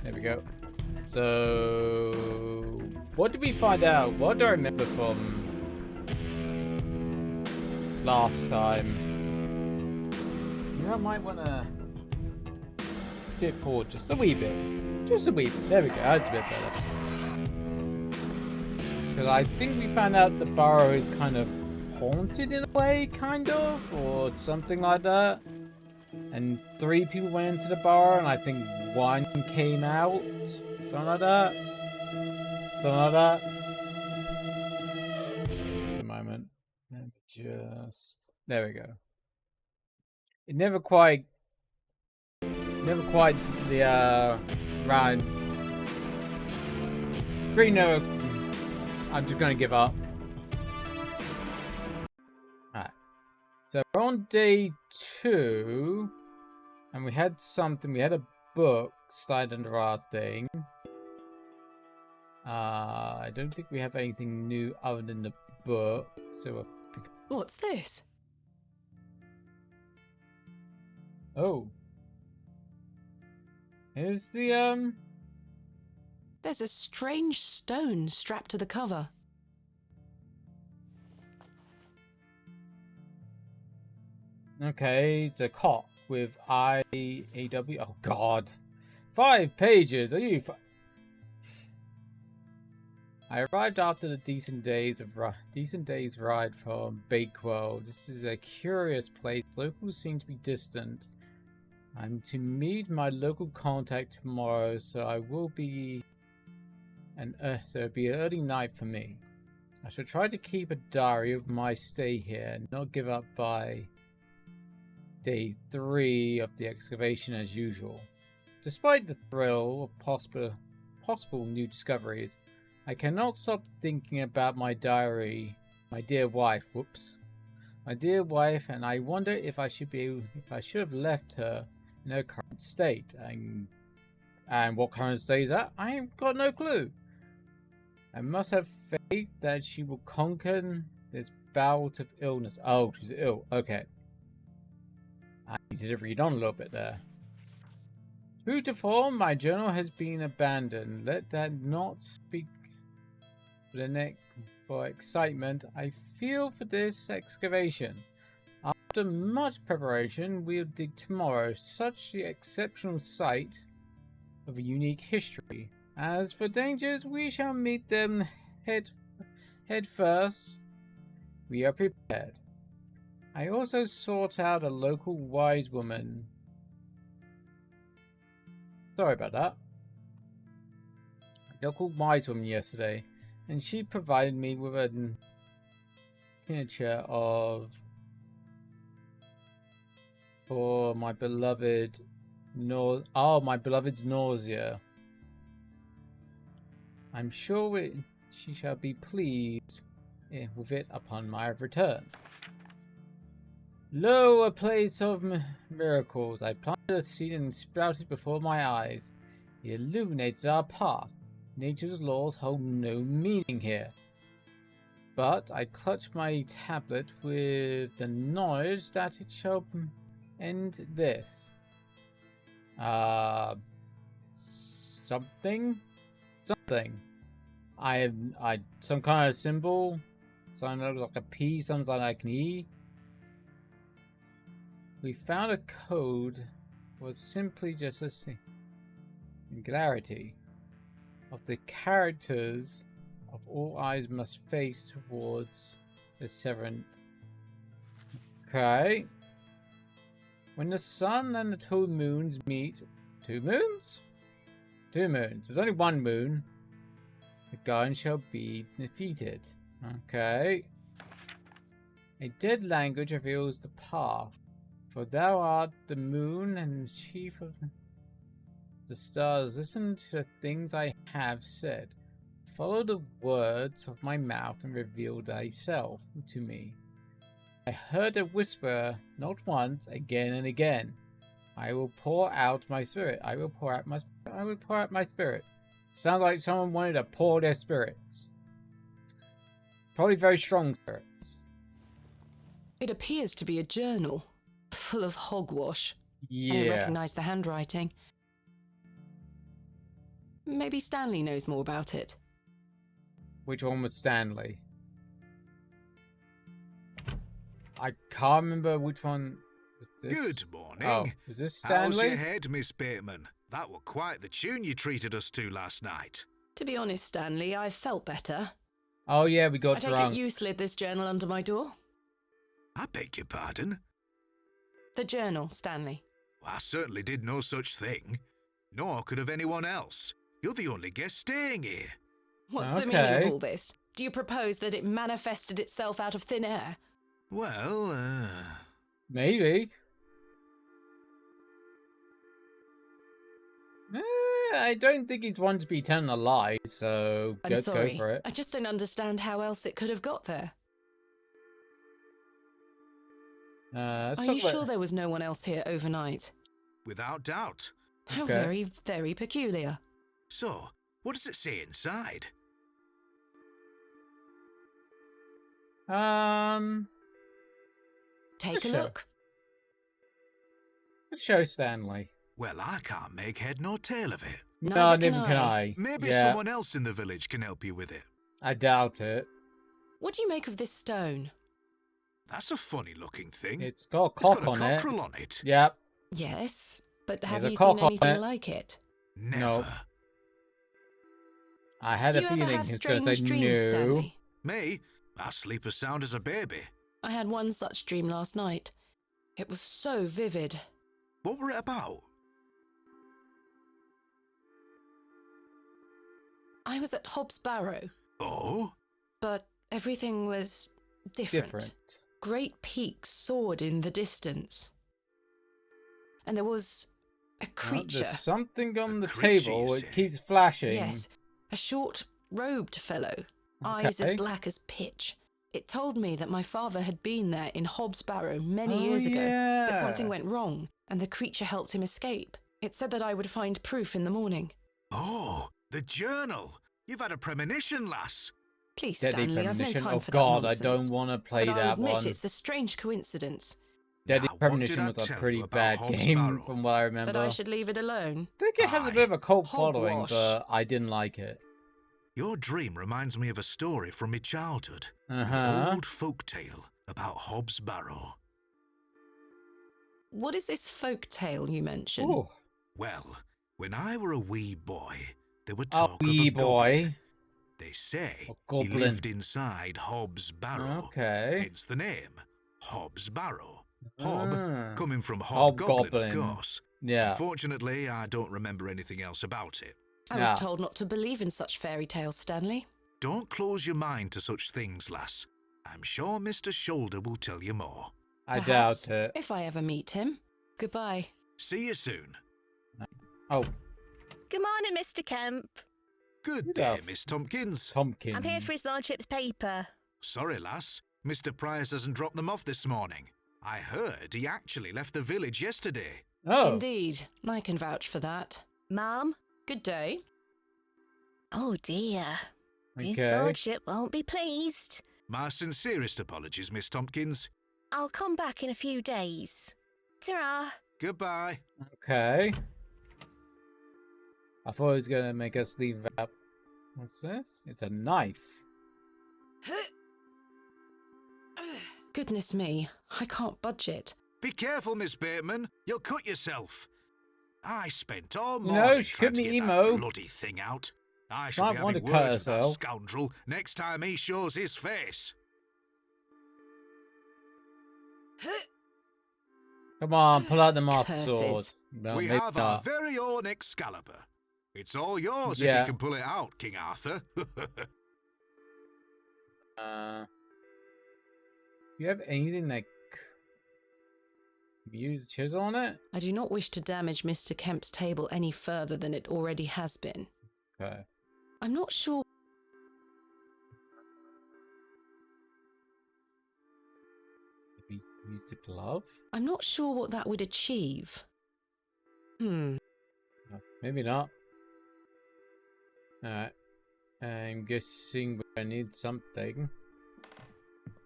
There we go. So, what did we find out? What do I remember from last time? You know, I might want to skip forward just a wee bit. Just a wee bit. There we go. That's a bit better. Because I think we found out the Barrow is kind of haunted in a way, kind of, or something like that. And 3 people went into the Barrow, and I think 1 came out. Something like that. Something like that. A moment. Let me just. There we go. It never quite the round. Green no. I'm just gonna give up. Alright. So we're on day 2. And we had something. We had a book slide under our thing. I don't think we have anything new other than the book. So What's this? oh. Here's the There's a strange stone strapped to the cover. okay, it's a cock with IAW. Oh God, 5 pages. Are you? I arrived after the decent days ride from Bakewell. This is a curious place. Locals seem to be distant. I'm to meet my local contact tomorrow, so I will be so it'll be an early night for me. I shall try to keep a diary of my stay here and not give up by day 3 of the excavation as usual. Despite the thrill of possible new discoveries, I cannot stop thinking about my diary, my dear wife. My dear wife, and I wonder if I should have left her in her current state. And what current state is that? I have got no clue. I must have faith that she will conquer this bout of illness. Oh, she's ill. Okay. I need to read on a little bit there. True to form, my journal has been abandoned. Let that not speak for the neck for excitement I feel for this excavation. After much preparation, we'll dig tomorrow such the exceptional sight of a unique history. As for dangers, we shall meet them head first. We are prepared. I also sought out a local wise woman. Sorry about that. A local wise woman yesterday, and she provided me with a tincture for my beloved my beloved's nausea. I'm sure she shall be pleased with it upon my return. Lo, a place of miracles! I planted a seed and sprouted before my eyes. It illuminates our path. Nature's laws hold no meaning here. But I clutch my tablet with the knowledge that it shall end this. Something. I some kind of symbol. Something like a P, something like an E. We found a code. Was simply just a singularity of the characters of all eyes must face towards the 7th. Okay. When the sun and the 2 moons meet, 2 moons? 2 moons. There's only 1 moon. The gun shall be defeated. Okay. A dead language reveals the path. For thou art the moon and chief of the stars. Listen to the things I have said. Follow the words of my mouth and reveal thyself to me. I heard a whisper, not once, again and again. I will pour out my spirit. I will pour out my spirit. I will pour out my spirit. Sounds like someone wanted to pour their spirits. Probably very strong spirits. It appears to be a journal, full of hogwash. Yeah. I recognise the handwriting. Maybe Stanley knows more about it. Which one was Stanley? I can't remember which one was this. Good morning. Oh, was this How's Stanley? your head, Miss Bateman? That were quite the tune you treated us to last night. To be honest, Stanley, I felt better. Oh yeah, we I got take drunk. it you slid this journal under my door? I beg your pardon? The journal, Stanley. Well, I certainly did no such thing. Nor could have anyone else. You're the only guest staying here. What's the meaning Okay. of all this? Do you propose that it manifested itself out of thin air? Well, Maybe. I don't think he's one to be telling a lie, so I'm let's sorry. go for it. I just don't understand how else it could have got there. Let's Are talk you about... sure there was no one else here overnight? without doubt. How Okay. very, very peculiar. So, what does it say inside? Take a Sure. look. Let's show Stanley. Well, I can't make head nor tail of it. No, Neither neither can I. Maybe Yeah, someone else in the village can help you with it. I doubt it. What do you make of this stone? That's a funny looking thing. It's got a It's cock got a on it. cockerel on it. Yep. Yes, but have There's a you cock seen on anything it. like it? Never. I had Do a you ever feeling have he's going to say strange dreams, no. Stanley? Me? I sleep as sound as a baby. I had one such dream last night. It was so vivid. What were it about? I was at Hobbs Barrow, Oh? but everything was different. Different. Great peaks soared in the distance. And there was a Well, creature. there's something on A the creature, table. you It say? keeps flashing. Yes, a short, robed fellow, eyes as Okay. black as pitch. It told me that my father had been there in Hobbs Barrow many Oh, years ago, but yeah. something went wrong, and the creature helped him escape. It said that I would find proof in the morning. Oh, the journal. You've had a premonition, lass. Please, Deadly Stanley, I've no Premonition. time Oh for God, that I nonsense. don't want to play but that I'll admit one. it's a strange coincidence. Deadly Now, what Premonition did I was a tell pretty you about bad Hobbs game Barrow? from what I remember. That I should leave it alone. I think it has a bit of a cult following, Hogwash. but I didn't like it. Your dream reminds me of a story from my childhood. Uh-huh. An old folk tale about Hobbs Barrow. What is this folk tale you mentioned? Ooh. Well, when I were a wee boy, there were A talk of wee a goblin. boy. They say A he goblin. lived inside Hobbs Barrow. Okay. Hence the name, Hobbs Barrow. Hob, Ah. coming from hobgoblin, of Hobgoblin. course. Yeah. Unfortunately, I don't remember anything else about it. I was Yeah. told not to believe in such fairy tales, Stanley. Don't close your mind to such things, lass. I'm sure Mr. Shoulder will tell you more. I Perhaps, doubt it. if I ever meet him. Goodbye. See you soon. Oh, Good morning, Mr. Kemp. Good Good day, elf. Miss Tompkins. Tompkins. I'm here for his lordship's paper. Sorry, lass. Mr. Price hasn't dropped them off this morning. I heard he actually left the village yesterday. Oh, Indeed, I can vouch for that. Ma'am? Good day. Oh dear. His okay. lordship won't be pleased. My sincerest apologies, Miss Tompkins. I'll come back in a few days. Ta-ra. Goodbye. Okay. I thought he was going to make us leave out. What's this? It's a knife. Goodness me, I can't budge it. Be careful, Miss Bateman. You'll cut yourself. I spent all You morning know, she trying could to be get emo. that bloody thing out. I shall Might be want having to cut words with that herself. scoundrel next time he shows his face. Come on, pull out the master Curses. sword. Well, We maybe have our not. very own Excalibur. It's all yours if Yeah. you can pull it out, King Arthur. Do you have anything like use a chisel on it? I do not wish to damage Mr. Kemp's table any further than it already has been. Okay. I'm not sure. Maybe use the glove? I'm not sure what that would achieve. Maybe not. Alright. I'm guessing I need something.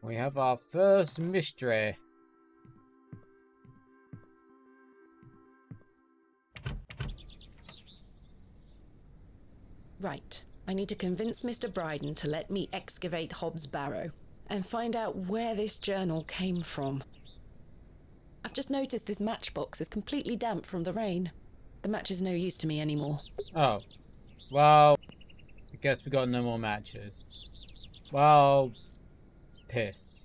We have our first mystery. Right. I need to convince Mr. Bryden to let me excavate Hobbs' Barrow and find out where this journal came from. I've just noticed this matchbox is completely damp from the rain. The match is no use to me anymore. Oh. Well, I guess we got no more matches. Well, piss.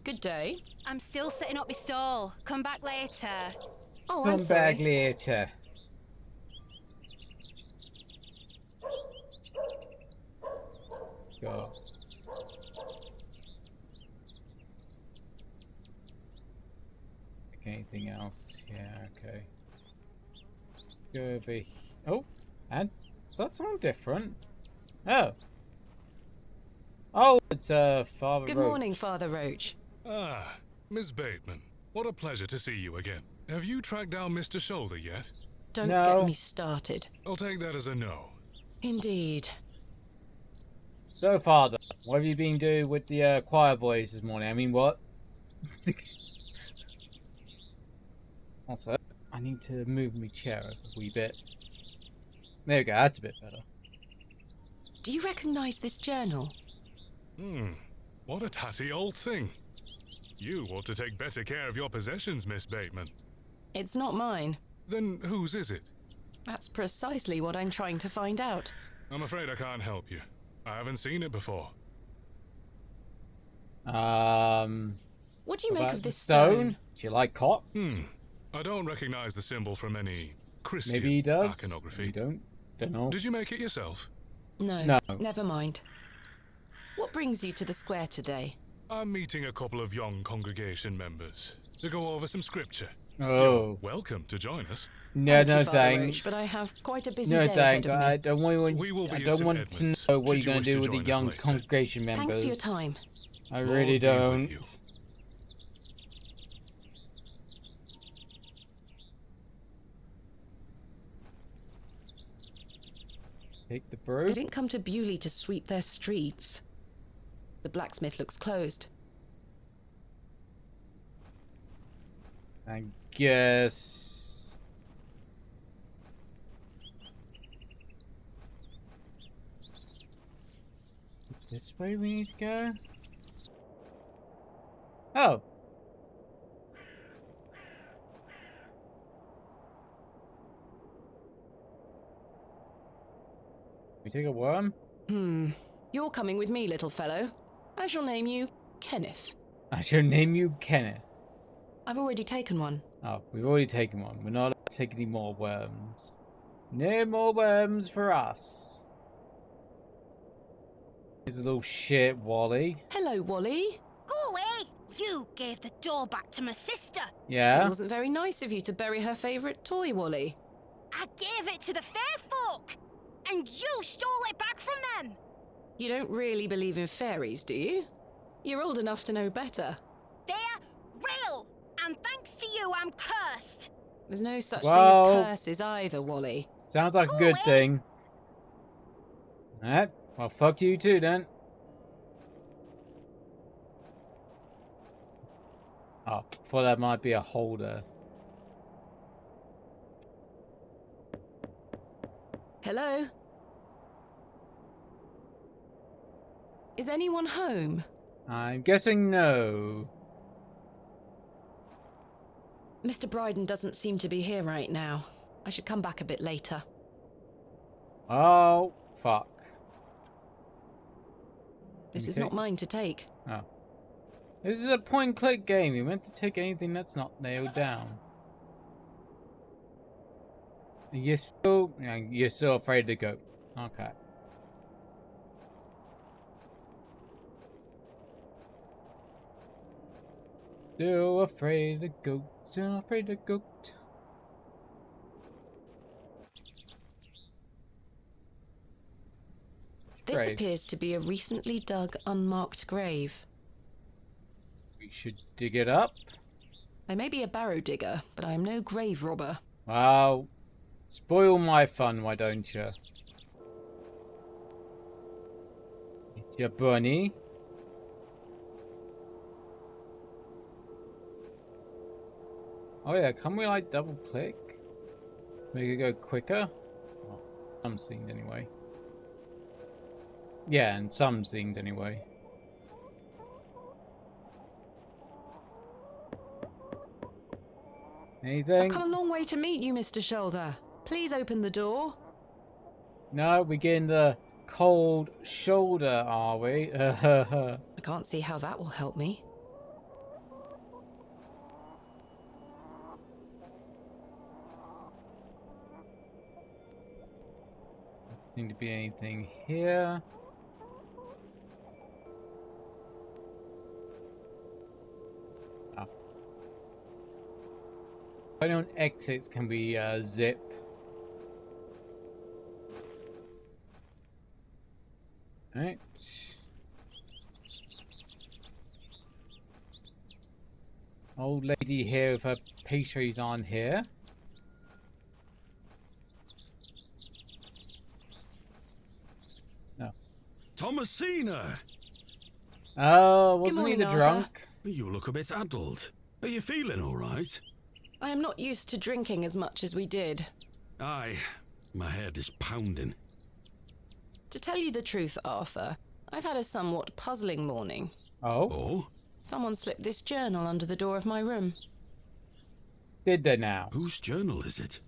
Good day. I'm still setting up my stall. Come back later. Oh, I'm Come sorry. back later. Go. Anything else? Yeah, okay. Go over here. Oh, and is that someone different? Oh. Oh, it's Father Good Roach. morning, Father Roach. Ah, Miss Bateman. What a pleasure to see you again. Have you tracked down Mr. Shoulder yet? Don't No. get me started. I'll take that as a no. Indeed. So, Father, what have you been doing with the choir boys this morning? I mean, what? Also, I need to move my chair a wee bit. There we go, that's a bit better. Do you recognise this journal? What a tatty old thing. You ought to take better care of your possessions, Miss Bateman. It's not mine. Then whose is it? That's precisely what I'm trying to find out. I'm afraid I can't help you. I haven't seen it before. What do you make about of this the stone? Do you like cop? I don't recognize the symbol from any Christian Maybe he does. iconography. You don't know. Did you make it yourself? No, never mind. What brings you to the square today? I'm meeting a couple of young congregation members to go over some scripture. Oh. You're welcome to join us. No, Thank no you, Father thanks. Roach, but I have quite a busy No day thanks. ahead of I me. don't want. We will be I in don't St. want Edmunds, to know what should you're you going to wish do to with the join us young later. congregation members. Thanks for your time. I Lord really be with don't. you. Take the I brew. didn't come to Bewley to sweep their streets. The blacksmith looks closed. I guess. This way we need to go? Oh. We take a worm? You're coming with me, little fellow. I shall name you Kenneth. I shall name you Kenneth. I've already taken one. Oh, we've already taken one. We're not allowed to take any more worms. No more worms for us. Here's a little shit, Wally. Hello, Wally. Go away! You gave the door back to my sister. Yeah? It wasn't very nice of you to bury her favourite toy, Wally. I gave it to the fair folk, and you stole it back from them. You don't really believe in fairies, do you? You're old enough to know better. They're real, and thanks to you, I'm cursed. There's no such Well- thing as curses either, Wally. Sounds like a good thing. Alright, well, fuck you too then. Oh, thought that might be a holder. Hello? Is anyone home? I'm guessing no. Mr. Bryden doesn't seem to be here right now. I should come back a bit later. Oh, fuck. This is Okay. not mine to take. Oh. This is a point-and-click game. You meant to take anything that's not nailed down. You're still afraid to go. Okay. Still afraid to go. Still afraid to go. This Grave. appears to be a recently dug, unmarked grave. We should dig it up. I may be a barrow digger, but I am no grave robber. Well, spoil my fun, why don't you? It's your bunny. Oh yeah, can we like double click? Make it go quicker? Oh, Some scenes, anyway. Yeah, in some scenes, anyway. Anything? I've come a long way to meet you, Mr. Shoulder. Please open the door. No, we're getting the cold shoulder, are we? I can't see how that will help me. Doesn't seem to be anything here. Oh. Only on exits can we zip. Right. Old lady here with her pastries on here. No. Thomasina! Oh, wasn't he morning, the Arthur. drunk? You look a bit addled. Are you feeling all right? I am not used to drinking as much as we did. Aye, my head is pounding. To tell you the truth, Arthur, I've had a somewhat puzzling morning. Oh? Oh? Someone slipped this journal under the door of my room. Did they now? Whose journal is it?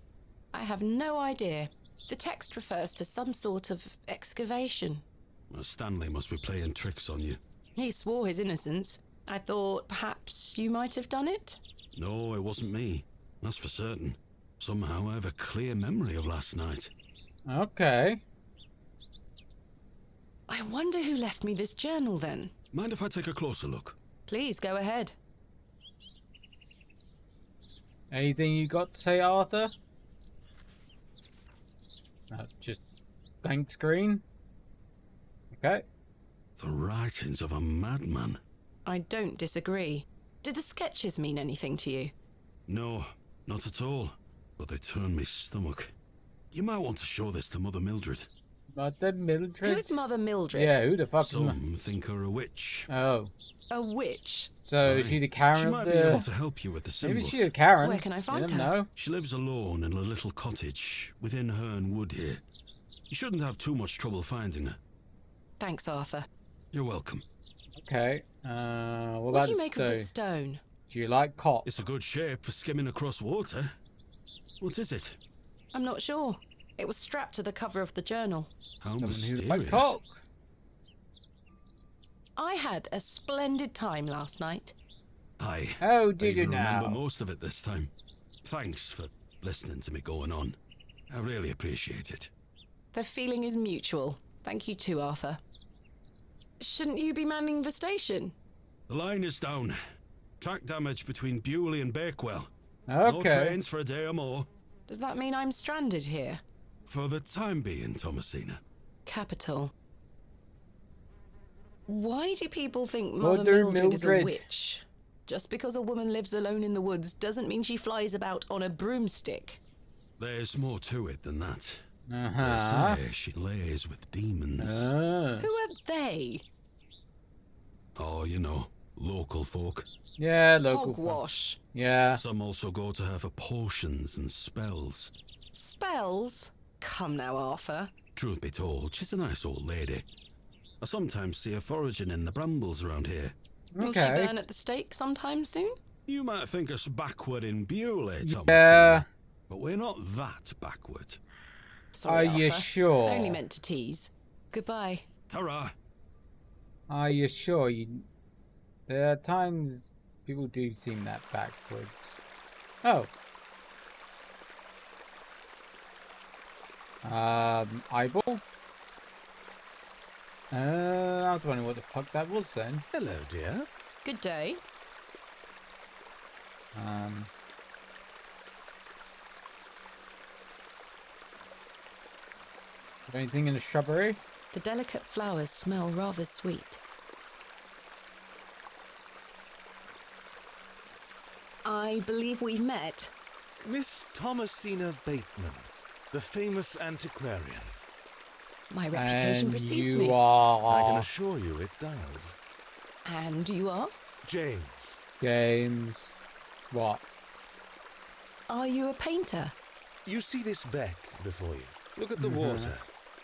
I have no idea. The text refers to some sort of excavation. Well, Stanley must be playing tricks on you. He swore his innocence. I thought perhaps you might have done it? No, it wasn't me. That's for certain. Somehow I have a clear memory of last night. Okay. I wonder who left me this journal then. Mind if I take a closer look? Please go ahead. Anything you got to say, Arthur? No, just blank screen. Okay. The writings of a madman. I don't disagree. Did the sketches mean anything to you? No, not at all. But they turn me stomach. You might want to show this to Mother Mildred. Mother Mildred? Who is Mother Mildred? Yeah, who the fuck is Some think her a witch. Oh. A witch? So Aye. is she the Karen She of might the... be able to help you with the Maybe symbols. she's a Karen. Where can I find You her? never know. She lives alone in a little cottage within Herne Wood here. You shouldn't have too much trouble finding her. Thanks, Arthur. You're welcome. Okay. What What about do you the make stone? of the stone? Do you like cop? It's a good shape for skimming across water. What is it? I'm not sure. It was strapped to the cover of the journal. How Someone who like mysterious. cock. I had a splendid time last night. Aye. Oh, I did you even remember now? most of it this time. Thanks for listening to me going on. I really appreciate it. The feeling is mutual. Thank you too, Arthur. Shouldn't you be manning the station? The line is down. Track damage between Bewley and Bakewell. No Okay. trains for a day or more. Does that mean I'm stranded here? For the time being, Thomasina. Capital. Why do people think Mother Mother Mildred is a Mildred. witch? Just because a woman lives alone in the woods doesn't mean she flies about on a broomstick. There's more to it than that. Uh-huh. They say she lays with demons. Who are they? Oh, you know, local folk. Yeah, local. Hogwash. Yeah. Some also go to her for potions and spells. Spells? Come now, Arthur. Truth be told, she's a nice old lady. I sometimes see her foraging in the brambles around here. Will she Okay. burn at the stake sometime soon? You might think us backward in Bewley, Thomasina, Yeah. but we're not that backward. Sorry, Are you Arthur. sure? I only meant to tease. Goodbye. Ta-ra! Are you sure? There are times people do seem that backwards. Oh. Eyeball? I was wondering what the fuck that was then. Hello, dear. Good day. Anything in the shrubbery? The delicate flowers smell rather sweet. I believe we've met. Miss Thomasina Bateman, the famous antiquarian. My reputation And precedes you me. I can are assure you it does. And you are? James. James. What? Are you a painter? You see this beck before you? Look at the water.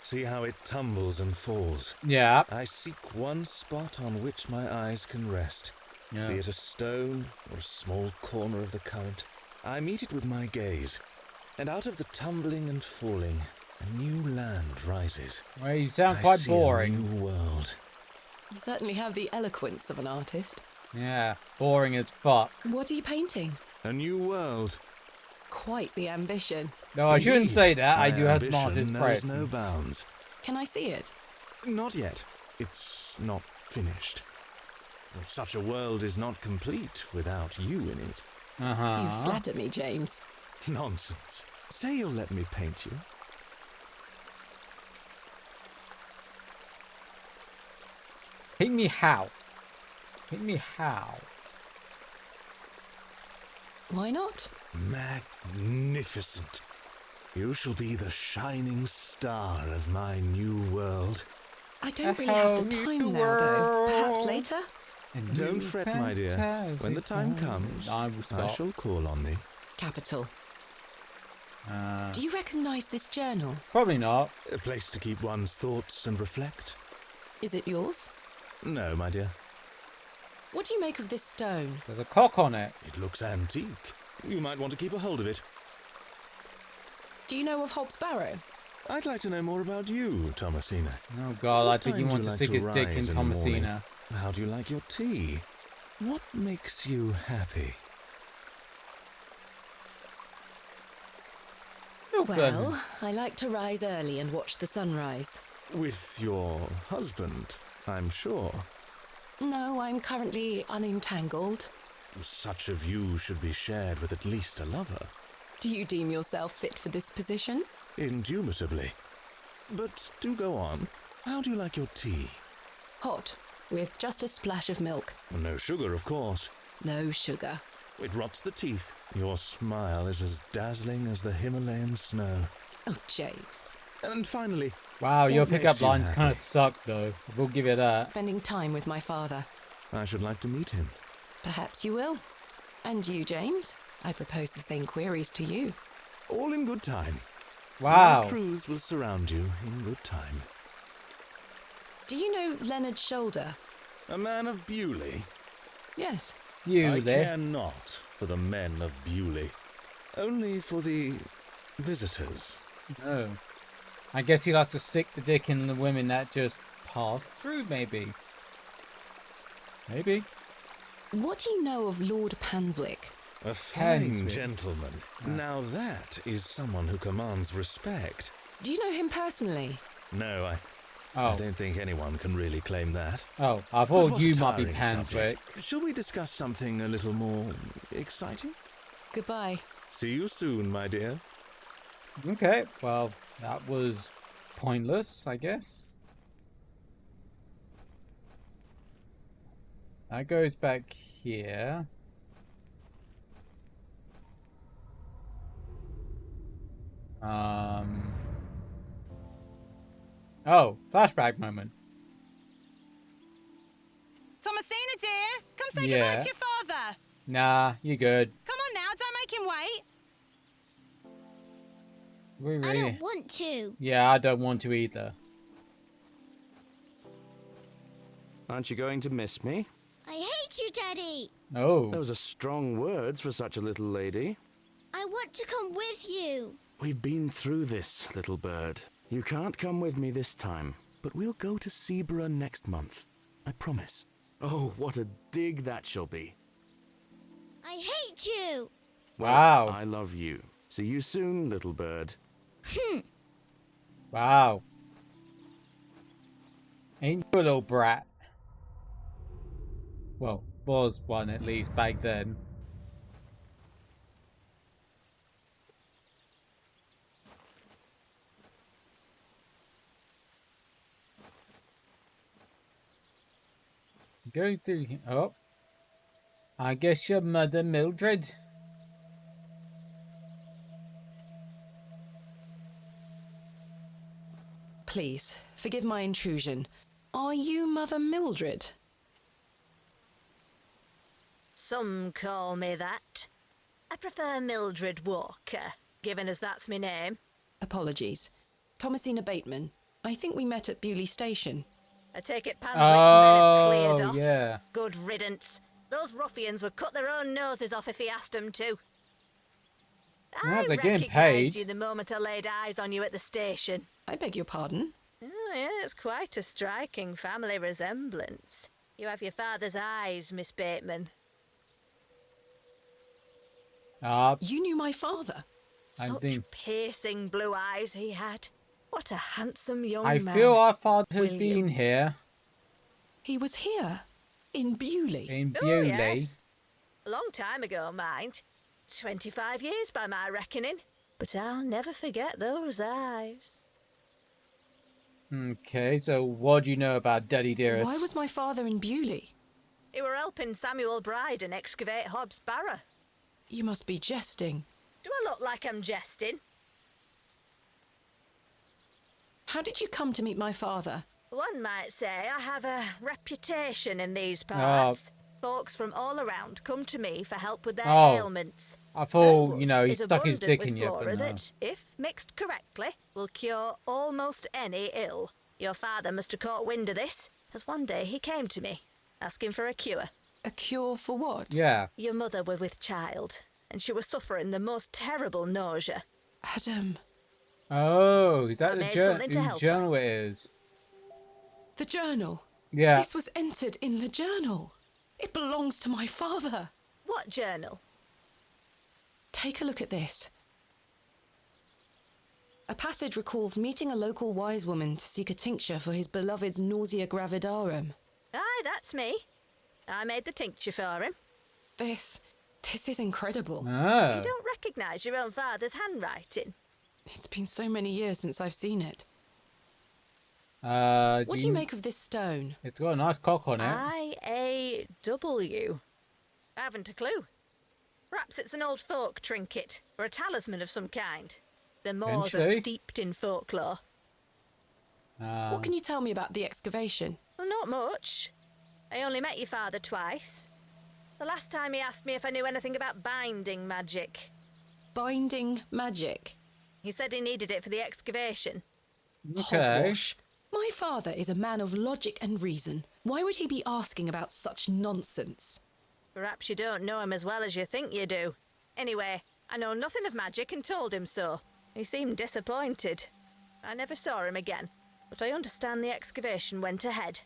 See how it tumbles and falls. Yeah. I seek one spot on which my eyes can rest. Yeah. Be it a stone or a small corner of the current. I meet it with my gaze. And out of the tumbling and falling, a new land rises. Well, you sound I quite see boring. a new world. You certainly have the eloquence of an artist. Yeah, boring as fuck. What are you painting? A new world. Quite the ambition. No, I shouldn't Indeed, say that. I my do have ambition smartest knows friends. no bounds. Can I see it? Not yet. It's not finished. Such a world is not complete without you in it. Uh-huh. You flatter me, James. Nonsense. Say you'll let me paint you. Paint me how? Paint me how? Why not? Magnificent. You shall be the shining star of my new world. I don't really have the time now, though. Perhaps later? Don't fret, my dear. When the time comes, I will stop. I shall call on thee. Capital. Do you recognise this journal? Probably not. A place to keep one's thoughts and reflect. Is it yours? No, my dear. What do you make of this stone? There's a cock on it. It looks antique. You might want to keep a hold of it. Do you know of Hobbs Barrow? I'd like to know more about you, Thomasina. Oh god, What I think he time do wants you to like stick to his dick in rise in the morning? Thomasina. How do you like your tea? What makes you happy? Well, I like to rise early and watch the sunrise. With your husband, I'm sure. No, I'm currently unentangled. Such a view should be shared with at least a lover. Do you deem yourself fit for this position? Indubitably. But do go on. How do you like your tea? Hot, with just a splash of milk. No sugar, of course. No sugar. It rots the teeth. Your smile is as dazzling as the Himalayan snow. Oh, James. And finally, Wow, your what makes pickup you lines kind happy? of suck though. We'll give you that. Spending time with my father. I should like to meet him. Perhaps you will. And you, James? I propose the same queries to you. All in good time. Wow. My truths will surround you in good time. Do you know Leonard Shoulder? A man of Bewley? Yes. You I there. care not for the men of Bewley. Only for the visitors. Oh. I guess he likes to stick the dick in the women that just pass through, maybe. Maybe. What do you know of Lord Panswick? A fine Panswick. gentleman. Now that is someone who commands respect. Do you know him personally? No, I Oh. don't think anyone can really claim that. Oh, I But thought what a you might be tiring Panswick. subject. Shall we discuss something a little more exciting? Goodbye. See you soon, my dear. Okay, well, that was pointless, I guess. That goes back here. Oh, flashback moment. Thomasina, dear, come say Yeah. goodbye to your father. Nah, you good. Come on now, don't make him wait. We I really... don't want to. Yeah, I don't want to either. Aren't you going to miss me? I hate you, Daddy. Oh. Those are strong words for such a little lady. I want to come with you. We've been through this, little bird. You can't come with me this time, but we'll go to Seaborough next month. I promise. Oh, what a dig that shall be. I hate you. Wow. I love you. See you soon, little bird. Wow. Ain't you a little brat? Well, was one at least back then. Going through here. Oh. I guess your mother, Mildred. Please, forgive my intrusion. Are you Mother Mildred? Some call me that. I prefer Mildred Walker, given as that's my name. Apologies. Thomasina Bateman. I think we met at Bewley Station. I take it Panswick's men have Oh, cleared off. yeah. Good riddance. Those ruffians would cut their own noses off if he asked them to. Well, I they're getting recognised paid. you the moment I laid eyes on you at the station. I beg your pardon? Oh, yeah, it's quite a striking family resemblance. You have your father's eyes, Miss Bateman. You knew my father? Such piercing blue eyes he had. What a handsome young I man. feel our father has William. been here. He was here? In Bewley? In Oh, Bewley. yes. A long time ago, mind. 25 years by my reckoning. But I'll never forget those eyes. Okay, so what do you know about Daddy Dearest? Why was my father in Bewley? He were helping Samuel Bryden excavate Hobbs Barrow. You must be jesting. Do I look like I'm jesting? How did you come to meet my father? One might say I have a reputation in these parts. Folks from all around come to me for help with their ailments. I thought, Wood you know, he is stuck his abundant dick in with you, flora but no. that, if mixed correctly, will cure almost any ill. Your father must have caught wind of this, as one day he came to me, asking for a cure. A cure for what? Yeah. Your mother were with child, and she was suffering the most terrible nausea. Adam. Oh, is that I the made something to whose help journal it is? The journal. Yeah. This was entered in the journal. It belongs to my father. What journal? Take a look at this. A passage recalls meeting a local wise woman to seek a tincture for his beloved's nausea gravidarum. Aye, that's me. I made the tincture for him. This is incredible. Oh. You don't recognise your own father's handwriting? It's been so many years since I've seen it. What do you make of this stone? It's got a nice cock on it. I-A-W. I haven't a clue. Perhaps it's an old folk trinket, or a talisman of some kind. The Moors are Potentially. steeped in folklore. What can you tell me about the excavation? Well, not much. I only met your father twice. The last time he asked me if I knew anything about binding magic. Binding magic? He said he needed it for the excavation. Okay. Hogwash. My father is a man of logic and reason. Why would he be asking about such nonsense? Perhaps you don't know him as well as you think you do. Anyway, I know nothing of magic and told him so. He seemed disappointed. I never saw him again, but I understand the excavation went ahead.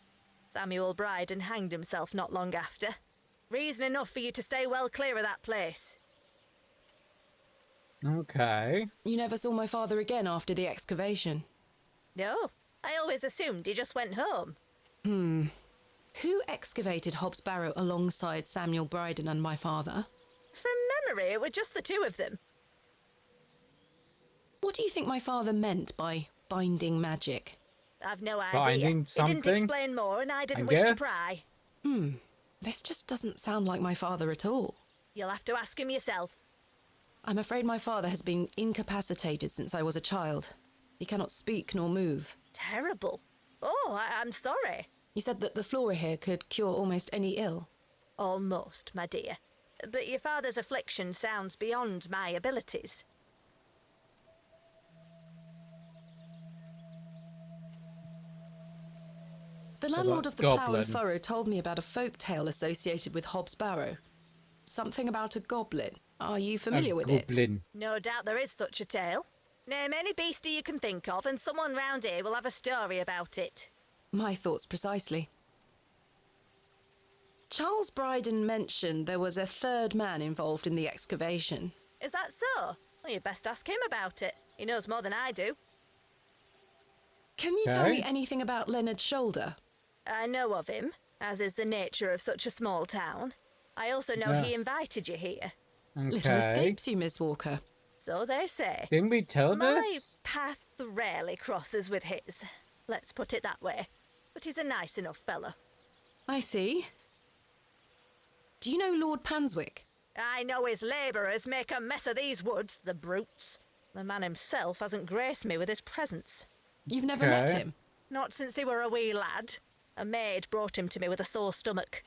Samuel Bryden hanged himself not long after. Reason enough for you to stay well clear of that place. Okay. You never saw my father again after the excavation? No, I always assumed he just went home. Who excavated Hobbs Barrow alongside Samuel Bryden and my father? From memory, it were just the two of them. What do you think my father meant by binding magic? I've no idea. Finding He something, didn't explain more, and I didn't I wish to guess. pry. This just doesn't sound like my father at all. You'll have to ask him yourself. I'm afraid my father has been incapacitated since I was a child. He cannot speak nor move. Terrible. Oh, I'm sorry. You said that the flora here could cure almost any ill. Almost, my dear. But your father's affliction sounds beyond my abilities. The landlord of the Plough goblin? and Furrow told me about a folk tale associated with Hobbs Barrow. Something about a goblin. Are you familiar with it? Goblin. No doubt there is such a tale. Name any beastie you can think of, and someone round here will have a story about it. My thoughts precisely. Charles Bryden mentioned there was a third man involved in the excavation. Is that so? Well, you best ask him about it. He knows more than I do. Can you tell me Okay. anything about Leonard Shoulder? I know of him, as is the nature of such a small town. I also know Yeah. he invited you here. Little Okay. escapes you, Miss Walker. So they say. Didn't we tell My this? path rarely crosses with his. Let's put it that way. But he's a nice enough fellow. I see. Do you know Lord Panswick? I know his labourers make a mess of these woods, the brutes. The man himself hasn't graced me with his presence. You've never met Okay. him? Not since he were a wee lad. A maid brought him to me with a sore stomach.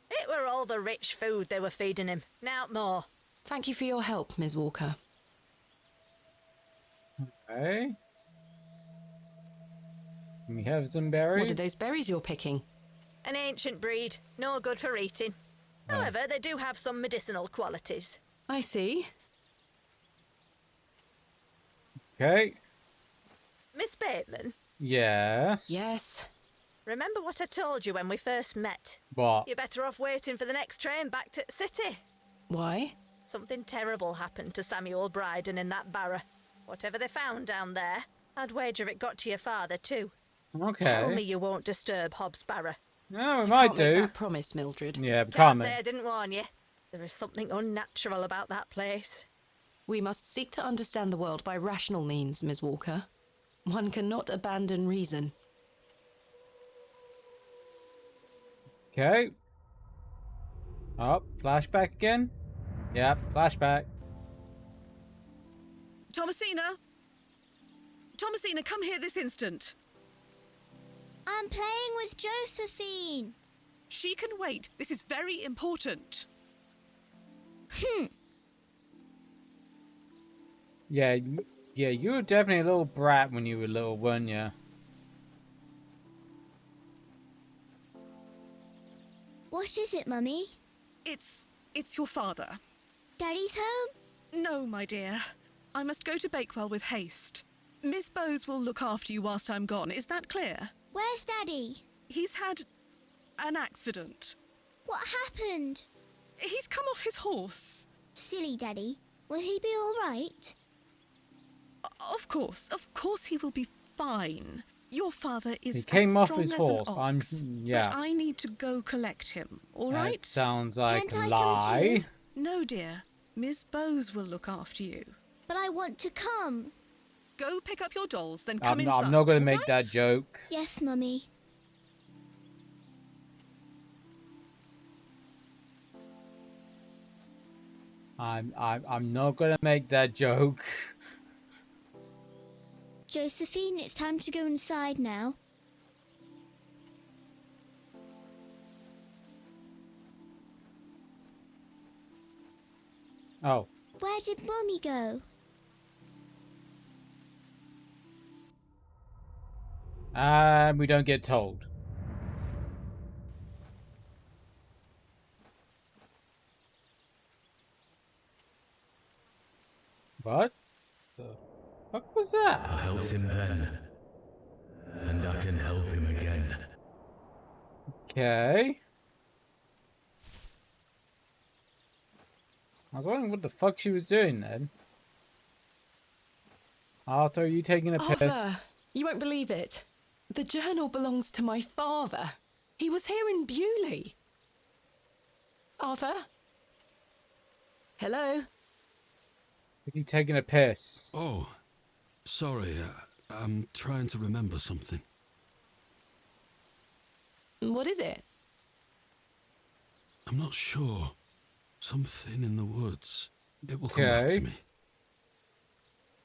It were all the rich food they were feeding him, nowt more. Thank you for your help, Miss Walker. Okay. Can we have some berries? What are those berries you're picking? An ancient breed, no good for eating. However, they do have some medicinal qualities. I see. Okay. Miss Bateman, Yes. Yes. remember what I told you when we first met? What? You're better off waiting for the next train back to the city. Why? Something terrible happened to Samuel Bryden in that Barrow. Whatever they found down there, I'd wager it got to your father too. Okay. Tell me you won't disturb Hobbs Barrow. No, we I might can't make do. that promise, Mildred. Yeah, we Can't can't. say I didn't warn you. There is something unnatural about that place. We must seek to understand the world by rational means, Ms. Walker. One cannot abandon reason. Okay. Oh, flashback again? Yep, flashback. Thomasina! Thomasina, come here this instant. I'm playing with Josephine. She can wait. This is very important. Yeah, you were definitely a little brat when you were little, weren't you? What is it, Mummy? It's your father. Daddy's home? No, my dear. I must go to Bakewell with haste. Miss Bowes will look after you whilst I'm gone. Is that clear? Where's Daddy? He's had an accident. What happened? He's come off his horse. Silly Daddy. Will he be all right? Of course he will be fine. Your father is He came as off strong his as horse. an ox, yeah. But I need to go collect him, all That right? sounds like Can't a I come lie. too? No, dear. Miss Bowes will look after you. But I want to come. Go pick up your dolls, then come inside. I'm not going to all make that right? joke. Yes, Mummy. I'm not going to make that joke. Josephine, it's time to go inside now. Oh. Where did Mummy go? We don't get told. What the fuck was that? I helped him then, and I can help him again. Okay. I was wondering what the fuck she was doing then. Arthur, are you taking a piss? Arthur, you won't believe it. The journal belongs to my father. He was here in Bewley. Arthur? Hello? Are you taking a piss? Oh, sorry. I'm trying to remember something. What is it? I'm not sure. Something in the woods. It will come back Okay. to me.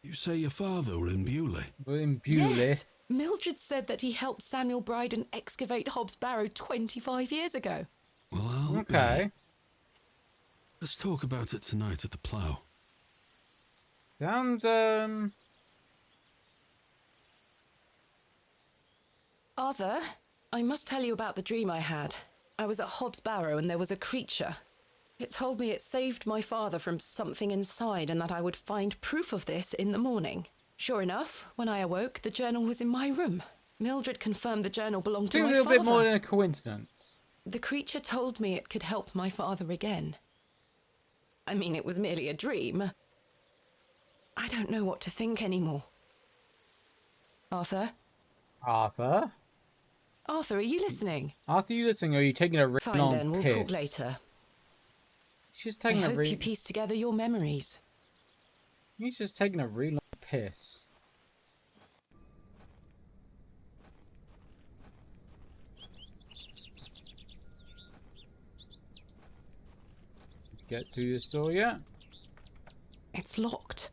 You say your father were in Bewley? We're in Bewley. Yes. Mildred said that he helped Samuel Bryden excavate Hobbs Barrow 25 years ago. Well, I'll Okay. be. Let's talk about it tonight at the plough. Sounds, Arthur, I must tell you about the dream I had. I was at Hobbs Barrow and there was a creature. It told me it saved my father from something inside and that I would find proof of this in the morning. Sure enough, when I awoke, the journal was in my room. Mildred confirmed the journal belonged to a my little father. bit more than a coincidence. The creature told me it could help my father again. I mean, it was merely a dream. I don't know what to think anymore. Arthur? Arthur? Arthur, are you listening? Arthur, you listening or are you taking a really Fine long then, we'll piss? talk later. She's I taking a hope you piece together your memories. He's just taking a really long piss. Get through the store yet? It's locked.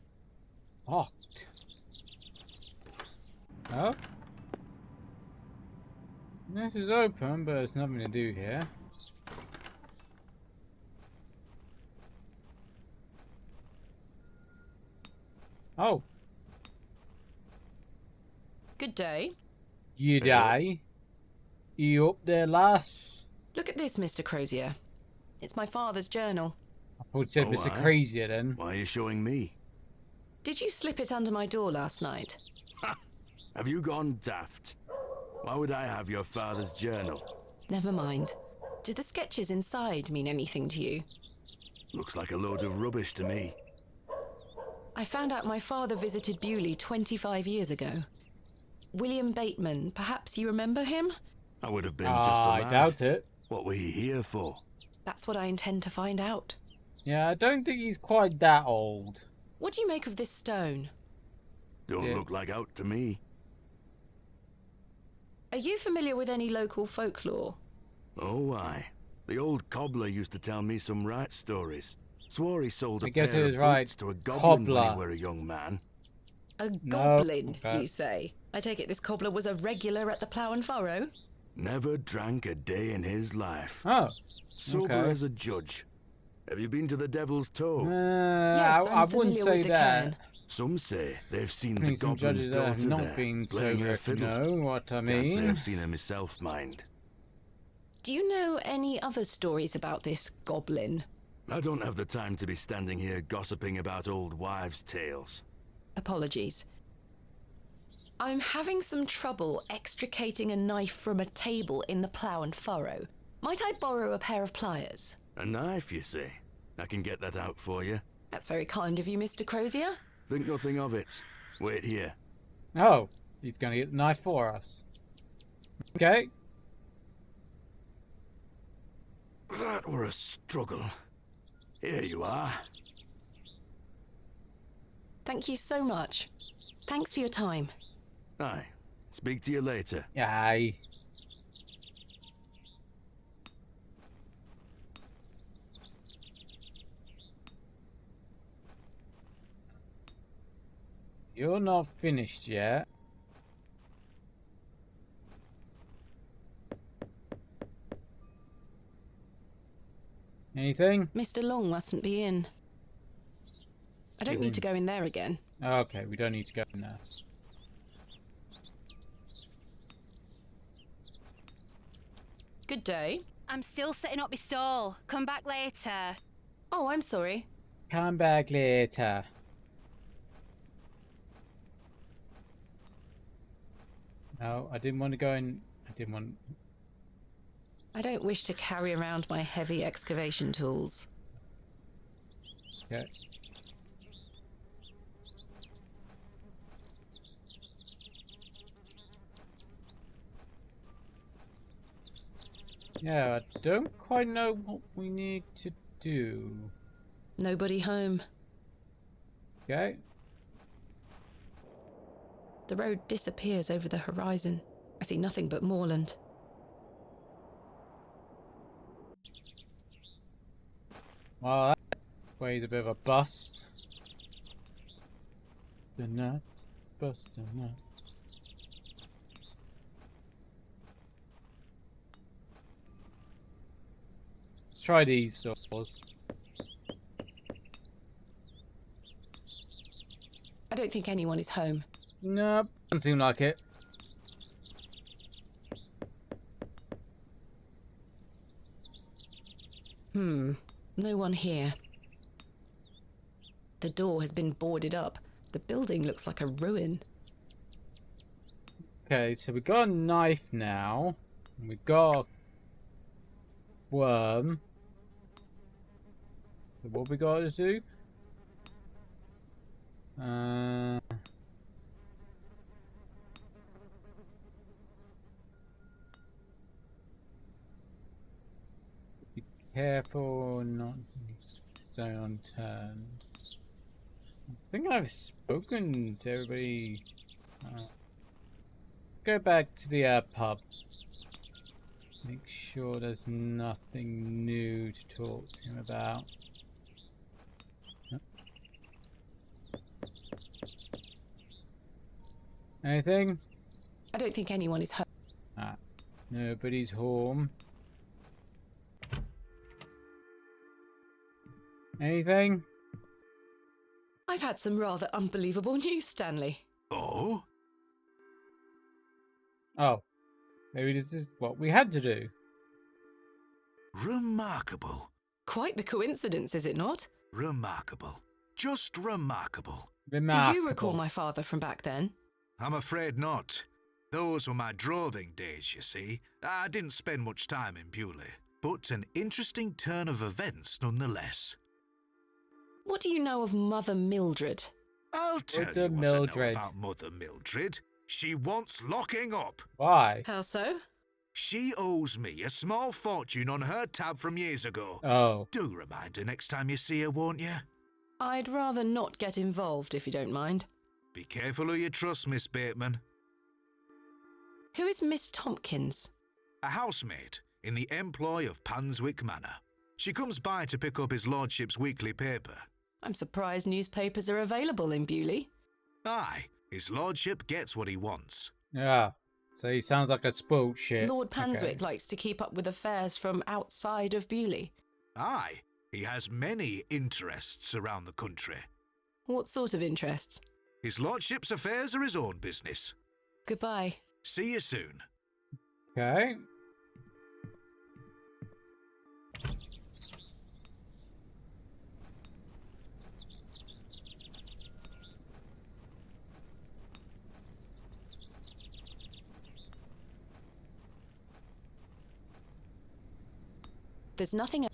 Locked. Oh? This is open, but there's nothing to do here. Oh. Good day. You die. You up there, lass? Look at this, Mr. Crozier. It's my father's journal. I thought you said Mr. Crazier then. Why are you showing me? Did you slip it under my door last night? Ha! Have you gone daft? Why would I have your father's journal? Never mind. Did the sketches inside mean anything to you? Looks like a load of rubbish to me. I found out my father visited Bewley 25 years ago. William Bateman, perhaps you remember him? I would have been just a lad. I doubt it. What were you here for? That's what I intend to find out. Yeah, I don't think he's quite that old. What do you make of this stone? Don't look like out to me. Are you familiar with any local folklore? Oh, aye. The old cobbler used to tell me some right stories. Swore he sold a guess pair it was of right. boots to a goblin when Cobbler. he were a young man. A No, goblin, okay. you say? I take it this cobbler was a regular at the Plough and Furrow? Never drank a day in his life. Oh, Sober okay. as a judge. Have you been to the Devil's Toe? Yes, I I'm wouldn't familiar say with the that. cairn. Some say they've seen the Think some goblin's judges that have daughter not there, been playing sober her fiddle. know what I Can't say mean. I've seen her myself, mind. Do you know any other stories about this goblin? I don't have the time to be standing here gossiping about old wives' tales. Apologies. I'm having some trouble extricating a knife from a table in the Plough and Furrow. Might I borrow a pair of pliers? A knife, you say? I can get that out for you. That's very kind of you, Mr. Crozier. Think nothing of it. Wait here. Oh, he's going to get the knife for us. Okay. That were a struggle. Here you are. Thank you so much. Thanks for your time. Aye. Speak to you later. Aye. You're not finished yet. Anything? Mr. Long mustn't be in. I don't need to go in there again. Okay, we don't need to go in there. Good day. I'm still setting up my stall. Come back later. Oh, I'm sorry. Come back later. No, I didn't want to go in. I don't wish to carry around my heavy excavation tools. Okay. Yeah, I don't quite know what we need to do. Nobody home. Okay. The road disappears over the horizon. I see nothing but moorland. Well, that way's a bit of a bust. The nut, bust a nut. Let's try these doors. I don't think anyone is home. Nope, doesn't seem like it. No one here. The door has been boarded up. The building looks like a ruin. Okay, so we got a knife now. And we got a worm. So what we got to do? Be careful not to stay unturned. I think I've spoken to everybody. Go back to the pub. Make sure there's nothing new to talk to him about. Anything? I don't think anyone is home. Ah, nobody's home. Anything? I've had some rather unbelievable news, Stanley. Oh? Oh. Maybe this is what we had to do. Remarkable. Quite the coincidence, is it not? Remarkable. Just remarkable. Remarkable. Do you recall my father from back then? I'm afraid not. Those were my droving days, you see. I didn't spend much time in Bewley, but an interesting turn of events nonetheless. What do you know of Mother Mildred? I'll tell Mother you what I know Mildred. about Mother Mildred. She wants locking up. Why? How so? She owes me a small fortune on her tab from years ago. Oh. Do remind her next time you see her, won't you? I'd rather not get involved, if you don't mind. Be careful who you trust, Miss Bateman. Who is Miss Tompkins? A housemaid in the employ of Panswick Manor. She comes by to pick up his lordship's weekly paper. I'm surprised newspapers are available in Bewley. Aye, his lordship gets what he wants. Yeah. So he sounds like a spoilt shit. Lord Panswick Okay. likes to keep up with affairs from outside of Bewley. Aye, he has many interests around the country. What sort of interests? His lordship's affairs are his own business. Goodbye. See you soon. Okay. There's nothing...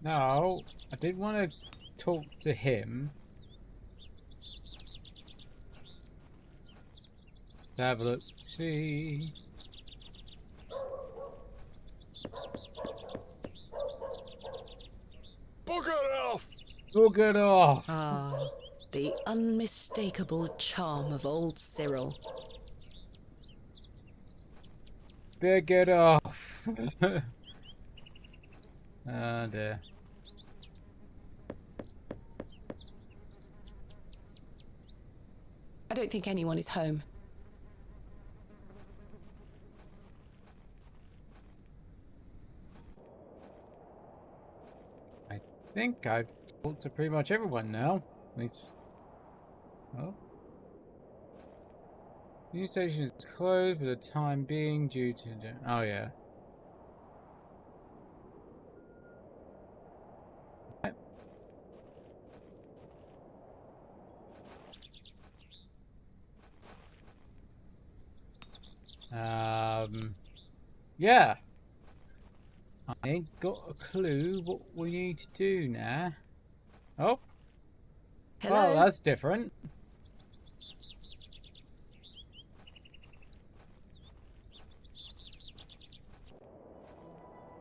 No, I did want to talk to him. Let's have a look. See. Bugger off! Bugger off! Ah, the unmistakable charm of old Cyril. Bugger off! Oh dear. I don't think anyone is home. I think I've talked to pretty much everyone now. At least. Oh. News station is closed for the time being due to. Oh yeah. Yeah. I ain't got a clue what we need to do now. Oh. Hello? Oh, that's different.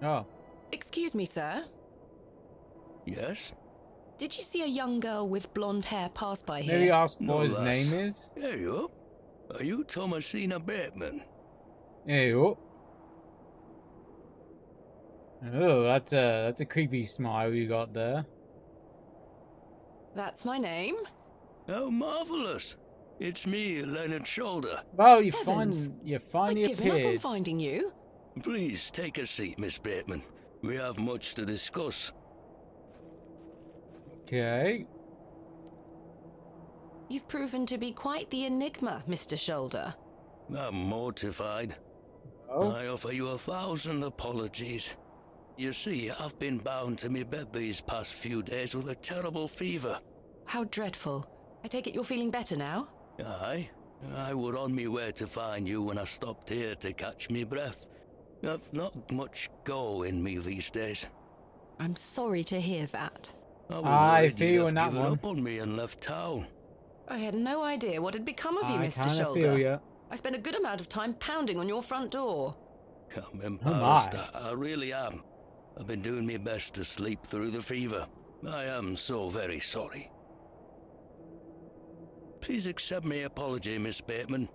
Oh. Excuse me, sir. Yes? Did you see a young girl with blonde hair pass by here? Maybe ask No, what his lass. name is. There you are. Are you Thomasina Bateman? Ew. Oh, that's a creepy smile you got there. That's my name. How marvellous. It's me, Leonard Shoulder. Well, you Heavens. finally I'd given up on appeared. finding you. Please take a seat, Miss Bateman. We have much to discuss. Okay. You've proven to be quite the enigma, Mr. Shoulder. I'm mortified. Oh. I offer you 1,000 apologies. You see, I've been bound to me bed these past few days with a terrible fever. How dreadful. I take it you're feeling better now? Aye, I were on me way to find you when I stopped here to catch me breath. I've not much go in me these days. I'm sorry to hear that. I were I worried feel you'd in have that given one. up on me and left town. I had no idea what had become of you, I Mr. kinda Shoulder. feel ya. I spent a good amount of time pounding on your front door. I'm Oh embarrassed, my. I really am. I've been doing my best to sleep through the fever. I am so very sorry. Please accept my apology, Miss Bateman.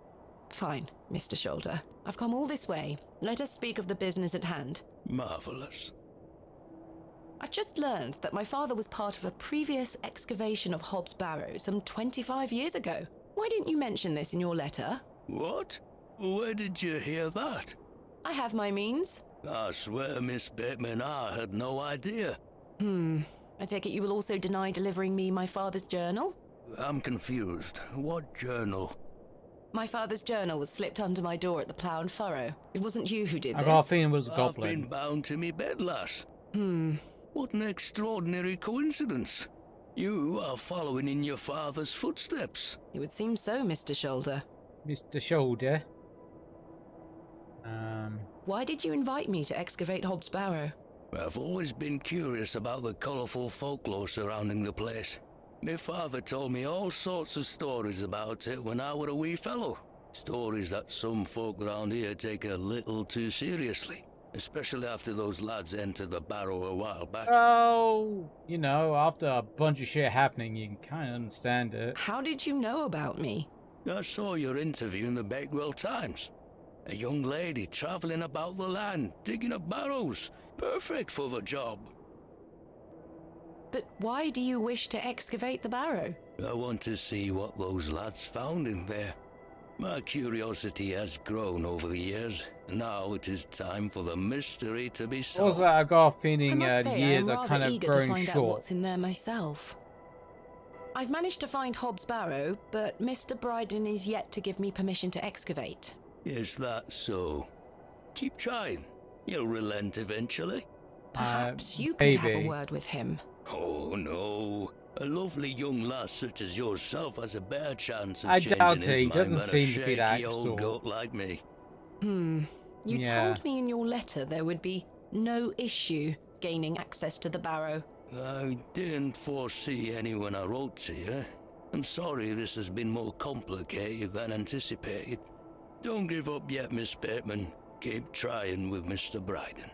Fine, Mr. Shoulder. I've come all this way. Let us speak of the business at hand. Marvellous. I've just learned that my father was part of a previous excavation of Hobbs Barrow some 25 years ago. Why didn't you mention this in your letter? What? Where did you hear that? I have my means. I swear, Miss Bateman, I had no idea. I take it you will also deny delivering me my father's journal? I'm confused. What journal? My father's journal was slipped under my door at the Plough and Furrow. It wasn't you who did I this. got a feeling it was a I've goblin. been bound to me bed, lass. What an extraordinary coincidence. You are following in your father's footsteps. It would seem so, Mr. Shoulder. Mr. Shoulder. Why did you invite me to excavate Hobbs Barrow? I've always been curious about the colourful folklore surrounding the place. My father told me all sorts of stories about it when I were a wee fellow. Stories that some folk around here take a little too seriously. Especially after those lads entered the Barrow a while back. Oh, you know, after a bunch of shit happening, you can kind of understand it. How did you know about me? I saw your interview in the Bakewell Times. A young lady travelling about the land, digging up barrows. Perfect for the job. But why do you wish to excavate the Barrow? I want to see what those lads found in there. My curiosity has grown over the years. Now it is time for the mystery to be solved. Also, I got a feeling I must say, years I'm are rather kind of eager to growing find out short. what's in there myself. I've managed to find Hobbs Barrow, but Mr. Bryden is yet to give me permission to excavate. Is that so? Keep trying. He'll relent eventually. Perhaps you could have a word with him. Oh no. A lovely young lass such as yourself has a better chance of I changing doubt his he mind doesn't than a seem to be that shaky old sort. goat like me. You Yeah. told me in your letter there would be no issue gaining access to the Barrow. I didn't foresee any when I wrote to you. I'm sorry this has been more complicated than anticipated. Don't give up yet, Miss Bateman. Keep trying with Mr. Bryden.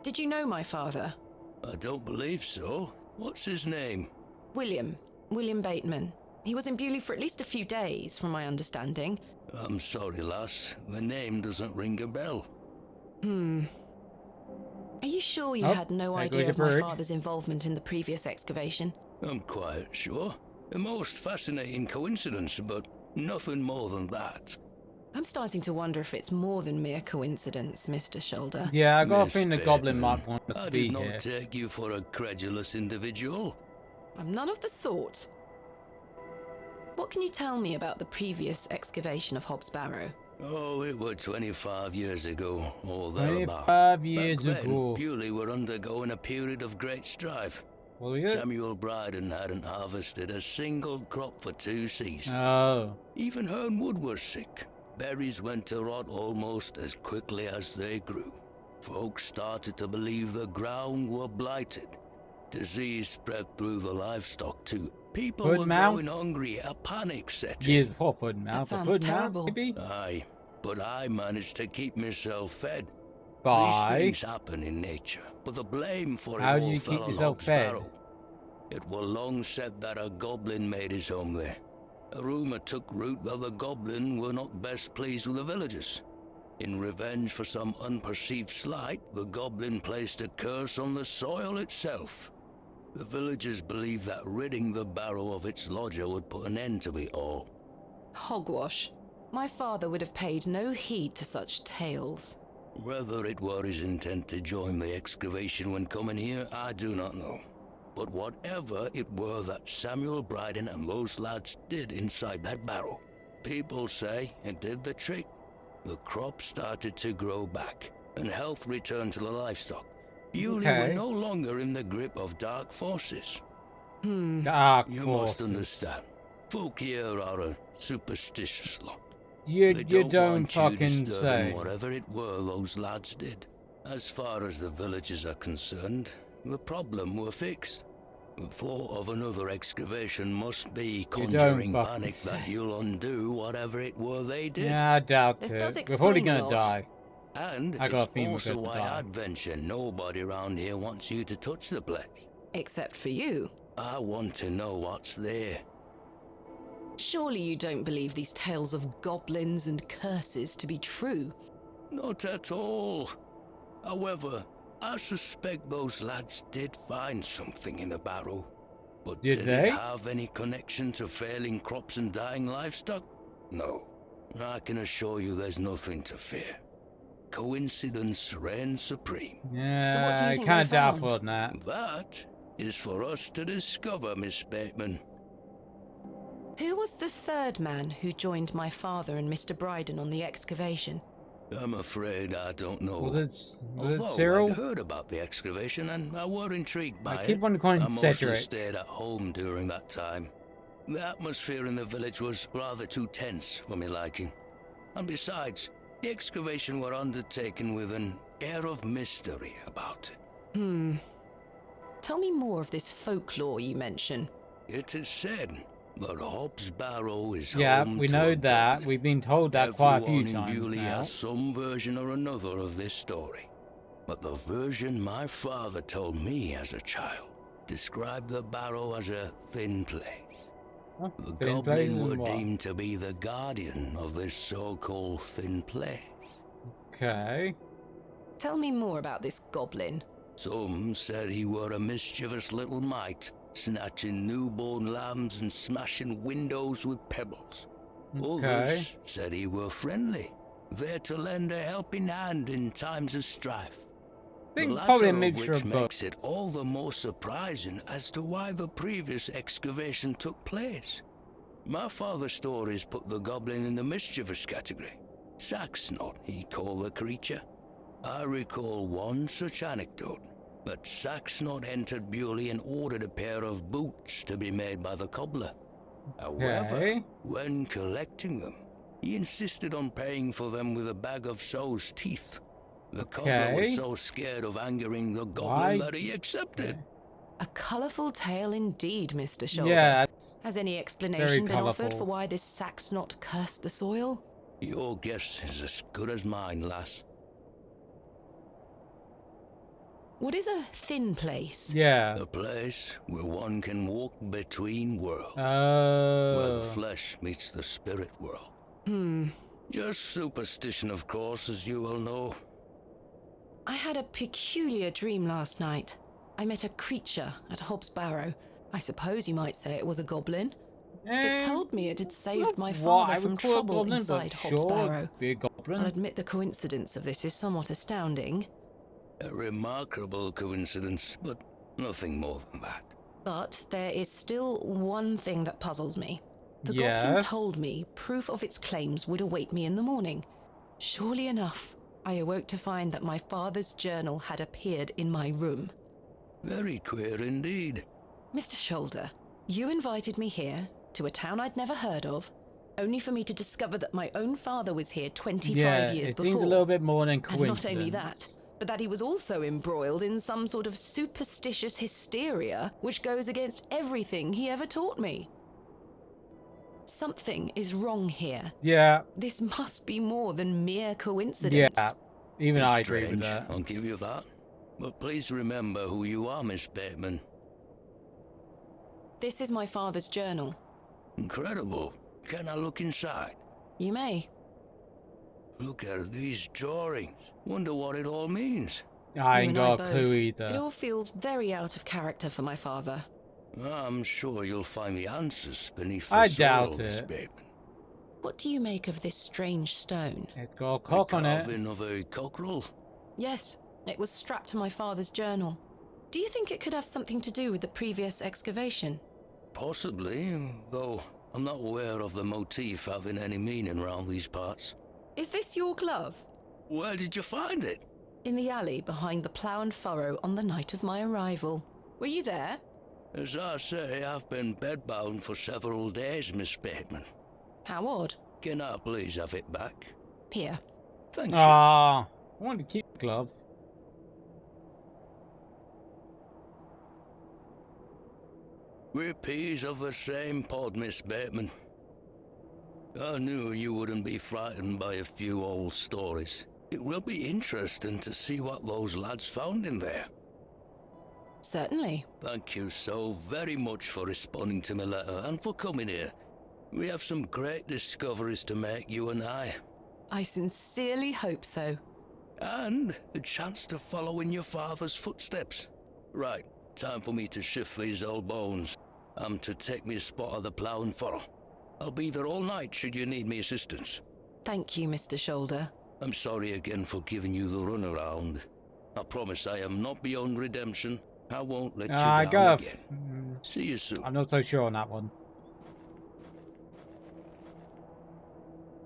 Did you know my father? I don't believe so. What's his name? William Bateman. He was in Bewley for at least a few days, from my understanding. I'm sorry, lass. The name doesn't ring a bell. Are you sure you Oh, had no there idea goes of a my bird. father's involvement in the previous excavation? I'm quite sure. A most fascinating coincidence, but nothing more than that. I'm starting to wonder if it's more than mere coincidence, Mr. Shoulder. Yeah, I got a Miss feeling the goblin Bateman, might want us I to be did not here. take you for a credulous individual. I'm none of the sort. What can you tell me about the previous excavation of Hobbs Barrow? Oh, it was 25 years ago, or thereabout. 25 years Back then, ago. Bewley were undergoing a period of great strife. Well, yeah. Samuel Bryden hadn't harvested a single crop for 2 seasons. Oh. Even Hernwood was sick. Berries went to rot almost as quickly as they grew. Folks started to believe the ground were blighted. Disease spread through the livestock too. People Foot were mouth? growing hungry, a panic set in. Years before foot and mouth. That but sounds foot and mouth, terrible. maybe? Aye, but I managed to keep myself fed. Bye. These things happen in nature, but the blame for How it do all you fell keep on yourself Hobbs fed? Barrow. It was long said that a goblin made his home there. A rumour took root that the goblin were not best pleased with the villagers. In revenge for some unperceived slight, the goblin placed a curse on the soil itself. The villagers believed that ridding the Barrow of its lodger would put an end to it all. Hogwash. My father would have paid no heed to such tales. Whether it were his intent to join the excavation when coming here, I do not know. But whatever it were that Samuel Bryden and those lads did inside that barrow, people say it did the trick. The crop started to grow back, and health returned to the livestock. Bewley were no longer in the grip of dark forces. Dark You forces. must understand. Folk here are a superstitious lot. You They don't want you fucking disturbing say. whatever it were those lads did. As far as the villagers are concerned, the problem were fixed. The thought of another excavation must be conjuring fucking panic say. that you'll undo whatever it were they did. Yeah, I doubt This it. does We're probably explain a gonna lot. die. And I got a it's feeling we're also gonna why die. I'd venture nobody around here wants you to touch the place. Except for you. I want to know what's there. Surely you don't believe these tales of goblins and curses to be true. Not at all. However, I suspect those lads did find something in the barrow. But Did did they? it have any connection to failing crops and dying livestock? No. I can assure you there's nothing to fear. Coincidence reigns supreme. Yeah, do you I think kind of they found? doubtful on that. That is for us to discover, Miss Bateman. Who was the third man who joined my father and Mr. Bryden on the excavation? I'm afraid I don't know. Was it Although Cyril? I'd heard about the excavation and I were intrigued by I it. keep on calling I him mostly Cedric. stayed at home during that time. The atmosphere in the village was rather too tense for my liking. And besides, the excavation were undertaken with an air of mystery about it. Tell me more of this folklore you mention. It is said that Hobbs Barrow is Yeah, home we to know a that. goblin. We've been told that quite a few Everyone in times Bewley now. has some version or another of this story. But the version my father told me as a child described the Barrow as a thin place. Oh, The thin places goblin were and what? deemed to be the guardian of this so-called thin place. Okay. Tell me more about this goblin. Some said he were a mischievous little mite, snatching newborn lambs and smashing windows with pebbles. Others said he were friendly, there to lend a helping hand in times of strife. I think The probably a latter of mixture which of both. makes it all the more surprising as to why the previous excavation took place. My father's stories put the goblin in the mischievous category. Saxnot, he called the creature. I recall one such anecdote, that Saxnot entered Bewley and ordered a pair of boots to be made by the cobbler. However, when collecting them, he insisted on paying for them with a bag of sow's teeth. The cobbler was so scared of angering the goblin that he accepted. A colourful tale indeed, Mr. Shoulder. Yeah, Has any explanation been offered colourful. for why this Saxnot cursed the soil? Your guess is as good as mine, lass. What is a thin place? Yeah. A place where one can walk between worlds. Oh. Where the flesh meets the spirit world. Just superstition, of course, as you well know. I had a peculiar dream last night. I met a creature at Hobbs Barrow. I suppose you might say it was a goblin. It told me it had saved my father from trouble inside Hobbs Barrow. Be a goblin. I'll admit the coincidence of this is somewhat astounding. A remarkable coincidence, but nothing more than that. But there is still one thing that puzzles me. The goblin told me proof of its claims would await me in the morning. Surely enough, I awoke to find that my father's journal had appeared in my room. Very queer indeed. Mr. Shoulder, you invited me here, to a town I'd never heard of, only for me to discover that my own father was here 25 years before. It seems a little bit more than And coincidence. not only that, but that he was also embroiled in some sort of superstitious hysteria which goes against everything he ever taught me. Something is wrong here. Yeah. This must be more than mere coincidence. Yeah. Even I Strange, agree with that. I'll give you that. But please remember who you are, Miss Bateman. This is my father's journal. Incredible. Can I look inside? You may. Look at these drawings. Wonder what it all means. I You ain't and I got a both. clue It either. all feels very out of character for my father. I'm sure you'll find the answers beneath the I soil, doubt Miss it. Bateman. What do you make of this strange stone? It's got a cock on it. Carving of a cockerel. Yes, it was strapped to my father's journal. Do you think it could have something to do with the previous excavation? Possibly, though I'm not aware of the motif having any meaning around these parts. Is this your glove? Where did you find it? In the alley behind the plough and furrow on the night of my arrival. Were you there? As I say, I've been bedbound for several days, Miss Bateman. How odd. Can I please have it back? Here. Thank you. Ah, I wanted to keep the glove. We're peas of the same pod, Miss Bateman. I knew you wouldn't be frightened by a few old stories. It will be interesting to see what those lads found in there. Certainly. Thank you so very much for responding to my letter and for coming here. We have some great discoveries to make, you and I. I sincerely hope so. And a chance to follow in your father's footsteps. Right, time for me to shift these old bones. I'm to take me a spot of the plough and furrow. I'll be there all night should you need me assistance. Thank you, Mr. Shoulder. I'm sorry again for giving you the runaround. I promise I am not beyond redemption. I won't let you down again. See you soon. I'm not so sure on that one.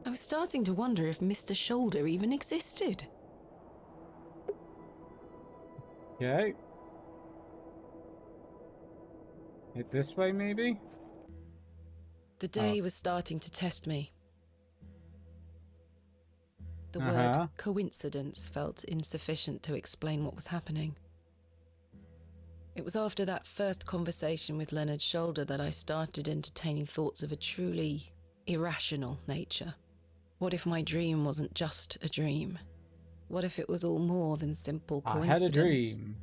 I was starting to wonder if Mr. Shoulder even existed. Okay. Hit this way, maybe? The day was starting to test me. The word coincidence felt insufficient to explain what was happening. It was after that first conversation with Leonard Shoulder that I started entertaining thoughts of a truly irrational nature. What if my dream wasn't just a dream? What if it was all more than simple coincidence? I had a dream.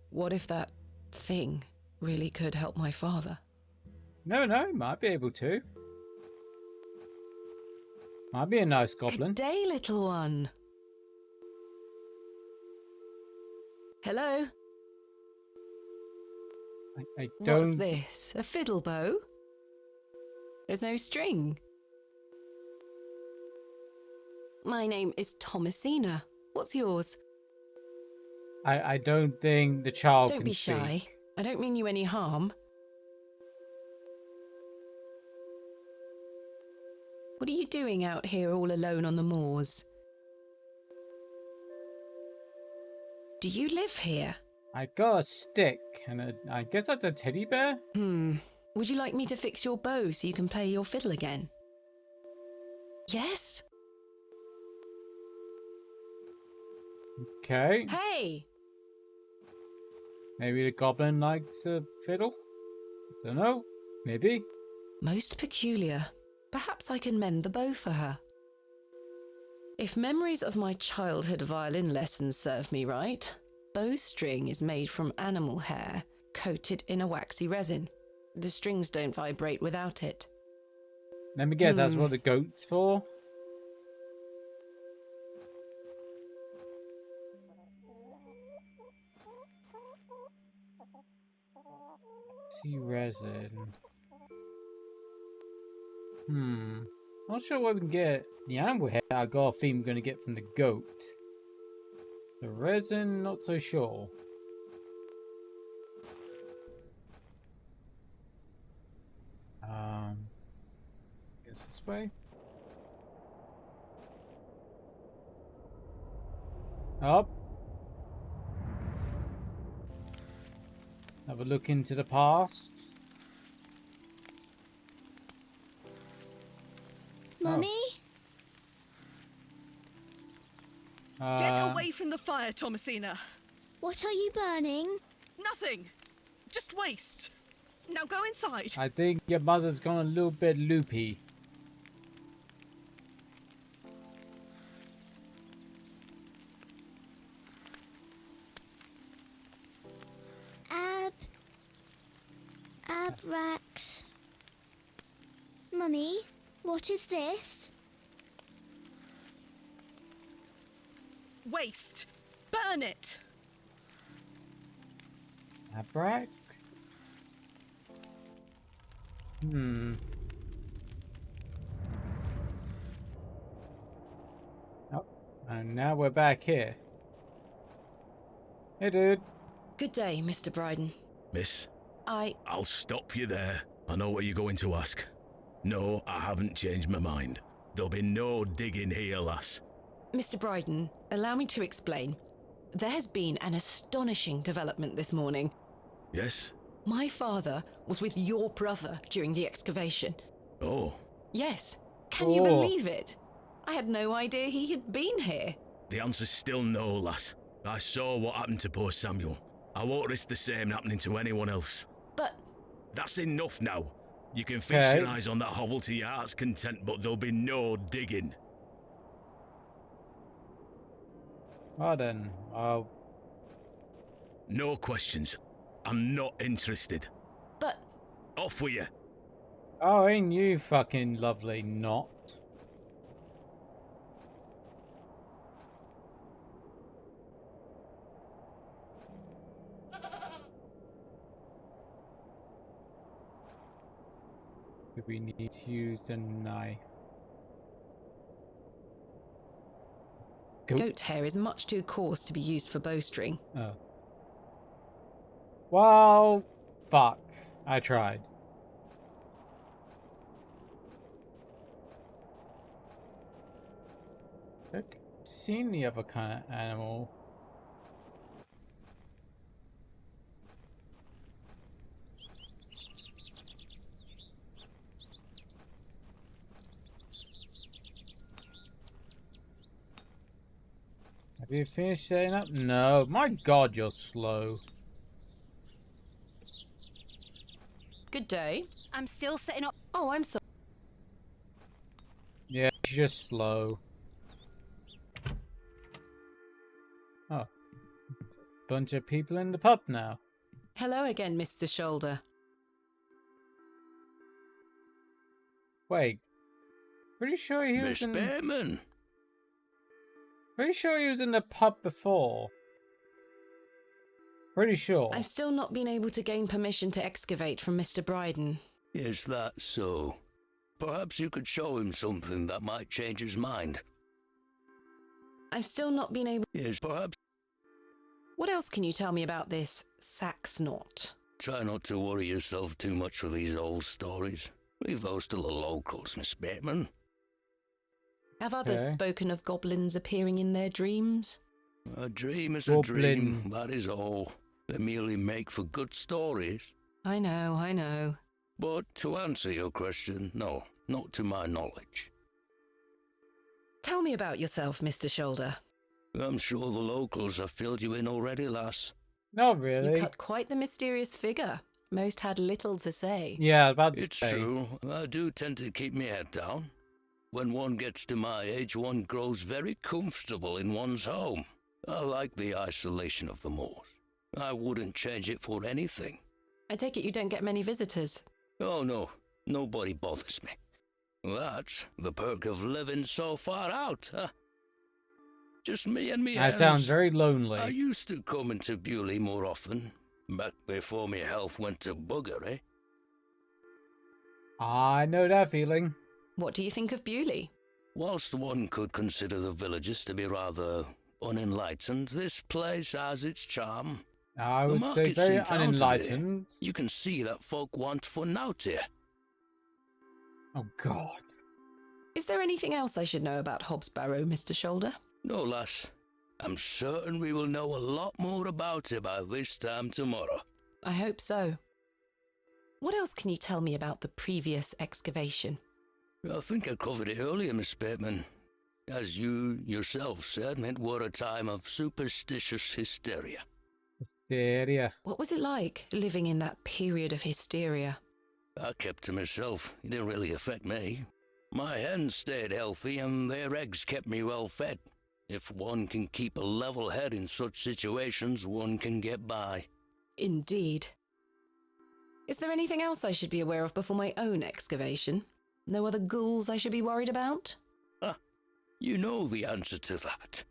What if that thing really could help my father? No, might be able to. Might be a nice goblin. Good day, little one. Hello? I don't... What's this? A fiddle bow? There's no string. My name is Thomasina. What's yours? I don't think the child Don't can be speak. shy. I don't mean you any harm. What are you doing out here all alone on the moors? Do you live here? I got a stick, and I guess that's a teddy bear? Would you like me to fix your bow so you can play your fiddle again? Yes? Okay. Hey! Maybe the goblin likes a fiddle? Don't know. Maybe. Most peculiar. Perhaps I can mend the bow for her. If memories of my childhood violin lessons serve me right, bowstring is made from animal hair, coated in a waxy resin. The strings don't vibrate without it. Let me guess, that's what the goat's for? See resin. Not sure what we can get. The animal hair I got a theme we're going to get from the goat. The resin, not so sure. Guess this way. Up. Have a look into the past. Mummy? Get away from the fire, Thomasina. What are you burning? Nothing. Just waste. Now go inside. I think your mother's gone a little bit loopy. Abrax. Mummy, what is this? Waste. Burn it. Abrax? Oh, and now we're back here. Hey, dude. Good day, Mr. Bryden. Miss? I'll stop you there. I know what you're going to ask. No, I haven't changed my mind. There'll be no digging here, lass. Mr. Bryden, allow me to explain. There has been an astonishing development this morning. Yes? My father was with your brother during the excavation. Oh. Yes. Can you believe it? I had no idea he had been here. The answer's still no, lass. I saw what happened to poor Samuel. I won't risk the same happening to anyone else. But... That's enough now. You can feast your eyes on that hovel to your heart's content, but there'll be no digging. Well then, No questions. I'm not interested. But... Off with you. Oh, ain't you fucking lovely not? Do we need to use a knife? Goat hair is much too coarse to be used for bowstring. Oh. Well, fuck. I tried. I've seen the other kind of animal. Have you finished setting up? No. My God, you're slow. Good day. I'm still setting up. Oh, I'm sorry. Yeah, she's just slow. Oh. Bunch of people in the pub now. Hello again, Mr. Shoulder. Wait. Pretty sure he Miss was in... Bateman. Pretty sure he was in the pub before. Pretty sure. I've still not been able to gain permission to excavate from Mr. Bryden. Is that so? Perhaps you could show him something that might change his mind. I've still not been able... Yes, perhaps. What else can you tell me about this Sax knot? Try not to worry yourself too much with these old stories. Leave those to the locals, Miss Bateman. Have others spoken of goblins appearing in their dreams? A dream is a dream, that is all. They merely make for good stories. I know. But to answer your question, no, not to my knowledge. Tell me about yourself, Mr. Shoulder. I'm sure the locals have filled you in already, lass. Not really. You cut quite the mysterious figure. Most had little to say. Yeah, about to It's say. true. I do tend to keep my head down. When one gets to my age, one grows very comfortable in one's home. I like the isolation of the moors. I wouldn't change it for anything. I take it you don't get many visitors. Oh, no. Nobody bothers me. That's the perk of living so far out, huh? Just me and me. That sounds very lonely. I used to come into Bewley more often, back before my health went to bugger, eh? I know that feeling. What do you think of Bewley? Whilst one could consider the villagers to be rather unenlightened, this place has its charm. I The would say market's very in town today. unenlightened. You can see that folk want fun out here. Oh, God. Is there anything else I should know about Hobbs Barrow, Mr. Shoulder? No, lass. I'm certain we will know a lot more about it by this time tomorrow. I hope so. What else can you tell me about the previous excavation? I think I covered it earlier, Miss Bateman. As you yourself said, it were a time of superstitious hysteria. Hysteria. What was it like, living in that period of hysteria? I kept to myself. It didn't really affect me. My hens stayed healthy and their eggs kept me well fed. If one can keep a level head in such situations, one can get by. Indeed. Is there anything else I should be aware of before my own excavation? No other ghouls I should be worried about? You know the answer to that.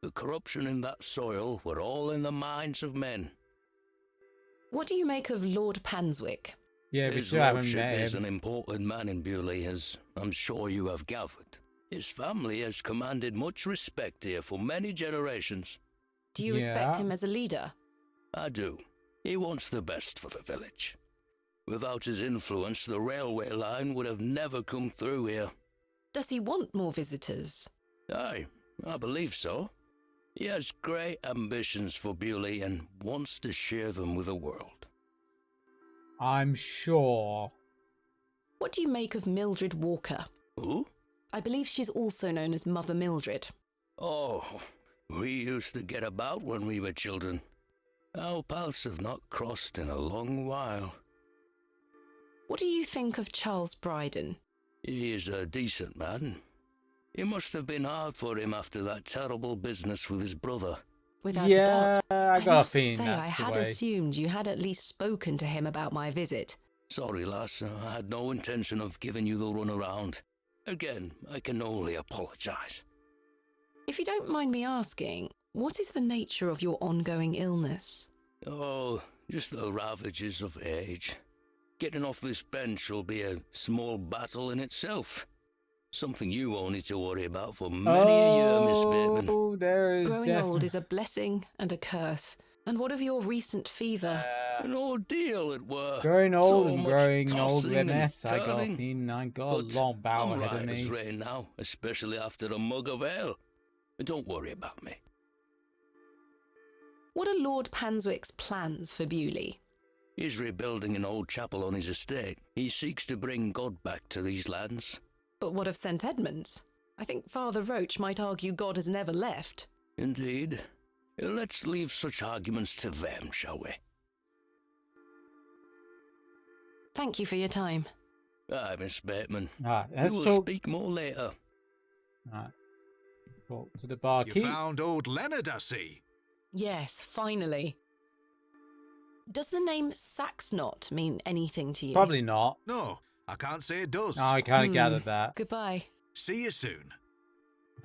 The corruption in that soil were all in the minds of men. What do you make of Lord Panswick? Yeah, we His still haven't lordship met is him. an important man in Bewley, as I'm sure you have gathered. His family has commanded much respect here for many generations. Do you respect him as a leader? I do. He wants the best for the village. Without his influence, the railway line would have never come through here. Does he want more visitors? Aye, I believe so. He has great ambitions for Bewley and wants to share them with the world. I'm sure. What do you make of Mildred Walker? Who? I believe she's also known as Mother Mildred. Oh, we used to get about when we were children. Our paths have not crossed in a long while. What do you think of Charles Bryden? He is a decent man. It must have been hard for him after that terrible business with his brother. Without a doubt. I got a must feeling say, that's I the had way. assumed you had at least spoken to him about my visit. Sorry, lass, I had no intention of giving you the runaround. Again, I can only apologize. If you don't mind me asking, what is the nature of your ongoing illness? Oh, just the ravages of age. Getting off this bench will be a small battle in itself. Something you won't need to worry about for many a year, Miss Bateman. Oh, there is Growing old is a blessing and a curse. And what of your recent fever? An ordeal it were. Growing old So and much growing old tossing with and MS. I got a turning. feeling I got But a long bout I'm ahead of right as me. rain now, especially after a mug of ale. Don't worry about me. What are Lord Panswick's plans for Bewley? He's rebuilding an old chapel on his estate. He seeks to bring God back to these lands. But what of St. Edmunds? I think Father Roach might argue God has never left. Indeed. Let's leave such arguments to them, shall we? Thank you for your time. Aye, Miss Bateman. Let's we will talk. speak more later. Talk to the barkeep. You found old Leonard, I see. Yes, finally. Does the name Saxnot mean anything to you? Probably not. No, I can't say it does. No, I kind of gathered that. Goodbye. See you soon.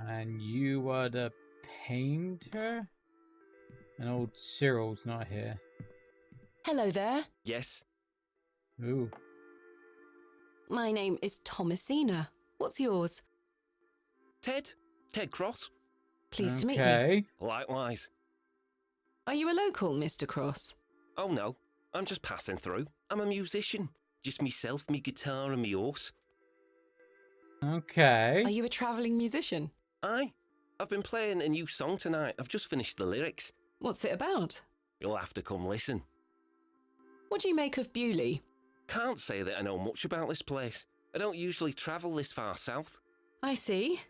And you were the painter? And old Cyril's not here. Hello there. Yes? Ooh. My name is Thomasina. What's yours? Ted Cross. Pleased to meet Okay. you. Likewise. Are you a local, Mr. Cross? Oh no, I'm just passing through. I'm a musician. Just myself, me guitar and me horse. Okay. Are you a travelling musician? Aye. I've been playing a new song tonight. I've just finished the lyrics. What's it about? You'll have to come listen. What do you make of Bewley? Can't say that I know much about this place. I don't usually travel this far south. I see.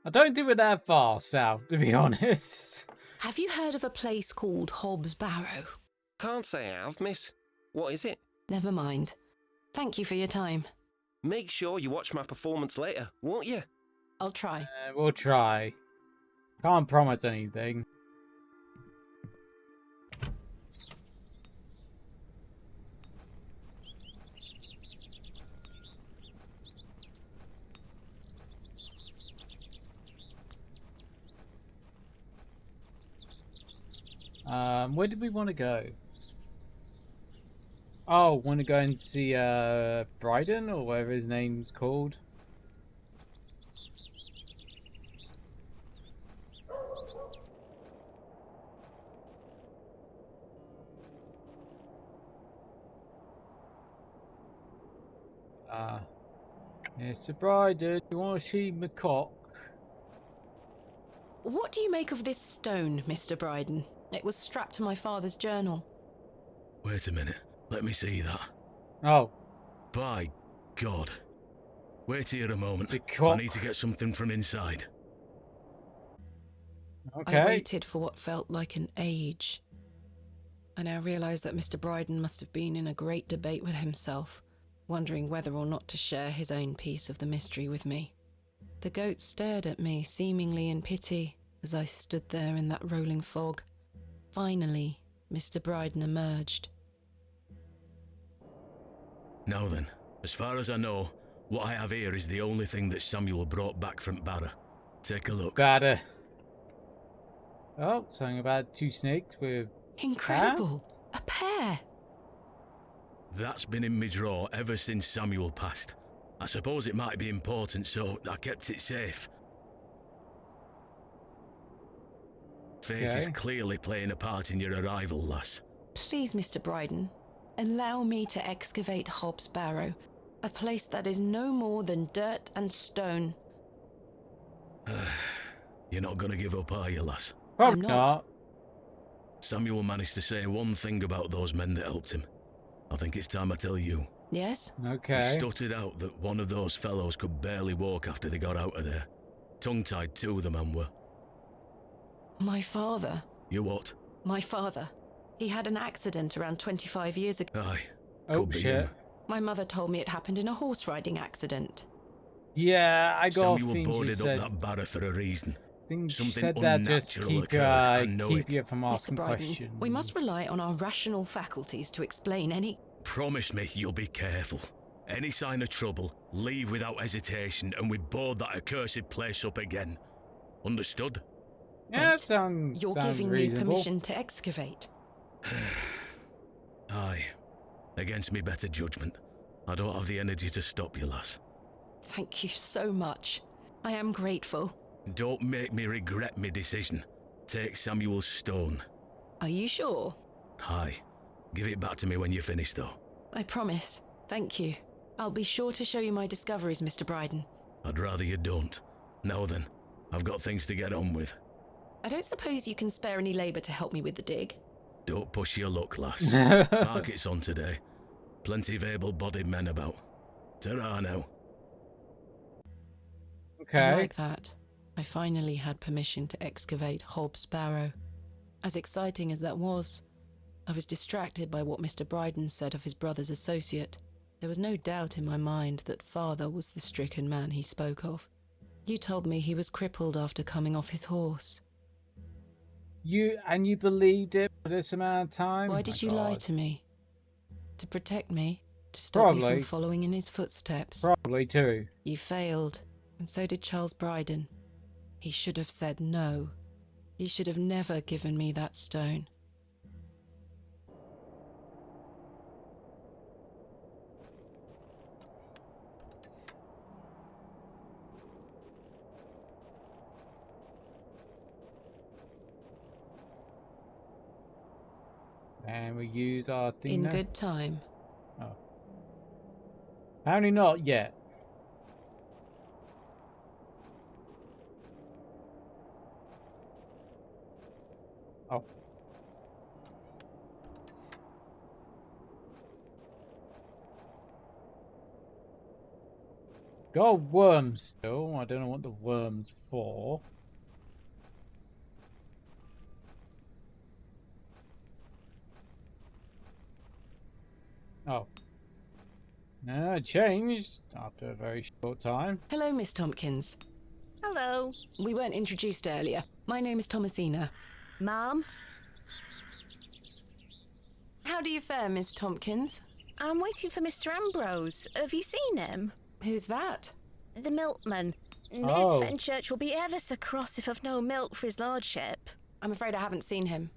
I don't do it that far south, to be honest. Have you heard of a place called Hobbs Barrow? Can't say I have, miss. What is it? Never mind. Thank you for your time. Make sure you watch my performance later, won't you? I'll try. We'll try. Can't promise anything. Where did we want to go? Oh, want to go and see Bryden or whatever his name's called. Mr. Bryden, you want to see McCock? What do you make of this stone, Mr. Bryden? It was strapped to my father's journal. Wait a minute. Let me see that. Oh. By God. Wait here a moment. McCock. I need to get something from inside. Okay. I waited for what felt like an age. I now realise that Mr. Bryden must have been in a great debate with himself, wondering whether or not to share his own piece of the mystery with me. The goat stared at me, seemingly in pity, as I stood there in that rolling fog. Finally, Mr. Bryden emerged. Now then, as far as I know, what I have here is the only thing that Samuel brought back from Barrow. Take a look. Barrow. Oh, something about two snakes with... Incredible! A pair! That's been in my drawer ever since Samuel passed. I suppose it might be important, so I kept it safe. Fate is clearly playing a part in your arrival, lass. Please, Mr. Bryden, allow me to excavate Hobbs Barrow, a place that is no more than dirt and stone. You're not gonna give up, are you, lass? Probably not. Samuel managed to say one thing about those men that helped him. I think it's time I tell you. Yes? Okay. He stuttered out that one of those fellows could barely walk after they got out of there. Tongue-tied too, the man were. My father. You what? My father. He had an accident around 25 years ago. Aye. Oh, shit. My mother told me it happened in a horse riding accident. Yeah, I got Samuel boarded up that Barrow for a reason. Something said that just unnatural keep, occurred. I know keep it. you from asking Mr. Bryden, questions. we must rely on our rational faculties to explain any... Promise me you'll be careful. Any sign of trouble, leave without hesitation, and we board that accursed place up again. Understood? Yeah, sounds You're giving reasonable. me permission to excavate. Aye. Against me better judgment. I don't have the energy to stop you, lass. Thank you so much. I am grateful. Don't make me regret my decision. Take Samuel's stone. Are you sure? Aye. Give it back to me when you're finished, though. I promise. Thank you. I'll be sure to show you my discoveries, Mr. Bryden. I'd rather you don't. Now then, I've got things to get on with. I don't suppose you can spare any labour to help me with the dig? Don't push your luck, lass. Market's on today. Plenty of able-bodied men about. Ta-ra now. Okay. And like that, I finally had permission to excavate Hobbs Barrow. As exciting as that was, I was distracted by what Mr. Bryden said of his brother's associate. There was no doubt in my mind that father was the stricken man he spoke of. You told me he was crippled after coming off his horse. You believed it for this amount of time? Why did you lie to me? To protect me? To stop Probably. me from following in his footsteps? Probably too. You failed, and so did Charles Bryden. He should have said no. He should have never given me that stone. And we use our thing In now. good time. Oh. Apparently not yet. Oh. Got worms still. I don't know what the worm's for. Oh. No, it changed after a very short time. Hello, Miss Tompkins. Hello. We weren't introduced earlier. My name is Thomasina. Ma'am? How do you fare, Miss Tompkins? I'm waiting for Mr. Ambrose. Have you seen him? Who's that? The milkman. Miss Oh. Fenchurch will be ever so cross if I've no milk for his lordship. I'm afraid I haven't seen him.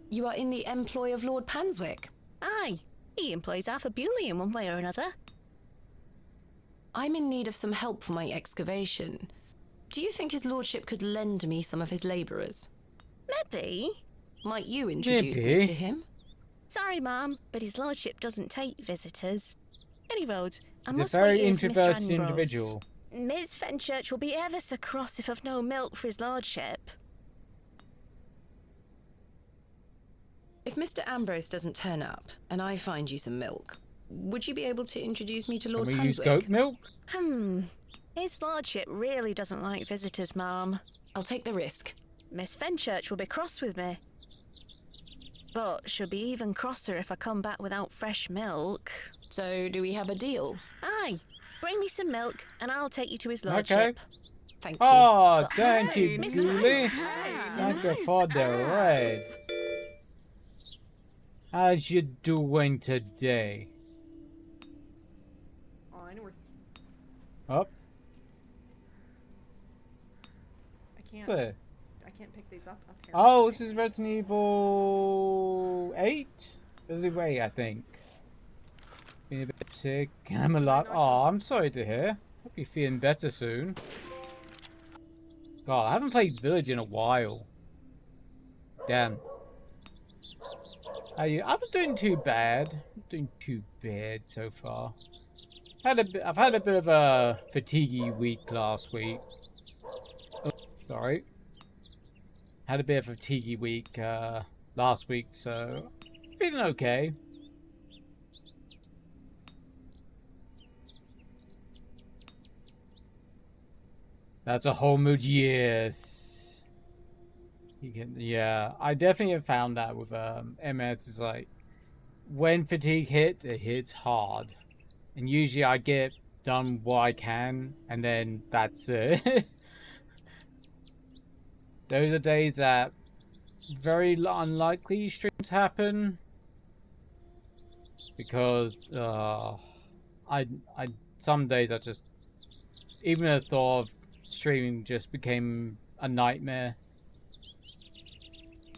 You are in the employ of Lord Panswick? Aye. He employs Arthur Bewley in one way or another. I'm in need of some help for my excavation. Do you think his lordship could lend me some of his labourers? Maybe. Might you introduce me Maybe. to him? Sorry, ma'am, but his lordship doesn't take visitors. Any road, I He's must a very wait here for Mr. introverted Ambrose. individual. Miss Fenchurch will be ever so cross if I've no milk for his lordship. If Mr. Ambrose doesn't turn up, and I find you some milk, would you be able to introduce me to Lord Can we use Panswick? goat milk? His lordship really doesn't like visitors, ma'am. I'll take the risk. Miss Fenchurch will be cross with me. But she'll be even crosser if I come back without fresh milk. So, do we have a deal? Aye. Bring me some milk, and I'll take you to his lordship. Thank you. Oh, But thank hey, you, Miss Julie. Rose. Thank you for the raid. How's you doing today? Oh, I know where. Up I can't. there. I can't pick these up here. Oh, this is Resident Evil 8? Resident Evil 8, I think. Being a bit sick. I'm alive. Oh, I'm sorry to hear. Hope you're feeling better soon. God, I haven't played Village in a while. Damn. I'm not doing too bad. Not doing too bad so far. I've had a bit of a fatiguey week last week. Oh, sorry. Had a bit of a fatiguey week last week, so feeling okay. That's a whole mood, yes. Yeah, I definitely have found that with MS. Is like when fatigue hits, it hits hard, and usually I get done what I can, and then that's it. Those are days that very unlikely streams happen because some days I just, even the thought of streaming just became a nightmare.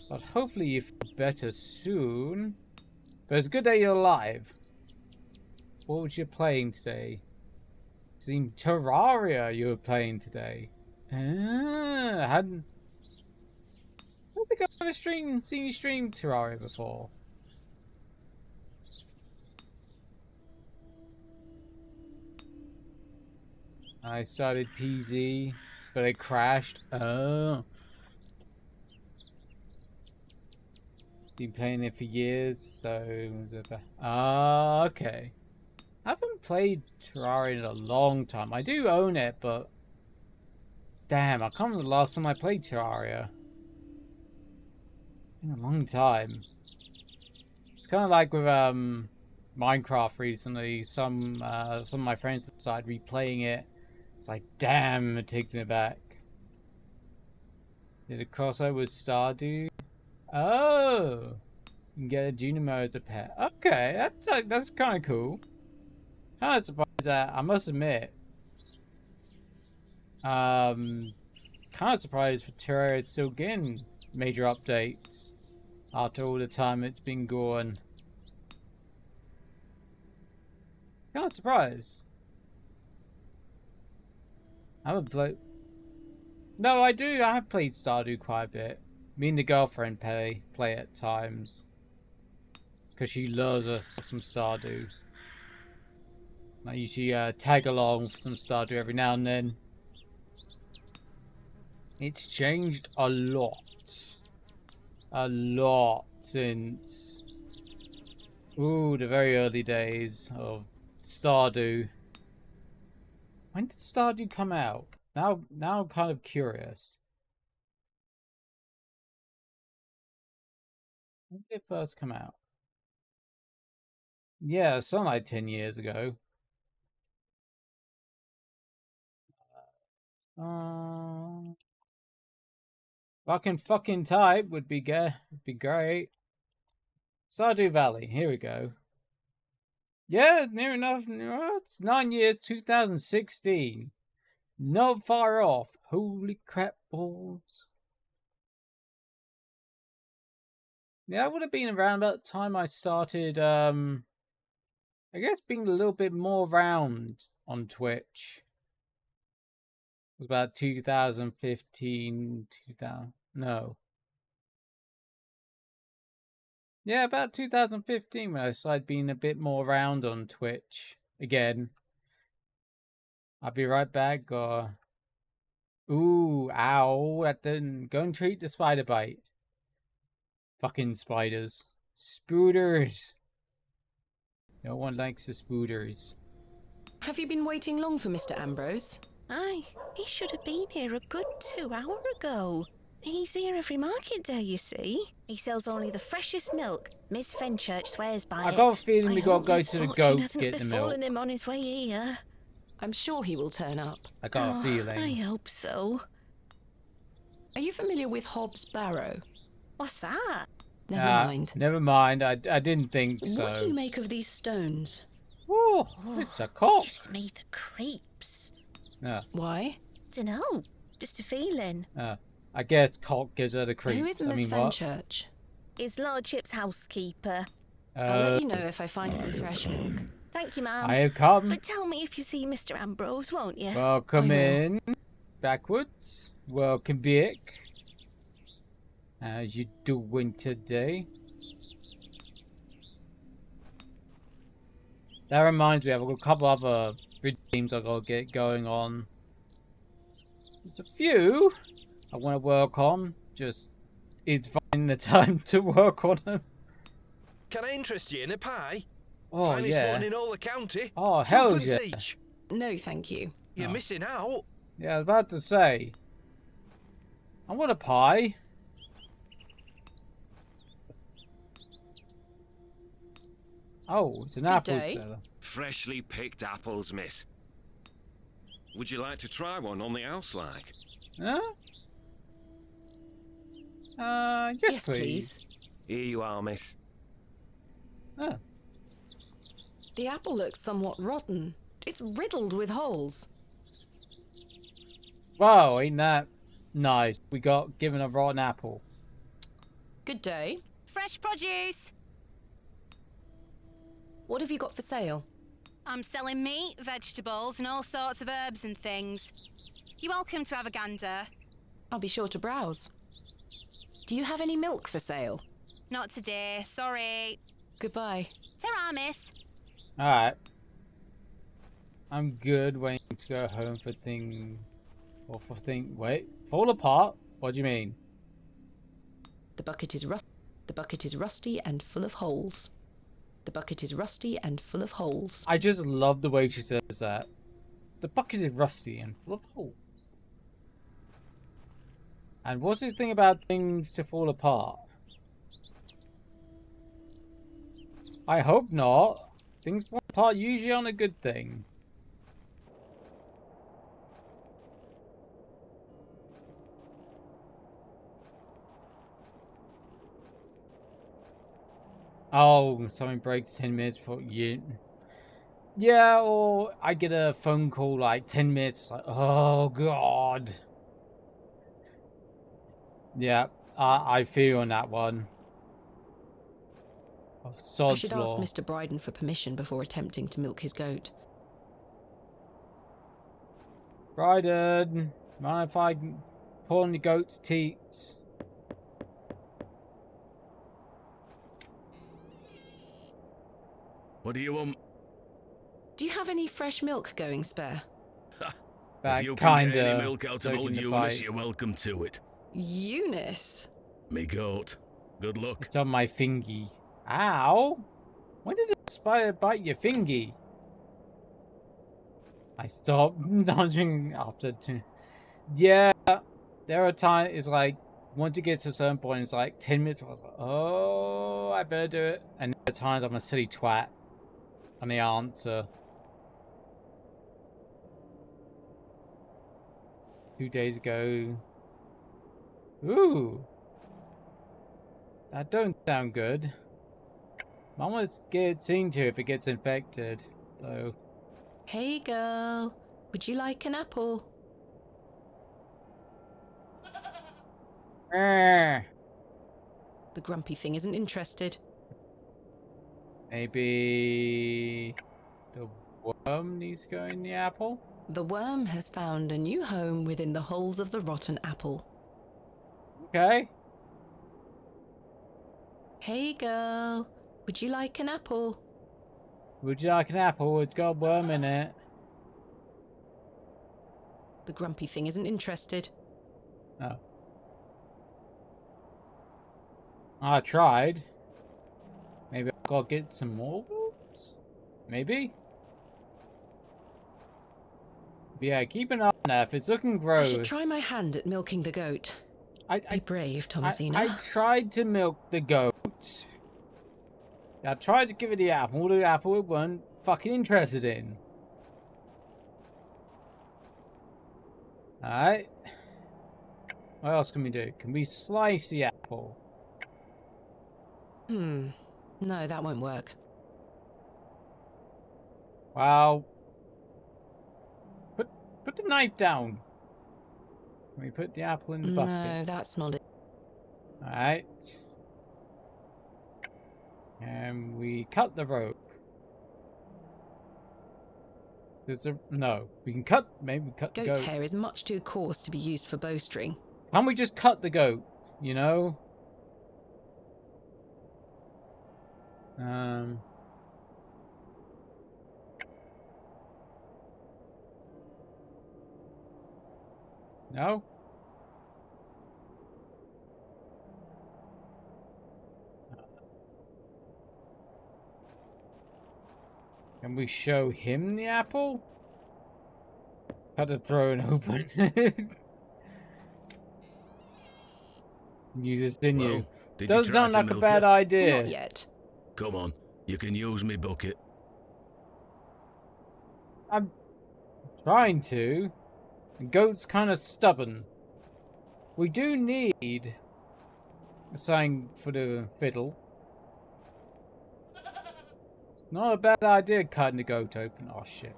But hopefully you feel better soon. But it's good that you're alive. What was you playing today? It seemed Terraria you were playing today. I don't think I've ever seen you stream Terraria before. I started PZ. but it crashed. Oh. Been playing it for years, so... okay. I haven't played Terraria in a long time. I do own it, but... Damn, I can't remember the last time I played Terraria. In a long time. It's kind of like with Minecraft recently. Some of my friends decided replaying it. It's like, damn, it takes me back. Did it cross over with Stardew? Oh, you can get a Junimo as a pet. Okay, that's kind of cool. Kind of surprised that, I must admit. Kind of surprised for Terraria it's still getting major updates after all the time it's been gone. Kind of surprised. I haven't played. No, I do. I have played Stardew quite a bit. Me and the girlfriend play at times. Because she loves us some Stardew. I usually tag along for some Stardew every now and then. It's changed a lot. A lot since... Ooh, the very early days of Stardew. When did Stardew come out? Now I'm kind of curious. When did it first come out? Yeah, something like 10 years ago. If I can fucking type would be great. Stardew Valley, here we go. Yeah, near enough. It's 9 years, 2016. Not far off. Holy crap balls. Yeah, that would have been around about the time I started, I guess being a little bit more around on Twitch. It was about 2015, 2000, no. Yeah, about 2015 when I started being a bit more around on Twitch again. I'll be right back, or... Ooh, ow, that didn't... Go and treat the spider bite. Fucking spiders. Spooters. No one likes the spooters. Have you been waiting long for Mr. Ambrose? Aye, he should have been here a good 2 hours ago. He's here every market day, you see. He sells only the freshest milk. Miss Fenchurch swears by it. I got a feeling we gotta hope go his to the fortune goat to hasn't get the milk. befallen him on his way here. I'm sure he will turn up. I got a feeling. I hope so. Are you familiar with Hobbs Barrow? What's that? Never mind. Never mind. I didn't think so. What do you make of these stones? Oh, it's a cock. Gives me the creeps. Why? Dunno. Just a feeling. I guess cock gives her the creeps. Who is Miss Fenchurch? His lordship's housekeeper. I'll let you know if I find some fresh milk. Thank you, ma'am. I have come. But tell me if you see Mr. Ambrose, won't you? Welcome in. Backwards. Welcome back. How's you doing today? That reminds me, I've got a couple other games I've got to get going on. There's a few I want to work on. Just, it's finding the time to work on them. Can I interest you in a pie? Oh, Finest yeah. one in all the county. Oh, hell Twopence yeah. each. No, thank you. You're missing out. Yeah, I was about to say. I want a pie. Oh, it's an apple seller. Freshly picked apples, miss. Would you like to try one on the house, like? Huh? Yes, please. Here you are, miss. Oh. The apple looks somewhat rotten. It's riddled with holes. Wow, ain't that nice? We got given a rotten apple. Good day. Fresh produce. What have you got for sale? I'm selling meat, vegetables, and all sorts of herbs and things. You're welcome to have a gander. I'll be sure to browse. Do you have any milk for sale? Not today, sorry. Goodbye. Ta-ra, miss. Alright. I'm good waiting to go home for things. Awful thing. Wait, fall apart? What do you mean? The bucket is rusty and full of holes. The bucket is rusty and full of holes. I just love the way she says that. The bucket is rusty and full of holes. And what's this thing about things to fall apart? I hope not. Things fall apart usually aren't a good thing. Oh, something breaks 10 minutes before you... Yeah, or I get a phone call like 10 minutes, it's like, oh god. Yeah, I feel on that one. Of Sod's I should law. ask Mr. Bryden for permission before attempting to milk his goat. Bryden, mind if I pull on the goat's teats? What do you want? Do you have any fresh milk going spare? If you can get any milk out of old Eunice, you're welcome to it. Eunice? Me goat. Good luck. It's on my fingy. Ow! When did a spider bite your fingy? I stopped dodging after two. Yeah, there are times it's like, once it gets to a certain point, it's like 10 minutes. I was like, oh, I better do it. And there are times I'm a silly twat. And the answer. 2 days ago. Ooh. That don't sound good. Mum was scared seen to if it gets infected. So. Hey girl, would you like an apple? The grumpy thing isn't interested. Maybe the worm needs to go in the apple? The worm has found a new home within the holes of the rotten apple. Okay. Hey girl, would you like an apple? Would you like an apple? It's got a worm in it. The grumpy thing isn't interested. Oh. I tried. Maybe I've got to get some more worms? Maybe? But yeah, keep an eye on that. If it's looking gross... I should try my hand at milking the goat. Be brave, Thomasina. I tried to milk the goat. I tried to give it the apple it wasn't fucking interested in. Alright. What else can we do? Can we slice the apple? No, that won't work. Well... Put the knife down. Can we put the apple in the bucket? No, that's not it. Alright. And we cut the rope. No, we can cut. Maybe cut the goat. Goat hair is much too coarse to be used for bowstring. Can't we just cut the goat? You know. No. Can we show him the apple? Had to throw it open. Use this, didn't you? Doesn't sound like a bad idea. Not yet. Come on, you can use me bucket. I'm trying to. The goat's kind of stubborn. We do need something for the fiddle. Not a bad idea cutting the goat open. Oh shit.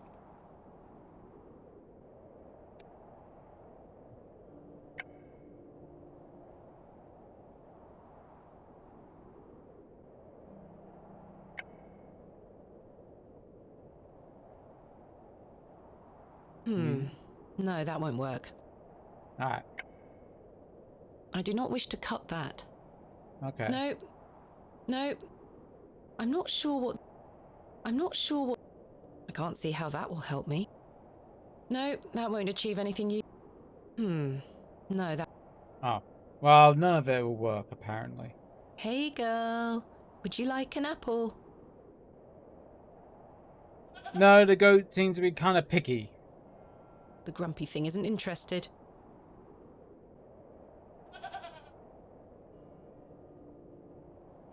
No, that won't work. Alright. I do not wish to cut that. Okay. No. I'm not sure what... I can't see how that will help me. No, that won't achieve anything No, that... Oh. Well, none of it will work, apparently. Hey, girl. Would you like an apple? No, the goat seems to be kind of picky. The grumpy thing isn't interested.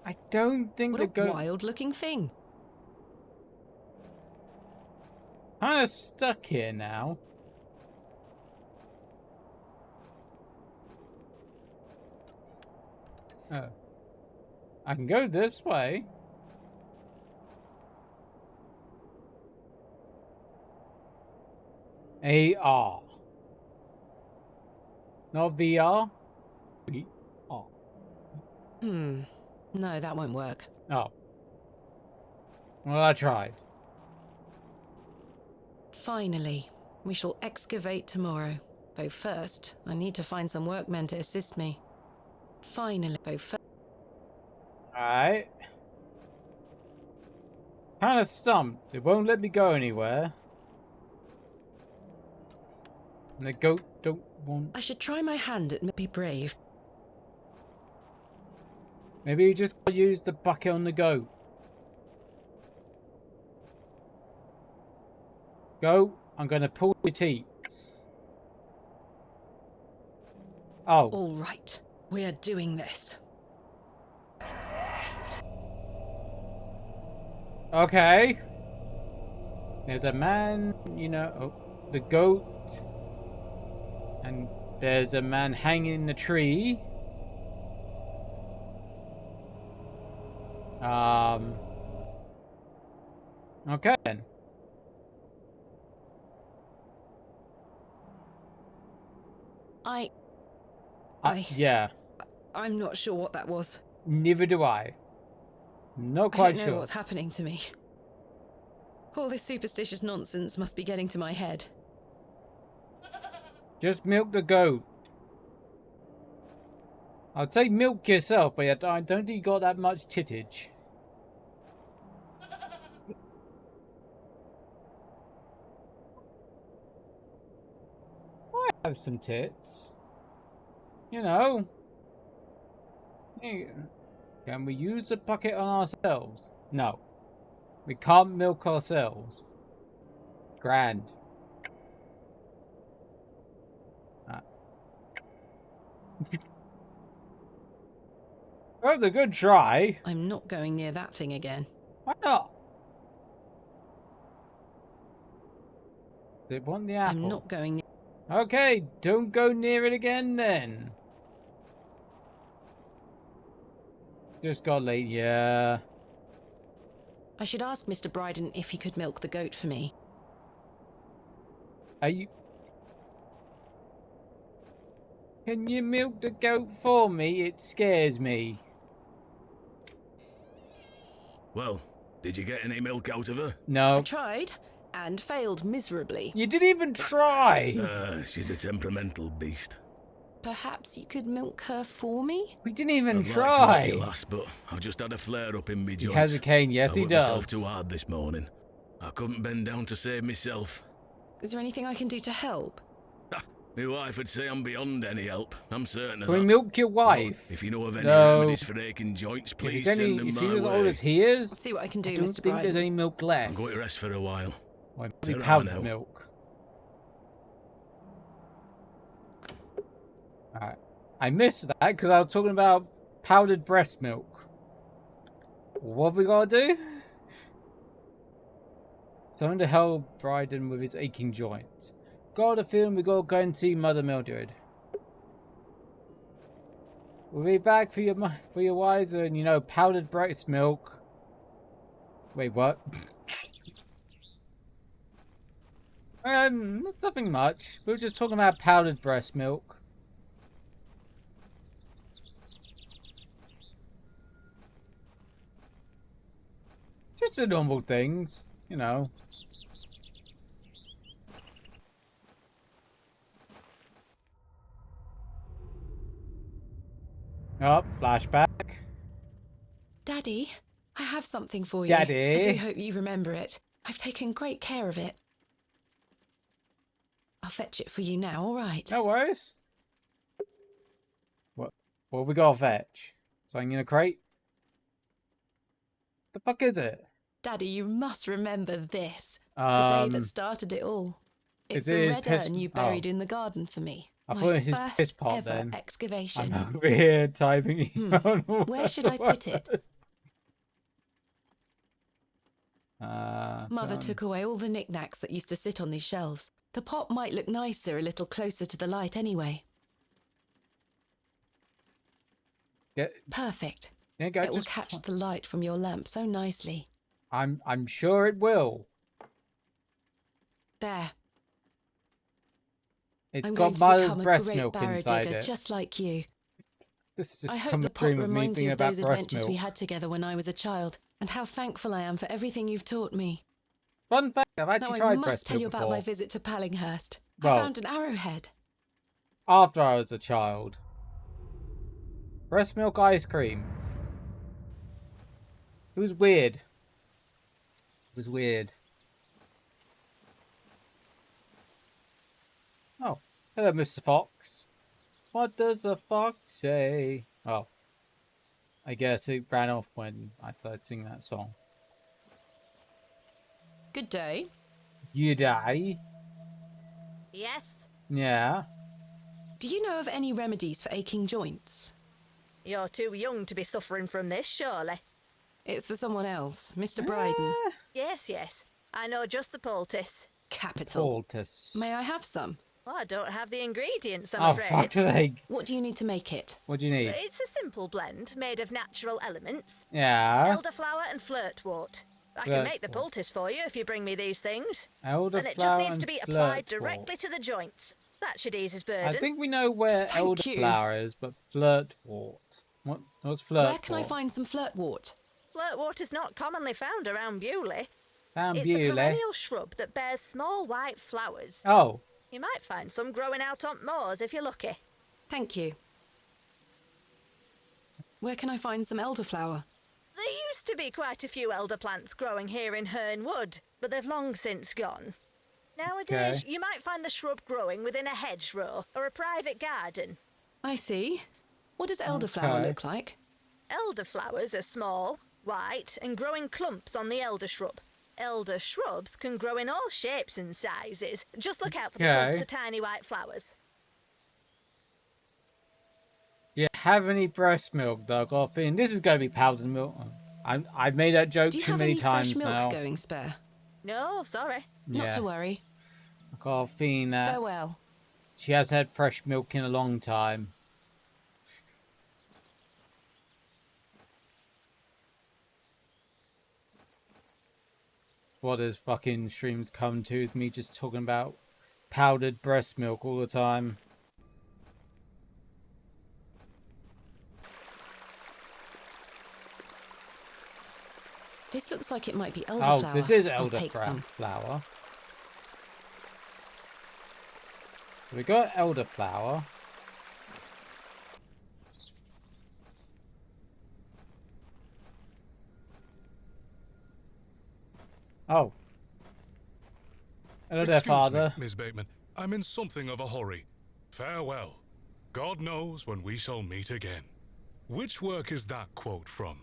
I don't think What the a goat... wild-looking thing. Kind of stuck here now. Oh. I can go this way. AR. Not VR? VR. No, that won't work. Oh. Well, I tried. Finally, we shall excavate tomorrow. Though first, I need to find some workmen to assist me. Finally, though first... Alright. Kind of stumped. It won't let me go anywhere. And the goat don't want... I should try my hand at be brave. Maybe you just use the bucket on the goat. Go. I'm going to pull your teats. Oh. All right. We are doing this. Okay. There's a man, you know, oh, the goat. And there's a man hanging in the tree. Okay then. Yeah. I'm not sure what that was. Neither do I. Not I quite don't know sure. what's happening to me. All this superstitious nonsense must be getting to my head. Just milk the goat. I'd say milk yourself, but I don't think you got that much tittage. I have some tits. You know. Can we use the bucket on ourselves? No. We can't milk ourselves. Grand. That was a good try. I'm not going near that thing again. Why not? They want the apple. I'm not going... Okay, don't go near it again then. Just got late, yeah. I should ask Mr. Bryden if he could milk the goat for me. Are you... Can you milk the goat for me? It scares me. Well, did you get any milk out of her? No. I tried, and failed miserably. You didn't even try! She's a temperamental beast. Perhaps you could milk her for me? We didn't even I'd try! like to let you last, but I've just had a flare-up in me joints. He has a cane, yes he I worked does. myself too hard this morning. I couldn't bend down to save myself. Is there anything I can do to help? My wife would say I'm beyond any help. I'm certain of Can we that. milk your wife? Well, if you know of any No. remedies for aching joints, please If send them if my he was way. old as he is, I'll see what I can do, I don't Mr. think there's Bryden. any milk left. I'm going to rest for a while. Well, Ta-ra powdered now. milk. Alright. I missed that because I was talking about powdered breast milk. What have we got to do? Someone to help Bryden with his aching joints. Got a feeling we got to go and see Mother Mildred. We'll be back for your wives and, you know, powdered breast milk. Wait, what? Nothing much. We were just talking about powdered breast milk. Just the normal things, you know. Oh, flashback. Daddy, I have something for you. Daddy? I do hope you remember it. I've taken great care of it. I'll fetch it for you now, all right? No worries. What we gotta fetch? Something in a crate? The fuck is it? Daddy, you must remember this. The day that started it all. It's is it the his red piss- urn you buried in the garden for me. I My thought it was his first piss pot ever then. excavation. I'm over here typing. Where should I put it? Mother Don't- took away all the knickknacks that used to sit on these shelves. The pot might look nicer a little closer to the light anyway. Yeah, Perfect. yeah, go It will just. catch the light from your lamp so nicely. I'm sure it will. There. It's I'm got going to mother's become a breast great milk barrow inside digger, it. just like you. This is just I hope become the a pot dream of me reminds thinking you of about those breast adventures milk. we had together when I was a child, and how thankful I am for everything you've taught me. Fun fact: I've Now actually I tried must breast tell milk you about before. my visit to Pallinghurst. Well- I found an arrowhead. After I was a child. Breast milk ice cream. It was weird. It was weird. Oh, hello, Mr. Fox. What does the fox say? Oh, I guess it ran off when I started singing that song. Good day. You die? Yes? Yeah. Do you know of any remedies for aching joints? You're too young to be suffering from this, surely. It's for someone else, Mr. Bryden. Yes, yes. I know just the poultice. Capital. Poultice. May I have some? Well, I don't have the ingredients, I'm Oh, afraid. fuck's sake. What do you need to make it? What do you need? It's a simple blend made of natural elements. Yeah. Elderflower and flirtwort. I can make the Flirtwort. poultice for you if you bring me these things. Elderflower And it just needs and to be applied flirtwort. directly to the joints. That should ease his I burden. think we know where Thank you. elderflower is, but flirtwort. What's flirtwort? Where can I find some flirtwort? Flirtwort is not commonly found around Bewley. Found It's Bewley. a perennial shrub that bears small white flowers. Oh. You might find some growing out on moors if you're lucky. Thank you. Where can I find some elderflower? There used to be quite a few elder plants growing here in Herne Wood, but they've long since gone. Nowadays, Okay. you might find the shrub growing within a hedgerow or a private garden. I see. What does elderflower Okay. look like? Elderflowers are small, white, and grow in clumps on the elder shrub. Elder shrubs can grow in all shapes and sizes. Just look out for the clumps Okay. of tiny white flowers. You have any breast milk, though? Got a feeling this is going to be powdered milk. I've made that joke Do you too have many any fresh times milk now. going spare? No, sorry. Not Yeah. to worry. I got a feeling that Farewell. she has had fresh milk in a long time. What this fucking streams come to is me just talking about powdered breast milk all the time. This looks like it might be elderflower. Oh, this is I'll take some. elderflower. We got elderflower. Oh. Hello there, Excuse father. me, Miss Bateman. I'm in something of a hurry. Farewell. God knows when we shall meet again. Which work is that quote from?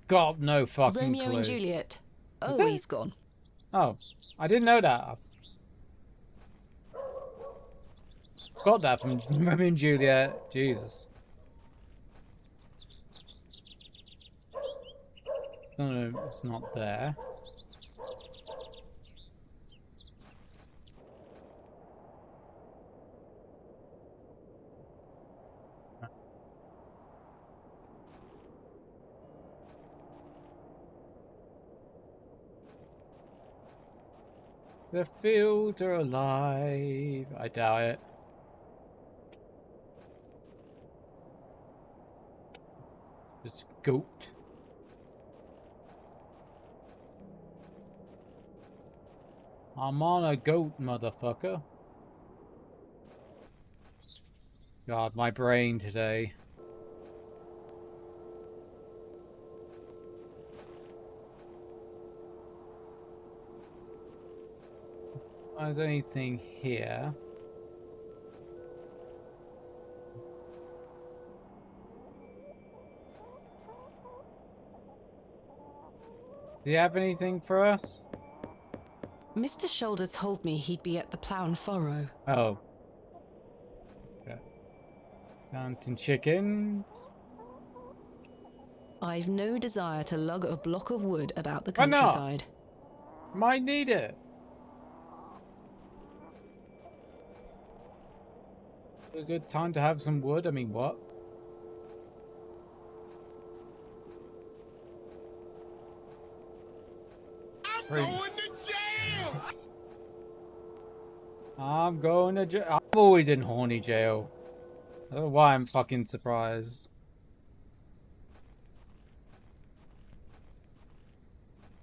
Got no fucking Romeo clue. and Juliet. Oh, it? he's gone. Oh, I didn't know that. Got that from Romeo and Juliet. Jesus. No, it's not there. The fields are alive. I doubt it. Just goat. I'm on a goat, motherfucker. God, my brain today. there's anything here. Do you have anything for us? Mr. Shoulder told me he'd be at the Plough and Furrow. Oh. Okay. Found some chickens. I've no desire to lug a block of wood about the Why not? countryside. Might need it. A good time to have some wood. I mean, what? I'm going to jail! I'm going to jail. I'm always in horny jail. I don't know why I'm fucking surprised.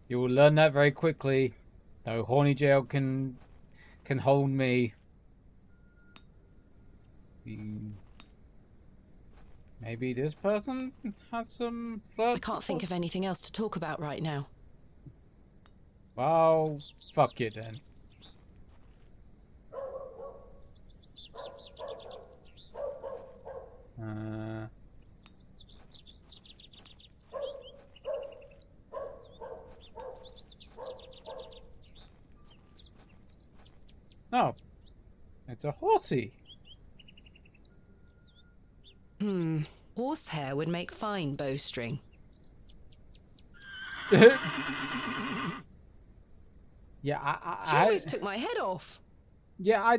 You will learn that very quickly. No horny jail can hold me. Maybe this person has some flirt. I can't think of anything else to talk about right now. Well, fuck you then. Oh, it's a horsey. Horsehair would make fine bowstring. Yeah, She always took my head off. Yeah,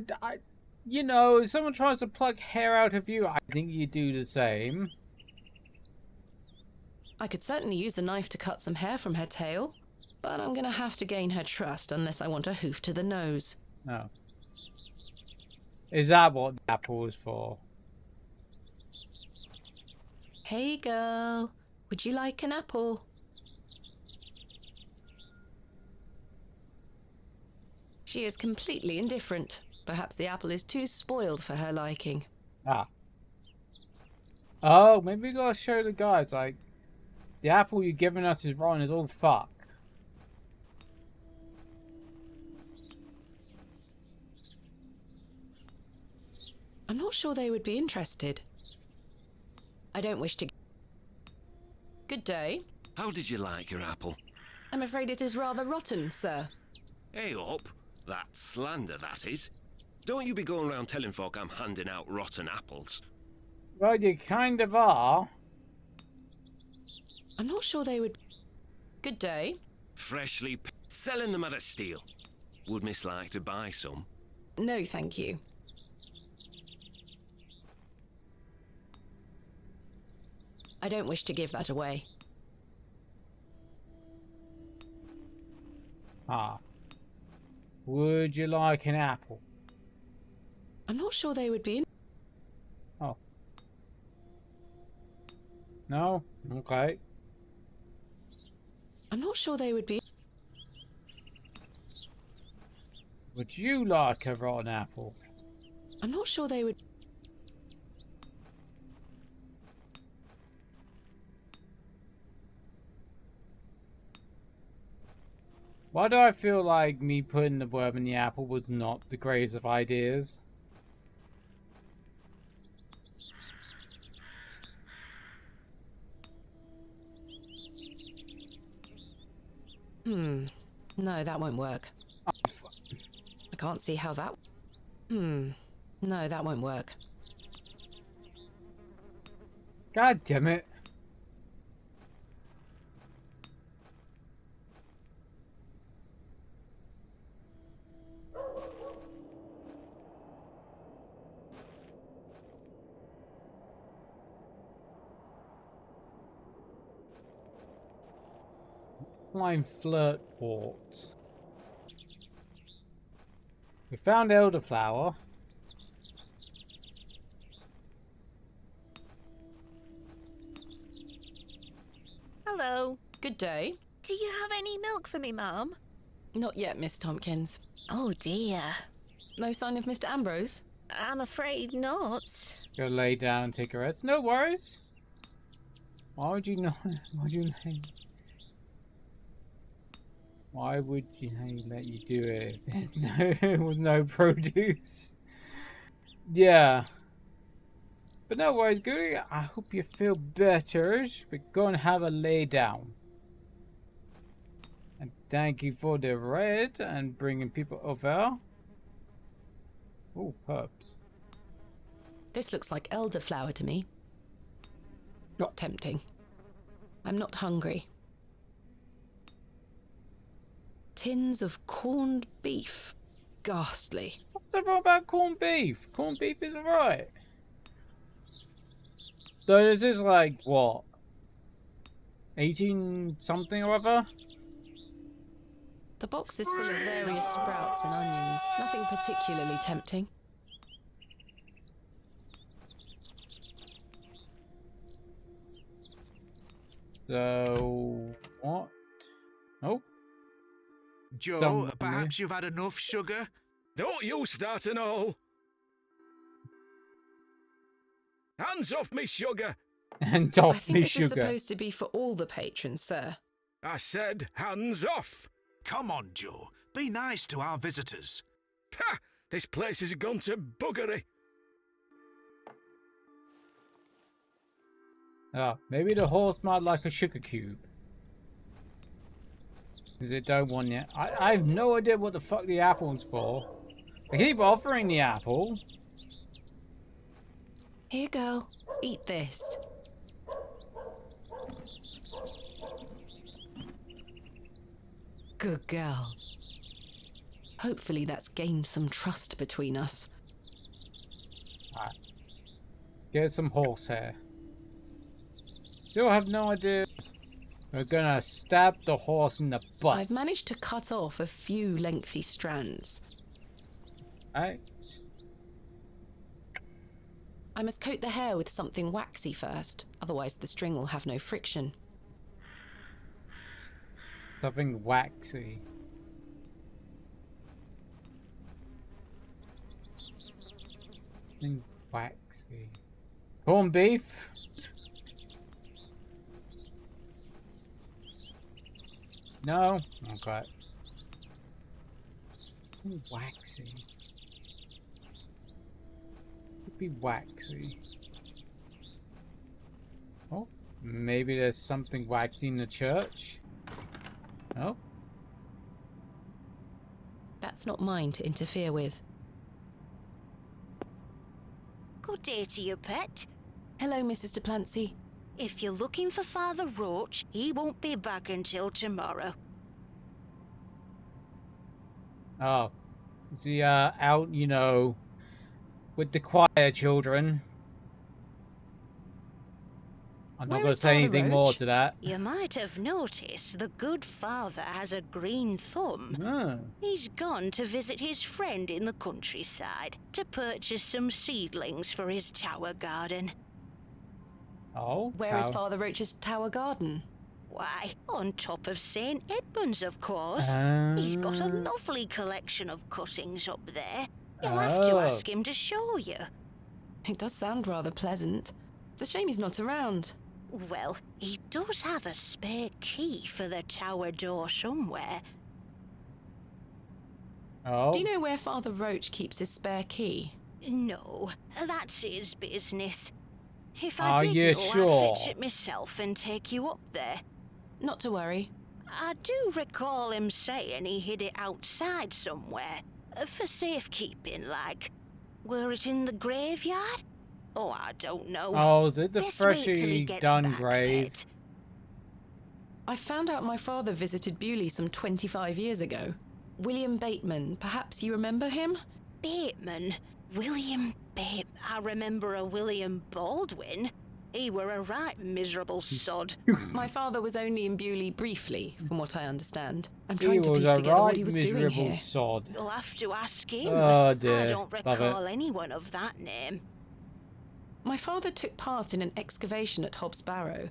you know, if someone tries to pluck hair out of you, I think you do the same. I could certainly use the knife to cut some hair from her tail, but I'm gonna have to gain her trust unless I want a hoof to the nose. No. Is that what the apple is for? Hey girl, would you like an apple? She is completely indifferent. Perhaps the apple is too spoiled for her liking. Ah. Oh, maybe we gotta show the guys, like, the apple you're giving us is rotten as all fuck. I'm not sure they would be interested. I don't wish to... Good day. How did you like your apple? I'm afraid it is rather rotten, sir. Hey up. That's slander, that is. Don't you be going around telling folk I'm handing out rotten apples. Well, you kind of are. I'm not sure they would... Good day. Freshly selling them at a steal. Would Miss like to buy some? No, thank you. I don't wish to give that away. Ah. Would you like an apple? I'm not sure they would be... Oh. No? Okay. I'm not sure they would be... Would you like a rotten apple? I'm not sure they would... Why do I feel like me putting the worm in the apple was not the greatest of ideas? No, that won't work. I can't see how that... No, that won't work. God damn it. Flying flirt port. We found elderflower. Hello. Good day. Do you have any milk for me, Mum? Not yet, Miss Tompkins. Oh dear. No sign of Mr. Ambrose? I'm afraid not. Go lay down and take a rest. No worries. Why would you not? Why would you lay? Why would he let you do it if there was no produce? Yeah. But no worries, Goody. I hope you feel better. We're going to have a lay down. And thank you for the red and bringing people over. Oh, herbs. This looks like elderflower to me. Not tempting. I'm not hungry. Tins of corned beef. Ghastly. What's wrong about corned beef? Corned beef is alright. So this is like, what? 18 something or other? The box is full of various sprouts and onions. Nothing particularly tempting. So, what? Oh. Joe, perhaps you've had enough sugar? Don't you start an all. Hands off me, sugar. Hands I off think me, this is sugar. supposed to be for all the patrons, sir. I said hands off. Come on, Joe. Be nice to our visitors. Ha! This place has gone to buggery. Oh, maybe the horse might like a sugar cube. Because it don't want it. I have no idea what the fuck the apple's for. I keep offering the apple. Here you go. Eat this. Good girl. Hopefully that's gained some trust between us. Alright. Get some horsehair. Still have no idea. We're gonna stab the horse in the butt. I've managed to cut off a few lengthy strands. Alright. I must coat the hair with something waxy first, otherwise the string will have no friction. Something waxy. Something waxy. Corned beef? No? Okay. Something waxy. Could be waxy. Oh, maybe there's something waxy in the church? Oh. That's not mine to interfere with. Good day to you, pet. Hello, Mrs. Duplancy. If you're looking for Father Roach, he won't be back until tomorrow. Oh. Is he out, you know, with the choir children? I'm not going to say anything more to that. You might have noticed the good father has a green thumb. Oh. He's gone to visit his friend in the countryside to purchase some seedlings for his tower garden. Oh, Where is Father Roach's tower garden? Why, on top of St. Edmund's, of course. He's got a lovely collection of cuttings up there. You'll have to ask him to show you. It does sound rather pleasant. It's a shame he's not around. Well, he does have a spare key for the tower door somewhere. Oh. Do you know where Father Roach keeps his spare key? No, that's his business. If Are I did you know, sure? I'd fetch it myself and take you up there. Not to worry. I do recall him saying he hid it outside somewhere. For safekeeping, like. Were it in the graveyard? Oh, I don't know. Oh, is it the Best wait till he freshly gets done back, grave? pet. I found out my father visited Bewley some 25 years ago. William Bateman, perhaps you remember him? Bateman? William Bateman? I remember a William Baldwin. He were a right miserable sod. My father was only in Bewley briefly, from what I understand. I'm He trying to was piece a together what right he was doing miserable here. sod. You'll have to ask him. Oh, dear. I don't Love it. recall anyone of that name. My father took part in an excavation at Hobbs Barrow.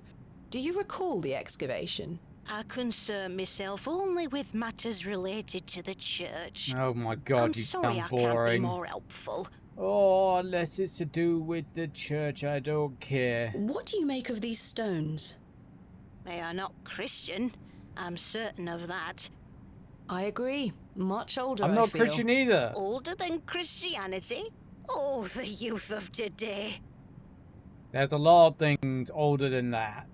Do you recall the excavation? I concern myself only with matters related to the church. Oh my god, I'm you sorry sound I can't be boring. more helpful. Oh, unless it's to do with the church, I don't care. What do you make of these stones? They are not Christian. I'm certain of that. I agree. Much older, I'm I not feel. Christian either. Older than Christianity? Oh, the youth of today. There's a lot of things older than that.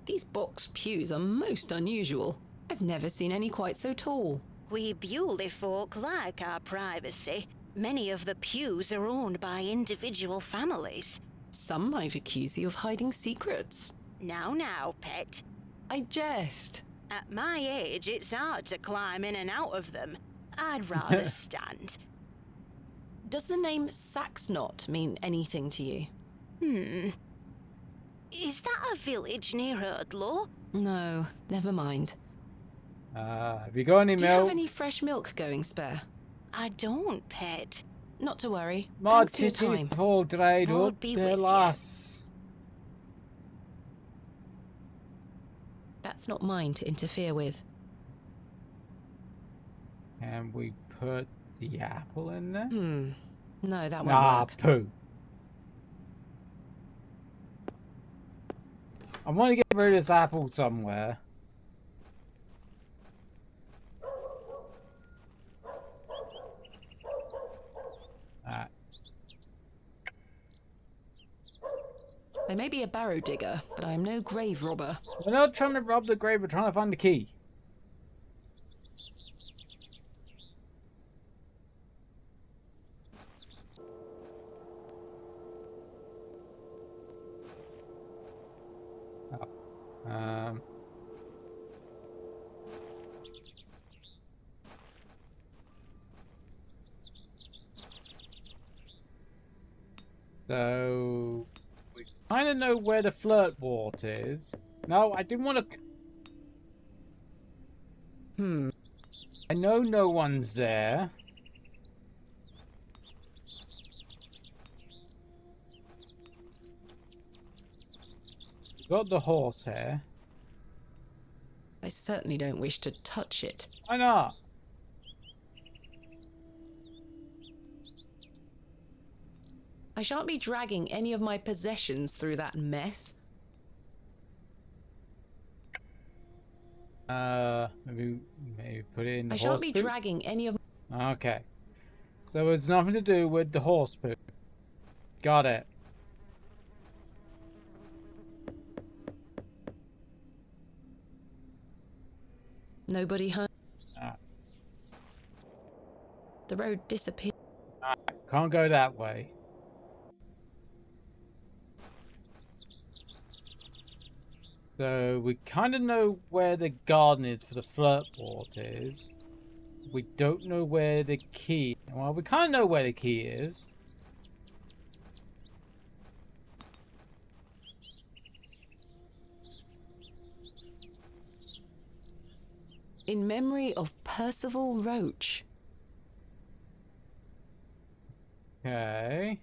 These box pews are most unusual. I've never seen any quite so tall. We Bewley folk like our privacy. Many of the pews are owned by individual families. Some might accuse you of hiding secrets. Now, pet. I jest. At my age, it's hard to climb in and out of them. I'd rather stand. Does the name Saxnot mean anything to you? Is that a village near Erdlow? No, never mind. Have you got any Do you milk? have any fresh milk going spare? I don't, pet. Not to worry. My Thanks for your titties time. have all dried Lord up, be dear with you. lass. That's not mine to interfere with. Can we put the apple in there? No, that won't Nah, work. poo. I want to get rid of this apple somewhere. Alright. I may be a barrow digger, but I am no grave robber. We're not trying to rob the grave, we're trying to find the key. So we kind of know where the flirt wart is. No, I didn't want to. I know no one's there. We've got the horsehair. I certainly don't wish to touch it. Why not? I shan't be dragging any of my possessions through that mess. Maybe put it in the I horse shan't be poop? dragging any of... Okay. So it's nothing to do with the horse poop. Got it. Nobody home. Ah. The road disappeared. Can't go that way. So we kind of know where the garden is for the flirt wart is. We don't know where the key... Well, we kind of know where the key is. In memory of Percival Roach. Okay.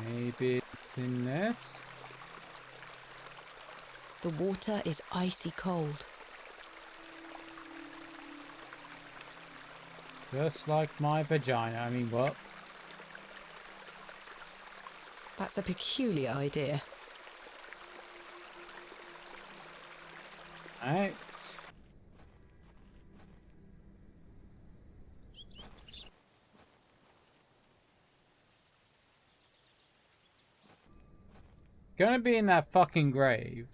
Maybe it's in this. The water is icy cold. Just like my vagina. I mean, what? That's a peculiar idea. Alright. Gonna be in that fucking grave.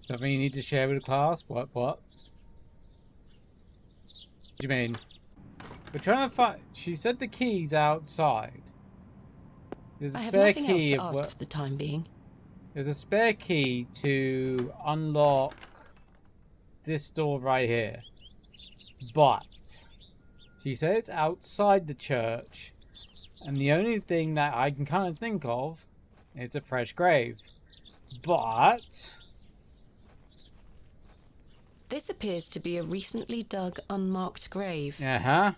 Something you need to share with the class? What? What do you mean? We're trying to find... She said the key's outside. There's a I have spare nothing else key to ask for the time being. There's a spare key to unlock this door right here. But she said it's outside the church, and the only thing that I can kind of think of is a fresh grave. But This appears to be a recently dug, unmarked grave. uh-huh.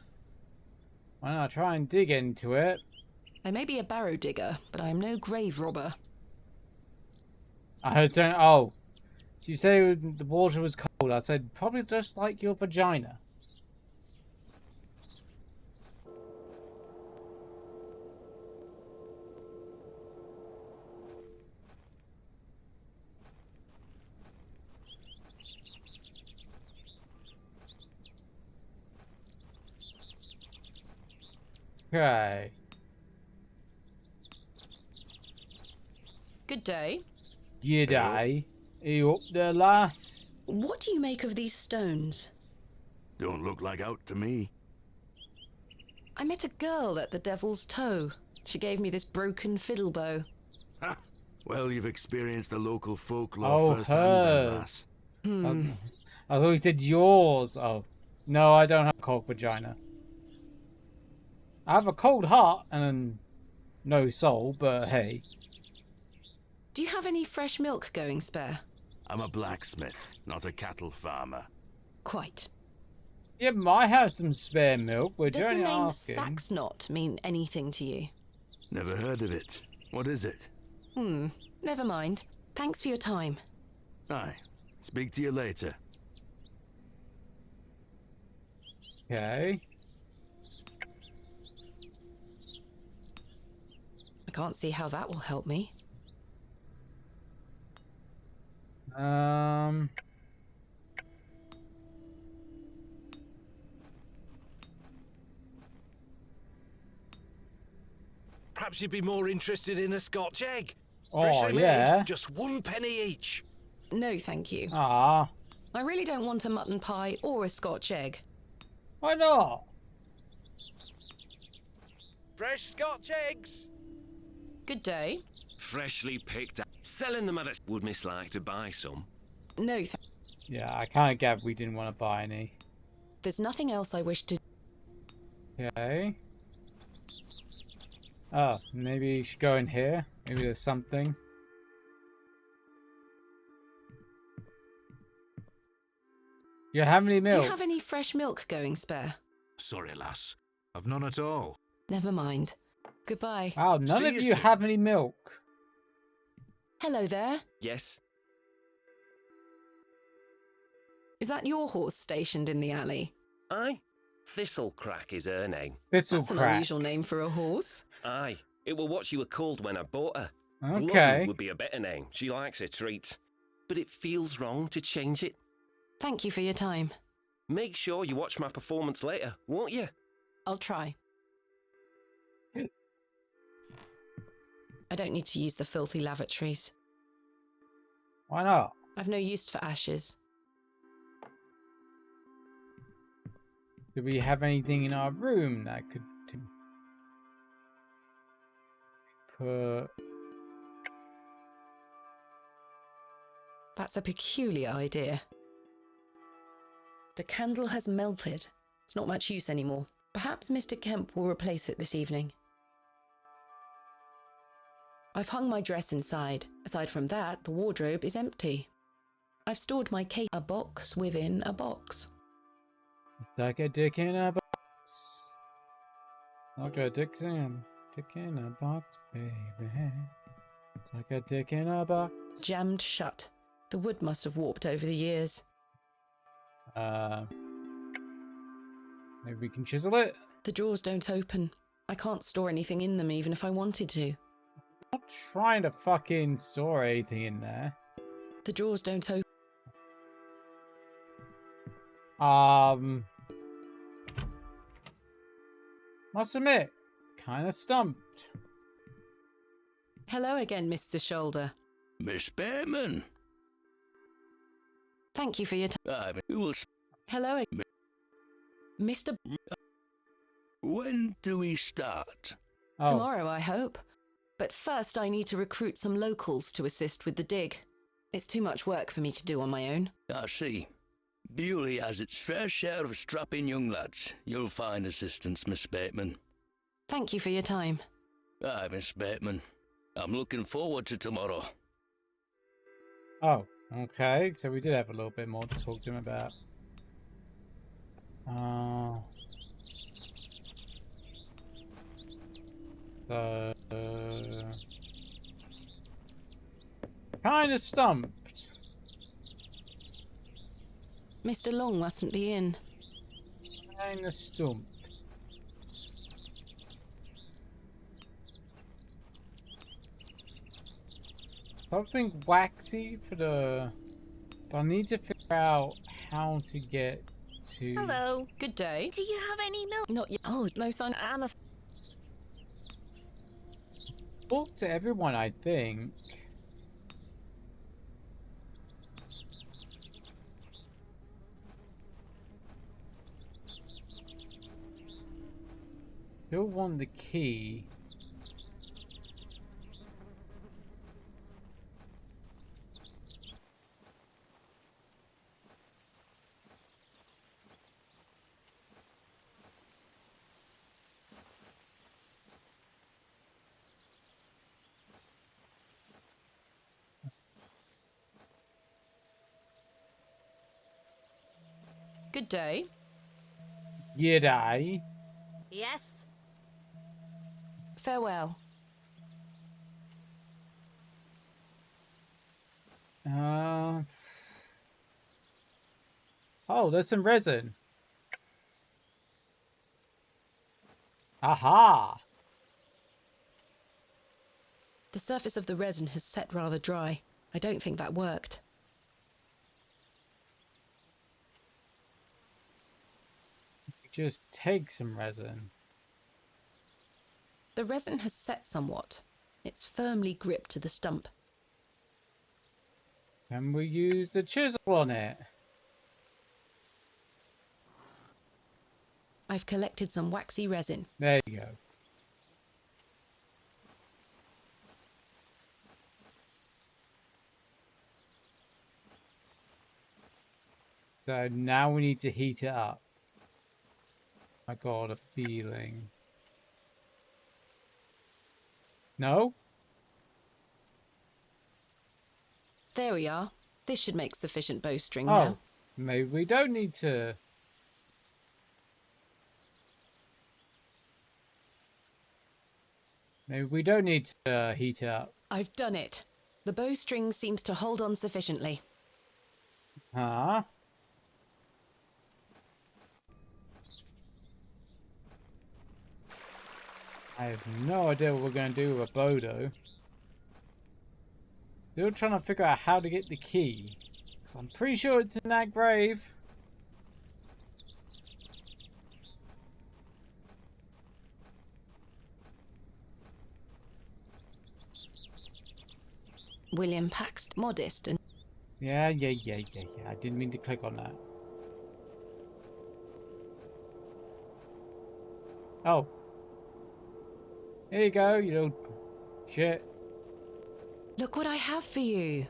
Why not try and dig into it? I may be a barrow digger, but I am no grave robber. I heard saying, oh, did you say the water was cold? I said, probably just like your vagina. Okay. Good day. G'day. Are you up there, lass? What do you make of these stones? Don't look like out to me. I met a girl at the Devil's Toe. She gave me this broken fiddle bow. Ha! Well, you've experienced the local folklore Oh, firsthand then, lass. I thought you said yours. Oh. No, I don't have a cold vagina. I have a cold heart and no soul, but hey. Do you have any fresh milk going spare? I'm a blacksmith, not a cattle farmer. Quite. You might have some spare milk, but Does you're the only name asking. Saxnot mean anything to you? Never heard of it. What is it? Never mind. Thanks for your time. Aye. Speak to you later. Okay. I can't see how that will help me. Perhaps you'd be more interested in a Scotch egg. Oh, Freshly yeah. made, just 1 penny each. No, thank you. Ah. I really don't want a mutton pie or a Scotch egg. Why not? Fresh Scotch eggs. Good day. Freshly picked up. Selling them at a... Would Miss like to buy some? No, Yeah, I kind of gathered we didn't want to buy any. there's nothing else I wish to... Okay. Oh, maybe you should go in here. Maybe there's something. You have any Do milk? you have any fresh milk going spare? Sorry, lass. I've none at all. Never mind. Goodbye. Wow, none See of you you soon. have any milk. Hello there. Yes. Is that your horse stationed in the alley? Aye. Thistlecrack is her name. That's an Thistlecrack. unusual name for a horse. Aye. It were what she were called when I bought her. Okay. Glutton would be a better name. She likes her treats. But it feels wrong to change it. Thank you for your time. Make sure you watch my performance later, won't you? I'll try. I don't need to use the filthy lavatories. Why not? I've no use for ashes. Do we have anything in our room that could put... That's a peculiar idea. The candle has melted. It's not much use anymore. Perhaps Mr. Kemp will replace it this evening. I've hung my dress inside. Aside from that, the wardrobe is empty. I've stored my cake, a box within a box. It's like a dick in a box. Like a dick in a box, baby. It's like a dick in a box. Jammed shut. The wood must have warped over the years. Maybe we can chisel it? The drawers don't open. I can't store anything in them even if I wanted to. I'm not trying to fucking store anything in there. The drawers don't open. Must admit, kind of stumped. Hello again, Mr. Shoulder. Miss Behrman. Thank you for your time. We will... Hello again. Mr. When do we start? Tomorrow, I hope. But first I need to recruit some locals to assist with the dig. It's too much work for me to do on my own. I see. Bewley has its fair share of strapping young lads. You'll find assistance, Miss Bateman. Thank you for your time. Aye, Miss Bateman. I'm looking forward to tomorrow. Oh, okay. So we did have a little bit more to talk to him about. Kind of stumped. Mr. Long mustn't be in. Kind of stumped. Something waxy for the... But I need to figure out how to get to... Hello. Good day. Do you have any milk? Not yet. Oh, no sign. I'm a... Talk to everyone, I think. Still want the key. Good day. G'day. Yes? Farewell. Oh, there's some resin. Aha! The surface of the resin has set rather dry. I don't think that worked. Just take some resin. The resin has set somewhat. It's firmly gripped to the stump. Can we use the chisel on it? I've collected some waxy resin. There you go. So now we need to heat it up. I got a feeling. No? There we are. This should make sufficient bowstring Oh, now. maybe we don't need to. Maybe we don't need to heat it up. I've done it. The bowstring seems to hold on sufficiently. Huh? I have no idea what we're going to do with a bow, though. Still trying to figure out how to get the key. Because I'm pretty sure it's in that grave. William Paxton, modest and... Yeah. I didn't mean to click on that. Oh. Here you go, you little shit. Look what I have for you.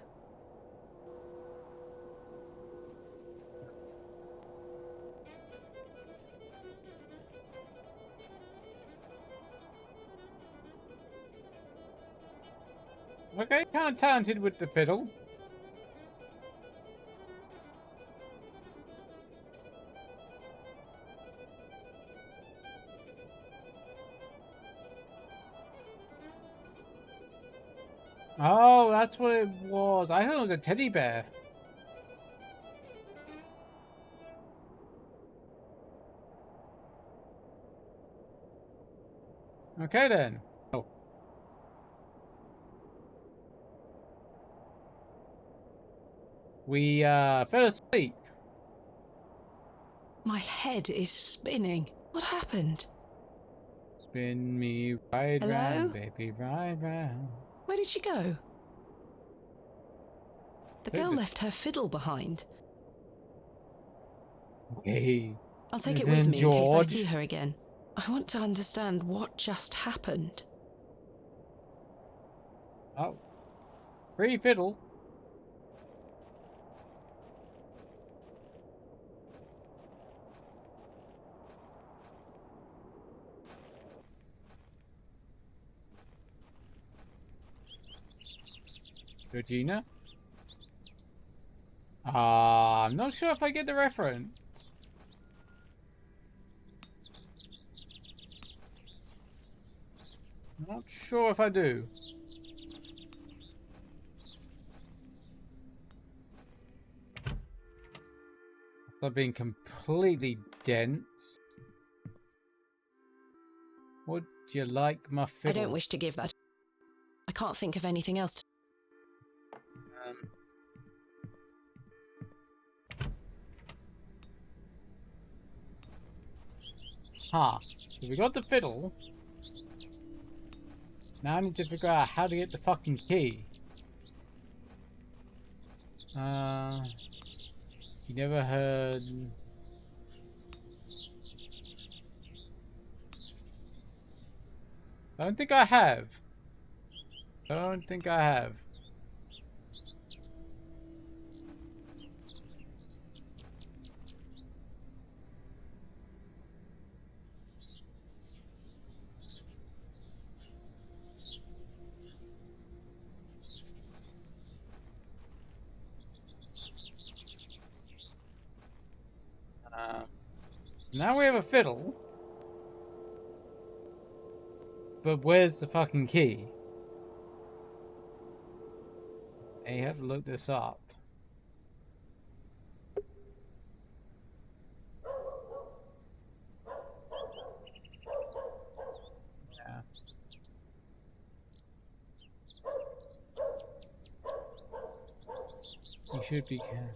Okay, kind of talented with the fiddle. Oh, that's what it was. I thought it was a teddy bear. Okay then. Oh. We fell asleep. My head is spinning. What happened? Spin me right Hello? round, baby, right round. Where did she go? The girl Maybe. left her fiddle behind. Hey. I'll take it Isn't with me in case I George? see her again. I want to understand what just happened. Oh. Free fiddle. Georgina? I'm not sure if I get the reference. Not sure if I do. Stop being completely dense. Would you like my fiddle? I don't wish to give that. I can't think of anything else to... So we got the fiddle. Now I need to figure out how to get the fucking key. You never heard... I don't think I have. I don't think I have. Now we have a fiddle. But where's the fucking key? I have to look this up. Yeah. You should be careful.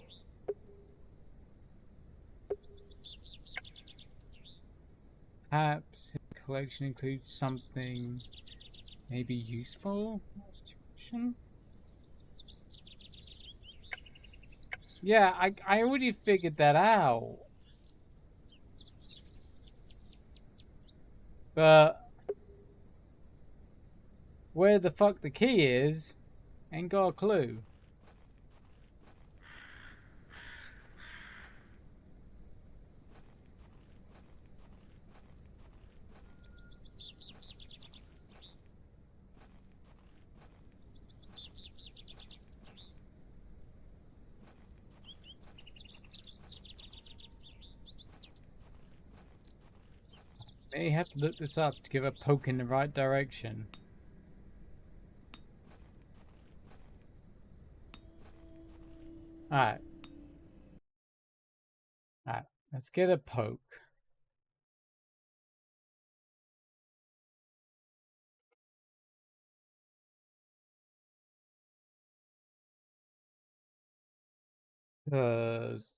Perhaps his collection includes something maybe useful? Yeah, I already figured that out. But where the fuck the key is, ain't got a clue. May have to look this up to give a poke in the right direction. Alright. Alright, let's get a poke. Because...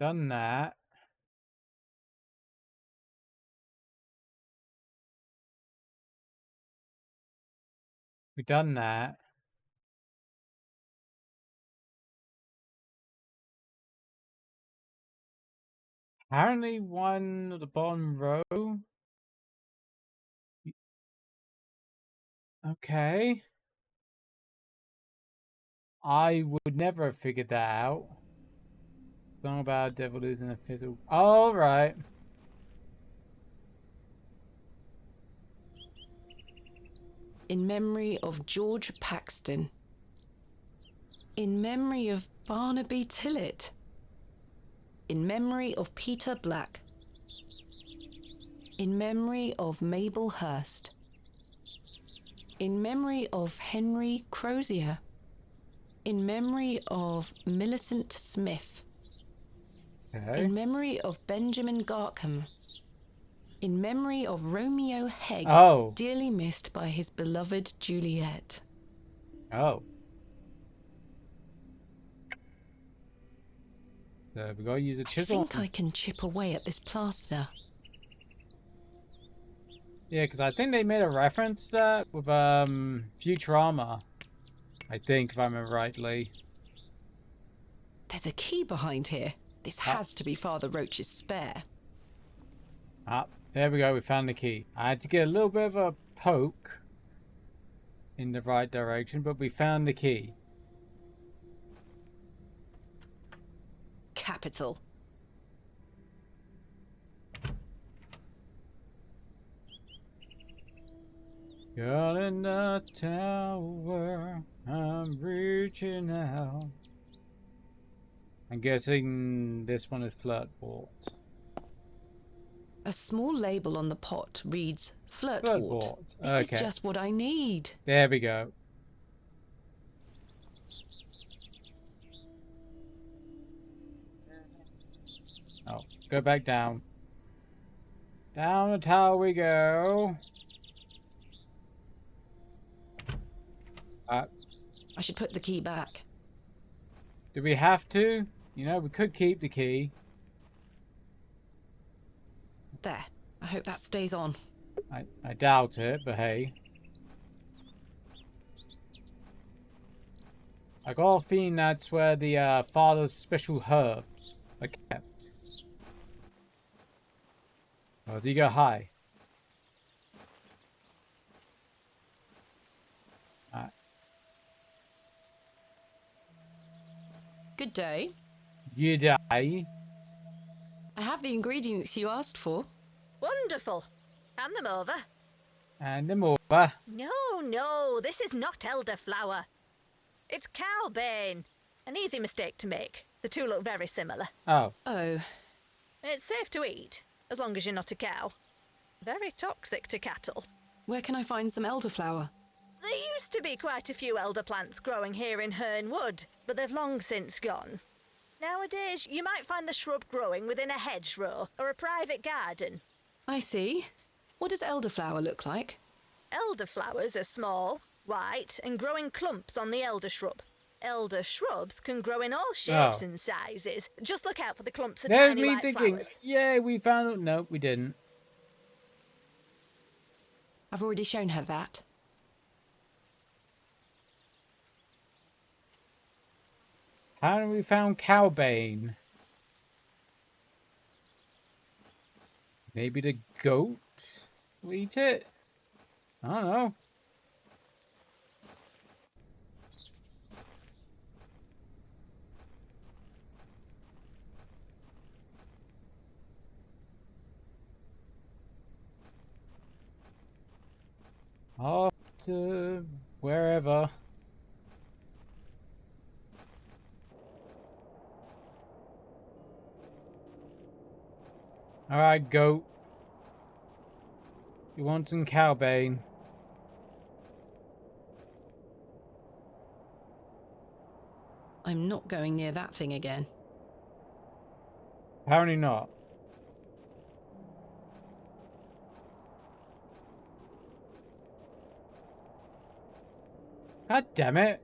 done that. We've done that. Apparently one of the bottom row. Okay. I would never have figured that out. Song about a devil losing a fizzle. Alright. In memory of George Paxton. In memory of Barnaby Tillett. In memory of Peter Black. In memory of Mabel Hurst. In memory of Henry Crozier. In memory of Millicent Smith. Okay. In memory of Benjamin Garkham. In memory of Romeo Hegg, dearly missed by his beloved Juliet. Oh. So we gotta use a chisel. I think I can chip away at this plaster. Yeah, because I think they made a reference to that with Futurama. I think, if I remember rightly. There's a key behind here. This has to be Father Roach's spare. There we go, we found the key. I had to get a little bit of a poke in the right direction, but we found the key. Capital. Girl in the tower, I'm reaching out. I'm guessing this one is Flirtwort. A small label on the pot reads Flirtwort. Flirtwort. This Okay. is just what I need. There we go. Oh, go back down. Down the tower we go. I should put the key back. Do we have to? You know, we could keep the key. There. I hope that stays on. I doubt it, but hey. I got a feeling that's where the father's special herbs are kept. Oh, does he go high? Alright. Good day. You die. I have the ingredients you asked for. Wonderful. Hand them over. And them over. No, this is not elderflower. It's cowbane. An easy mistake to make. The two look very similar. Oh. Oh. It's safe to eat, as long as you're not a cow. Very toxic to cattle. Where can I find some elderflower? There used to be quite a few elder plants growing here in Herne Wood, but they've long since gone. Nowadays, you might find the shrub growing within a hedgerow or a private garden. I see. What does elderflower look like? Elderflowers are small, white, and grow in clumps on the elder shrub. Elder shrubs can grow in all shapes and sizes. Just look out for the clumps of There's tiny me white thinking, flowers. yeah, we found it. No, we didn't. I've already shown her that. How have we found cowbane? Maybe the goat will eat it? I don't know. Off to wherever. Alright, goat. You want some cowbane? I'm not going near that thing again. Apparently not. God damn it.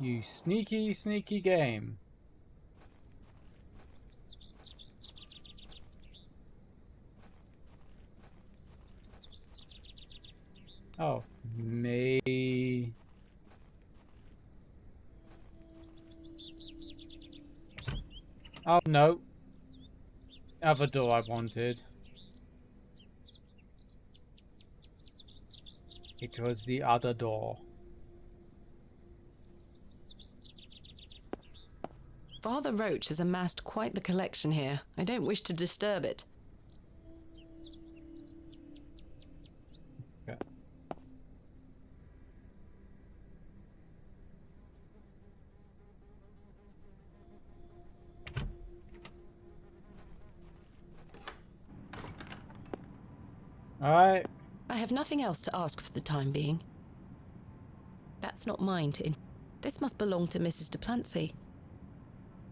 You sneaky, sneaky game. Oh, me. Oh, no. Other door I wanted. It was the other door. Father Roach has amassed quite the collection here. I don't wish to disturb it. Okay. Alright. I have nothing else to ask for the time being. That's not mine to... This must belong to Mrs. de Plancy.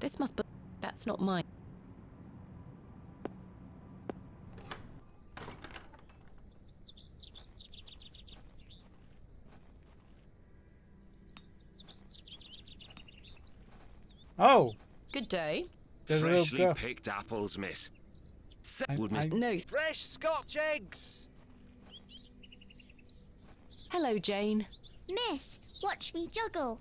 This must be... That's not mine. Oh! Good day. There's a little Freshly girl. picked apples, miss. No. Fresh Scotch eggs! Hello, Jane. Miss, watch me juggle.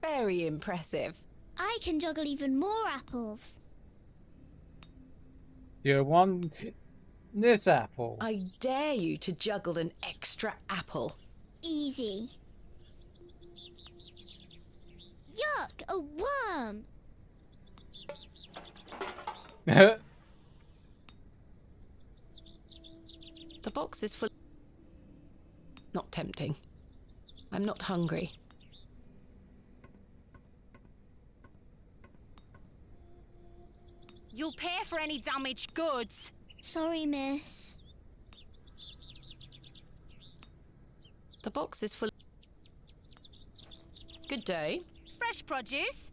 Very impressive. I can juggle even more apples. You want this apple? I dare you to juggle an extra apple. Easy. Yuck, a worm! The box is full. Not tempting. I'm not hungry. You'll pay for any damaged goods. Sorry, miss. The box is full. Good day. Fresh produce.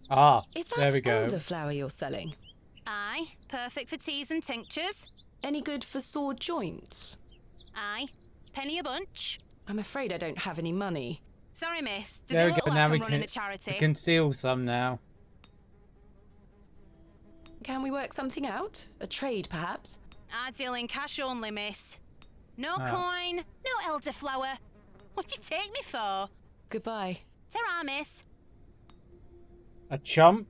Ah, Is that there we go. elderflower you're selling? Aye, perfect for teas and tinctures. Any good for sore joints? Aye, penny a bunch. I'm afraid I don't have any money. Sorry, miss. Does There it we look go. like Now I'm we running a charity? can steal some now. Can we work something out? A trade, perhaps? I deal in cash only, miss. No Oh. coin, no elderflower. What do you take me for? Goodbye. Ta-ra, miss. A chump.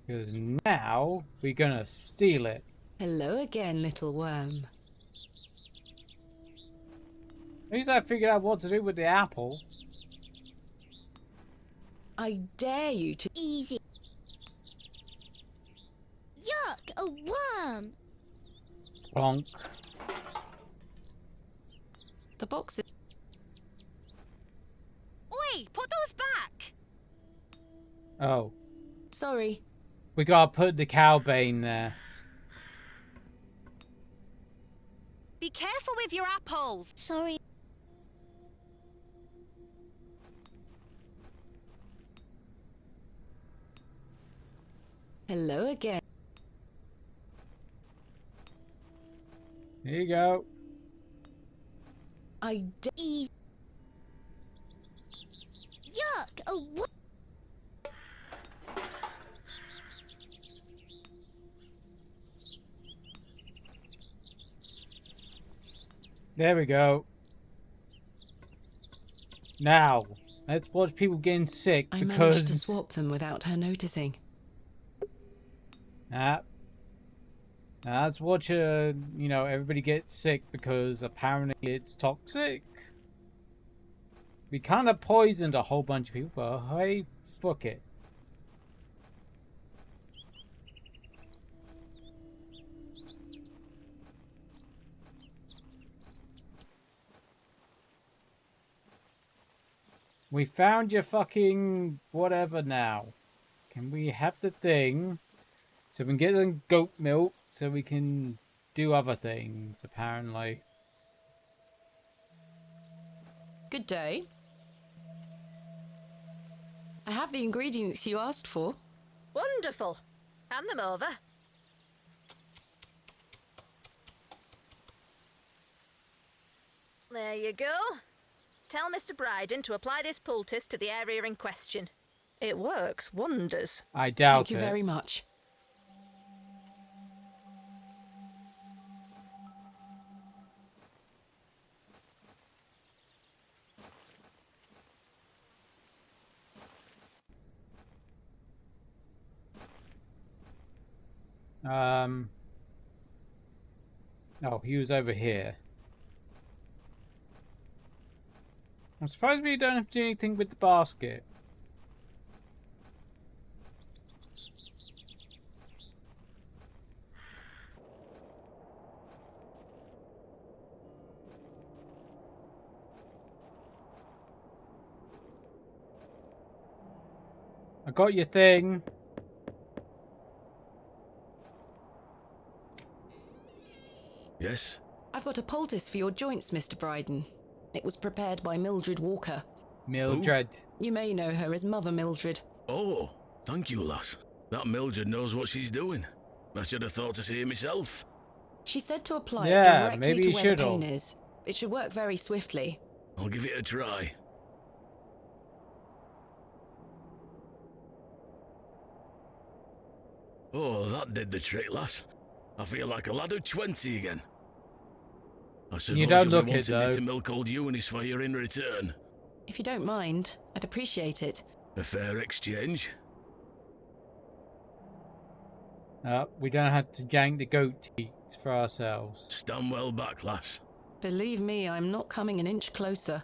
Because now we're gonna steal it. Hello again, little worm. At least I figured out what to do with the apple. I dare you to... Easy. Yuck, a worm! Bonk. The box is... Oi, put those back. Oh. Sorry. We gotta put the cowbane there. Be careful with your apples. Sorry. Hello again. Here you go. I Easy. Yuck, a worm! There we go. Now, let's watch people getting sick I because... managed to swap them without her noticing. Let's watch, everybody get sick because apparently it's toxic. We kind of poisoned a whole bunch of people, but hey, fuck it. We found your fucking whatever now. Can we have the thing so we can get some goat milk so we can do other things, apparently. Good day. I have the ingredients you asked for. Wonderful. Hand them over. There you go. Tell Mr. Bryden to apply this poultice to the area in question. It works wonders. I doubt Thank you very much. Oh, he was over here. I'm surprised we don't have to do anything with the basket. I got your thing. Yes? I've got a poultice for your joints, Mr. Bryden. It was prepared by Mildred Walker. Mildred. You may know her as Mother Mildred. Oh, thank you, lass. That Mildred knows what she's doing. I should have thought to see it myself. She said to apply it Yeah, directly maybe to you where should the pain have. is. It should work very swiftly. I'll give it a try. Oh, that did the trick, lass. I feel like a lad of 20 again. I suppose You don't you'll look be it, wanting me though. to milk old Eunice for you in return. If you don't mind, I'd appreciate it. A fair exchange. We don't have to gang the goat teats for ourselves. Stand well back, lass. Believe me, I'm not coming an inch closer.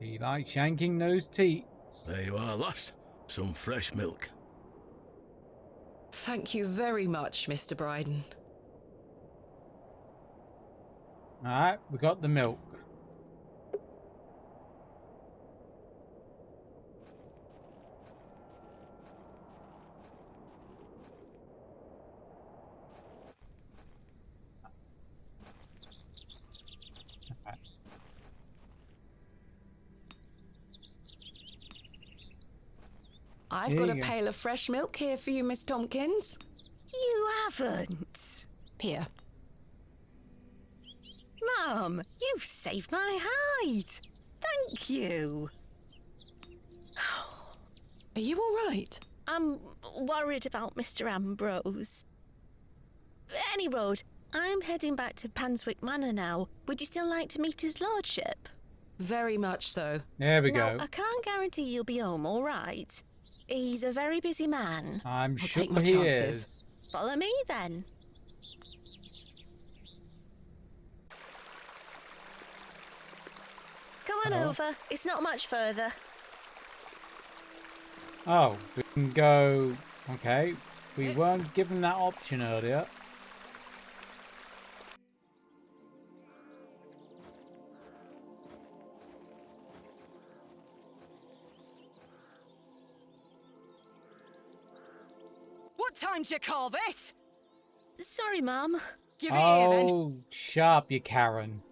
Be like shanking those teats. There you are, lass. Some fresh milk. Thank you very much, Mr. Bryden. Alright, we got the milk. I've got a pail of fresh milk here for you, Miss Tompkins. You haven't. Here. Mum, you've saved my hide. Thank you. Are you all right? I'm worried about Mr. Ambrose. Any road, I'm heading back to Panswick Manor now. Would you still like to meet his lordship? Very much so. There we Now, go. I can't guarantee you'll be home, all right? He's a very busy man. I'm I'll sure take my he chances. is. Follow me, then. Come on over. It's not much further. Oh, we can go... Okay. We weren't given that option earlier. What time do you call this? Sorry, Mum. Give it here, then. Oh, sharp, you Karen.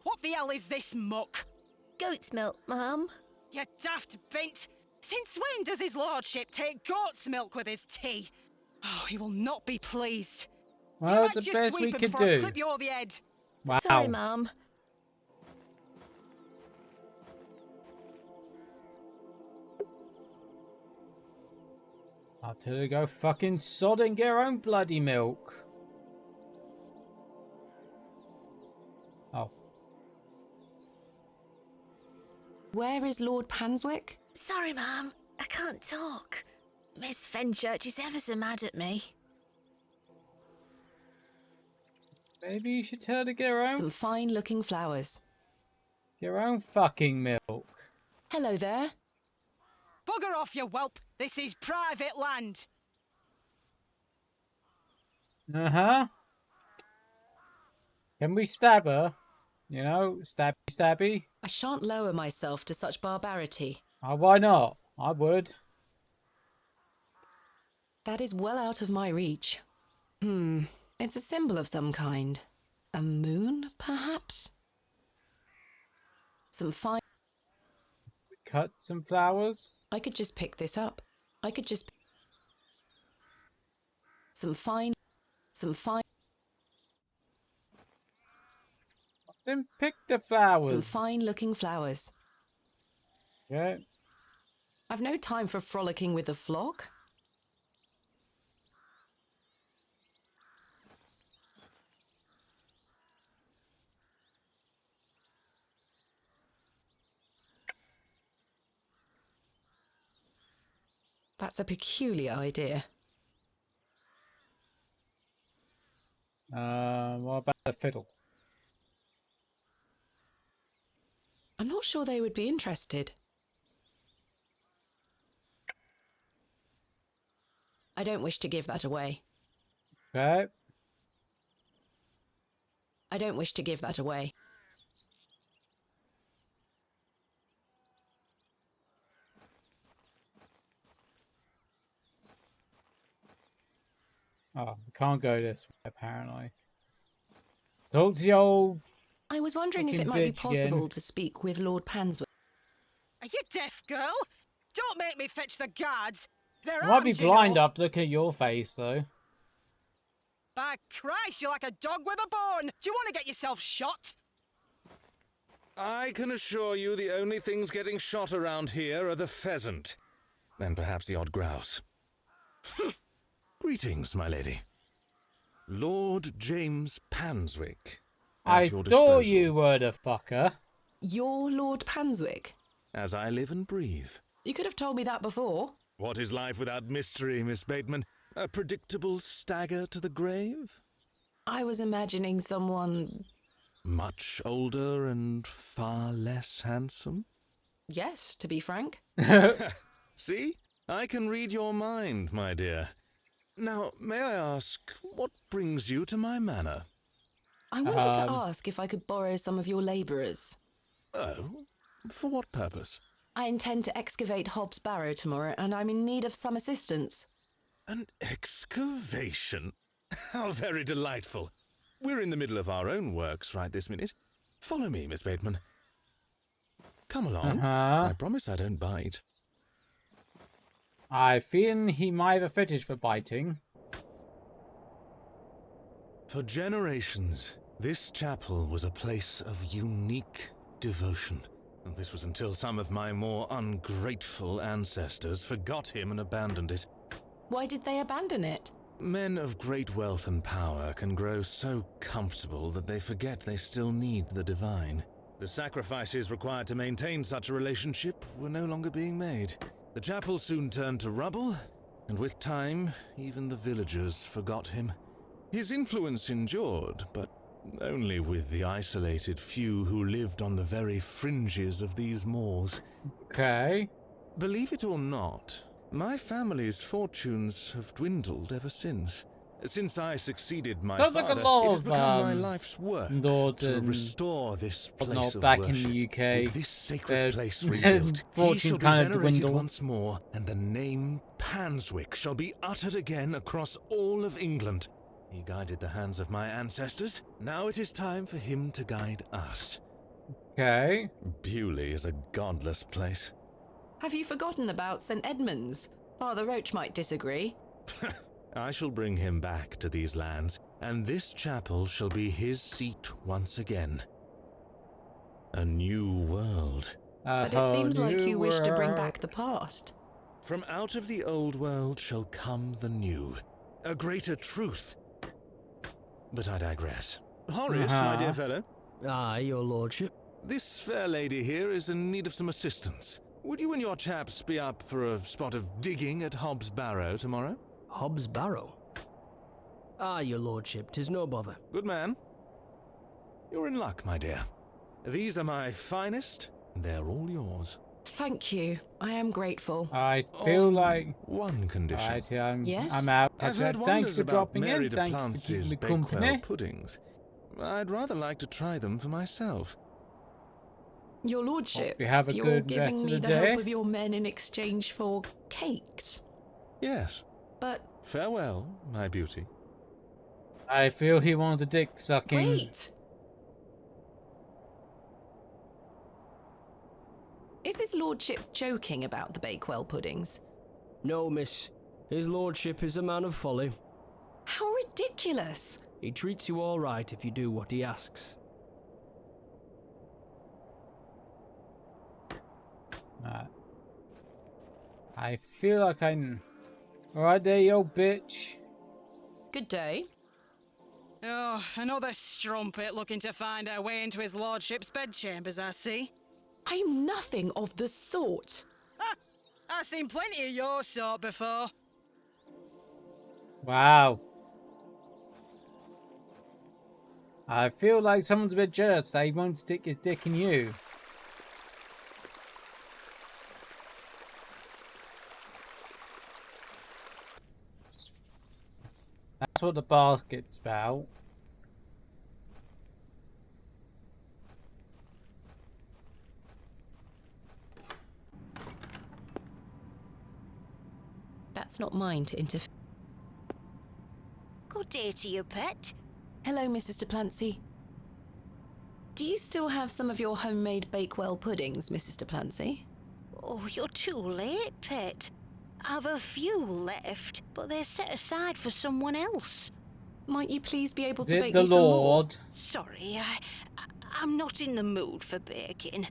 What the hell is this muck? Goat's milk, Mum. You daft bint. Since when does his lordship take goat's milk with his tea? Oh, he will not be pleased. Well, Get back the to your best we sweeper could before I do. clip you over the head. Wow. Sorry, Mum. I'll tell her to go fucking sod and get her own bloody milk. Oh. Where is Lord Panswick? Sorry, Mum. I can't talk. Miss Fenchurch is ever so mad at me. Maybe you should tell her to get her own... Some fine-looking flowers. Get her own fucking milk. Hello there. Bugger off, you whelp. This is private land. Uh-huh. Can we stab her? You know, stabby stabby. I shan't lower myself to such barbarity. Oh, why not? I would. That is well out of my reach. It's a symbol of some kind. A moon, perhaps? Some fine... Cut some flowers. I could just pick this up. I could just... Some fine... Then pick the flowers. Some fine-looking flowers. Yeah. I've no time for frolicking with the flock. That's a peculiar idea. What about the fiddle? I'm not sure they would be interested. I don't wish to give that away. Okay. I don't wish to give that away. Oh, we can't go this way, apparently. Talk to the old... I was wondering if it fucking might be bitch possible again. to speak with Lord Panswick. Are you deaf, girl? Don't make me fetch the guards. They're I might be armed, you blind know. up looking at your face, though. By Christ, you're like a dog with a bone. Do you want to get yourself shot? I can assure you the only things getting shot around here are the pheasant. And perhaps the odd grouse. Greetings, my lady. Lord James Panswick. I At your thought disposal. you were the fucker. You're Lord Panswick? As I live and breathe. You could have told me that before. What is life without mystery, Miss Bateman? A predictable stagger to the grave? I was imagining someone... Much older and far less handsome? Yes, to be frank. See? I can read your mind, my dear. Now, may I ask, what brings you to my manor? I wanted to ask if I could borrow some of your labourers. Oh? For what purpose? I intend to excavate Hobbs Barrow tomorrow, and I'm in need of some assistance. An excavation? How very delightful. We're in the middle of our own works right this minute. Follow me, Miss Bateman. Come along. I promise I don't bite. I feel he might have a fetish for biting. For generations, this chapel was a place of unique devotion. And this was until some of my more ungrateful ancestors forgot him and abandoned it. Why did they abandon it? Men of great wealth and power can grow so comfortable that they forget they still need the divine. The sacrifices required to maintain such a relationship were no longer being made. The chapel soon turned to rubble, and with time, even the villagers forgot him. His influence endured, but only with the isolated few who lived on the very fringes of these moors. Okay. Believe it or not, my family's fortunes have dwindled ever since. Since I succeeded my Sounds father, like a lot it has of, become my life's work to restore this place of back worship. in the UK. With this sacred place rebuilt, he shall be kind of venerated dwindle. once more, and the name Panswick shall be uttered again across all of England. He guided the hands of my ancestors. Now it is time for him to guide us. Okay. Bewley is a godless place. Have you forgotten about St. Edmunds? Father Roach might disagree. I shall bring him back to these lands, and this chapel shall be his seat once again. A new world. But it seems like you wish to bring back the past. From out of the old world shall come the new, a greater truth. But I digress. Horace, my dear fellow. Aye, your lordship. This fair lady here is in need of some assistance. Would you and your chaps be up for a spot of digging at Hobbs Barrow tomorrow? Hobbs Barrow? Aye, your lordship, 'tis no bother. Good man. You're in luck, my dear. These are my finest, and they're all yours. Thank you. I am grateful. I feel like one condition. Right, yes? I'm out. I've heard Thanks wonders for about dropping Mary in. de Thank you for Plancy's keeping me company. Bakewell puddings. I'd rather like to try them for myself. Your lordship, Hope you have a you're good giving rest of me the the day. help of your men in exchange for cakes. Yes. But farewell, my beauty. I feel he wants a dick sucking. wait! Is his lordship joking about the Bakewell puddings? No, miss. His lordship is a man of folly. How ridiculous! He treats you all right if you do what he asks. I feel like I'm... Alright there, you old bitch. Good day. Oh, another strumpet looking to find our way into his lordship's bedchambers, I see. I'm nothing of the sort. I've seen plenty of your sort before. Wow. I feel like someone's a bit jealous that he won't stick his dick in you. That's what the basket's about. That's not mine to interfere. Good day to you, pet. Hello, Mrs. de Plancy. Do you still have some of your homemade Bakewell puddings, Mrs. de Plancy? Oh, you're too late, pet. I've a few left, but they're set aside for someone else. Might you please be able to Is it bake the me some more? Lord? Sorry, I'm not in the mood for baking.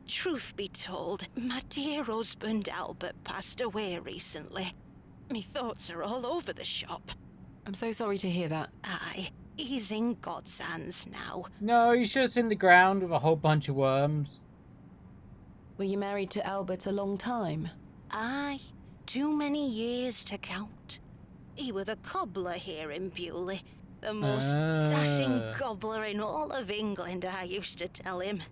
Truth be told, my dear husband Albert passed away recently. Me thoughts are all over the shop. I'm so sorry to hear that. Aye, he's in God's hands now. No, he's just in the ground with a whole bunch of worms. Were you married to Albert a long time? Aye, too many years to count. He were the cobbler here in Bewley. The most dashing cobbler in all of England, I used to tell him.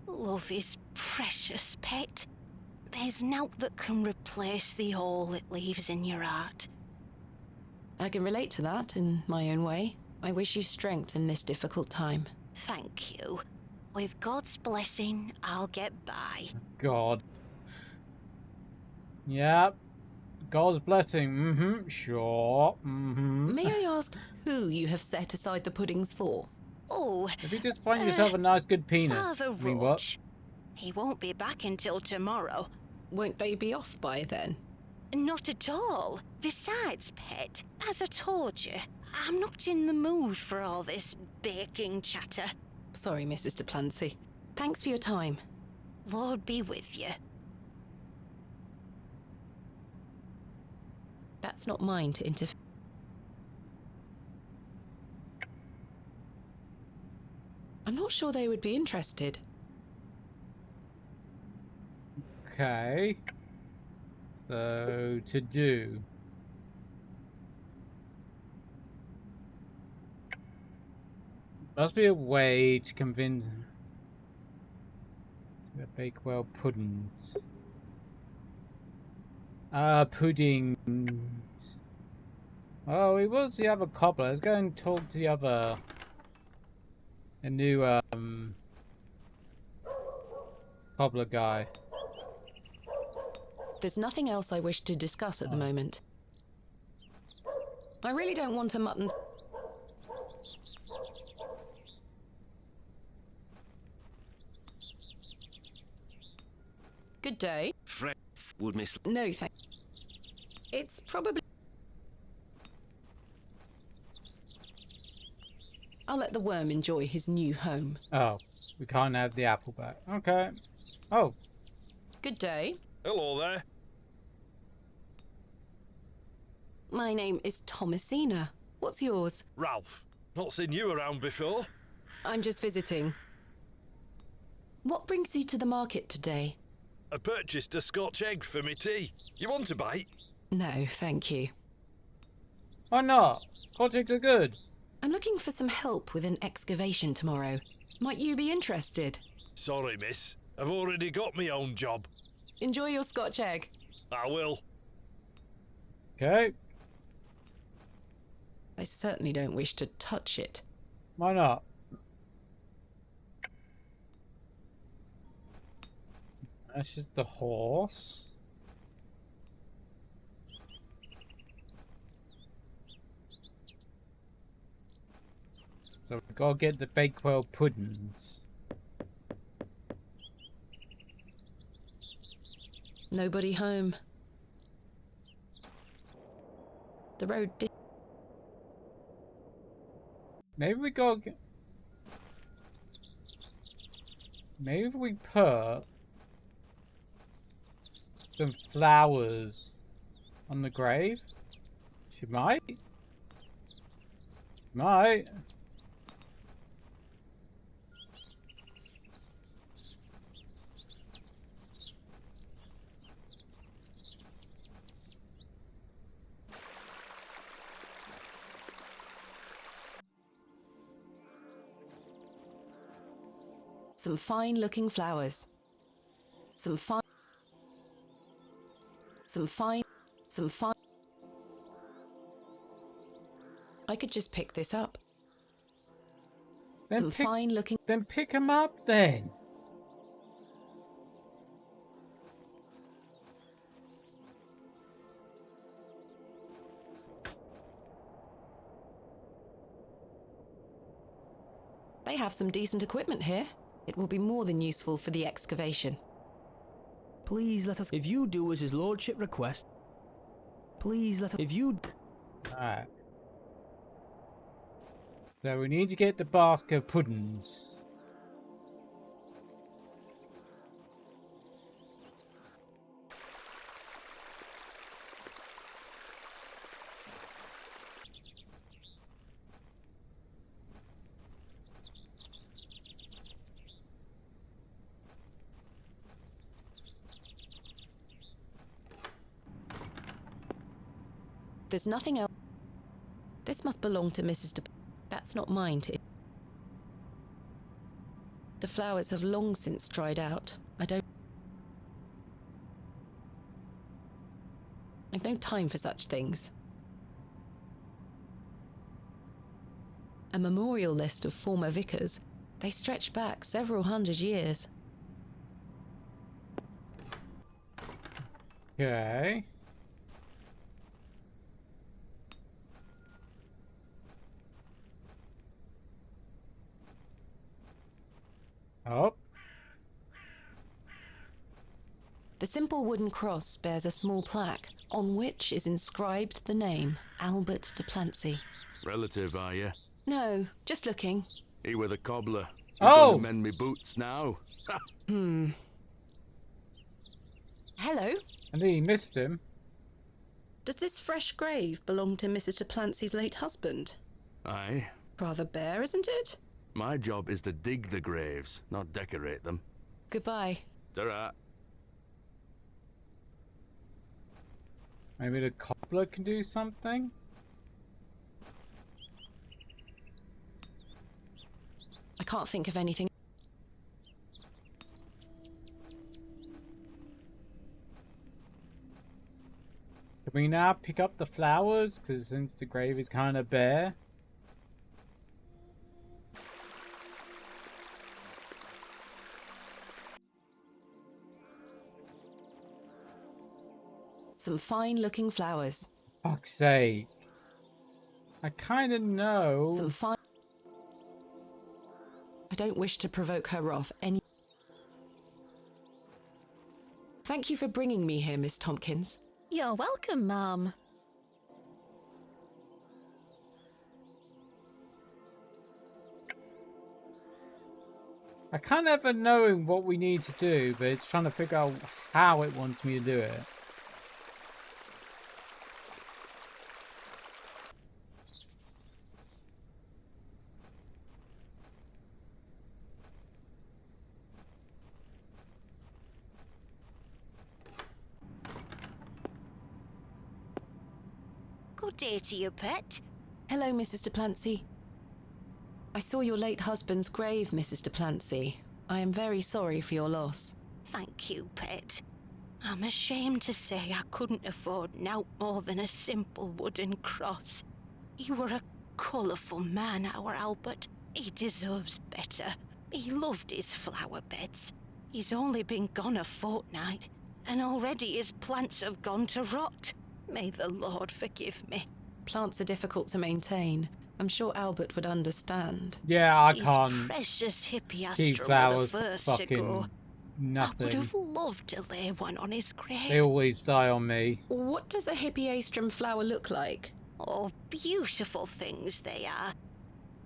Love is precious, pet. There's naught that can replace the hole it leaves in your heart. I can relate to that in my own way. I wish you strength in this difficult time. Thank you. With God's blessing, I'll get by. God. Yep. God's blessing. Sure. May I ask who you have set aside the puddings for? Oh, if you just find yourself a nice good penis. Father Roach. He won't be back until tomorrow. Won't they be off by then? Not at all. Besides, pet, as I told you, I'm not in the mood for all this baking chatter. Sorry, Mrs. de Plancy. Thanks for your time. Lord be with you. That's not mine to interfere. I'm not sure they would be interested. Okay. So, to do. Must be a way to convince to Bakewell puddings. Pudding. Oh, he was the other cobbler. Let's go and talk to the other. A new cobbler guy. There's nothing else I wish to discuss at the moment. I really don't want a mutton. Good day. Friends would miss. No, thank. It's probably. I'll let the worm enjoy his new home. Oh, we can't have the apple back. Okay. Oh. Good day. Hello there. My name is Thomasina. What's yours? Ralph. Not seen you around before. I'm just visiting. What brings you to the market today? I purchased a Scotch egg for me tea. You want a bite? No, thank you. Why not? Scotch eggs are good. I'm looking for some help with an excavation tomorrow. Might you be interested? Sorry, miss. I've already got my own job. Enjoy your Scotch egg. I will. Okay. I certainly don't wish to touch it. Why not? That's just the horse. So we gotta get the Bakewell puddings. Nobody home. The road did. Maybe we go. Maybe we put some flowers on the grave. She might. Might. Some fine-looking flowers. Some fine. I could just pick this up. Then fine-looking. Then pick them up then. They have some decent equipment here. It will be more than useful for the excavation. Please let us. If you do as his lordship requests. Please let us. If you. Alright. So we need to get the basket of puddings. There's nothing else. This must belong to Mrs. That's not mine to... The flowers have long since dried out. I've no time for such things. A memorial list of former vicars. They stretch back several hundred years. Okay. Oh. The simple wooden cross bears a small plaque on which is inscribed the name Albert de Plancy. Relative, are you? No, just looking. He were the cobbler. He's Oh! going to mend me boots now. Hello? And he missed him. Does this fresh grave belong to Mrs. de Plancy's late husband? Aye. Rather bare, isn't it? My job is to dig the graves, not decorate them. Goodbye. Ta-ra. Maybe the cobbler can do something? I can't think of anything. Can we now pick up the flowers? Because since the grave is kind of bare. Some fine-looking flowers. Fuck's sake. I kind of know. Some fine... I don't wish to provoke her wrath any... Thank you for bringing me here, Miss Tompkins. You're welcome, ma'am. I can't ever knowing what we need to do, but it's trying to figure out how it wants me to do it. Good day to you, pet. Hello, Mrs. de Plancy. I saw your late husband's grave, Mrs. de Plancy. I am very sorry for your loss. Thank you, pet. I'm ashamed to say I couldn't afford nowt more than a simple wooden cross. He were a colourful man, our Albert. He deserves better. He loved his flower beds. He's only been gone a fortnight, and already his plants have gone to rot. May the Lord forgive me. Plants are difficult to maintain. I'm sure Albert would understand. Yeah, I His can't precious keep hippiastrum were the flowers for first to fucking go. I would nothing. have loved to lay one on his grave. They always die on me. What does a hippiastrum flower look like? Oh, beautiful things they are.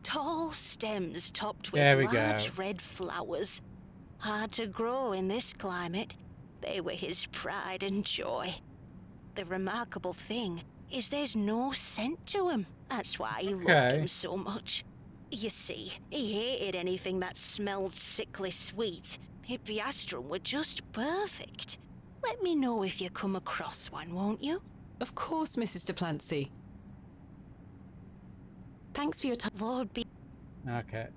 Tall stems topped with There we large go. red flowers. Hard to grow in this climate. They were his pride and joy. The remarkable thing is there's no scent to 'em. That's why he loved 'em so much. You see, he hated anything that smelled sickly sweet. Hippiastrum were just perfect. Let me know if you come across one, won't you? Of course, Mrs. de Plancy. Thanks for your time. Lord be... Okay.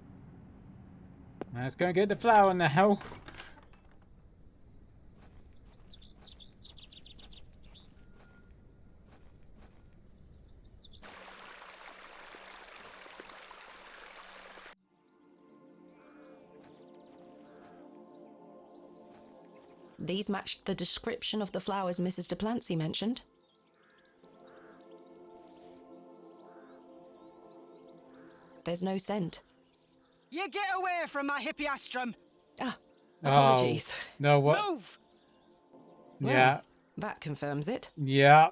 Let's go and get the flower now. These matched the description of the flowers Mrs. de Plancy mentioned. There's no scent. You get away from my hippiastrum! Apologies. Oh, no, what? Move! Yeah. That confirms it. Yeah.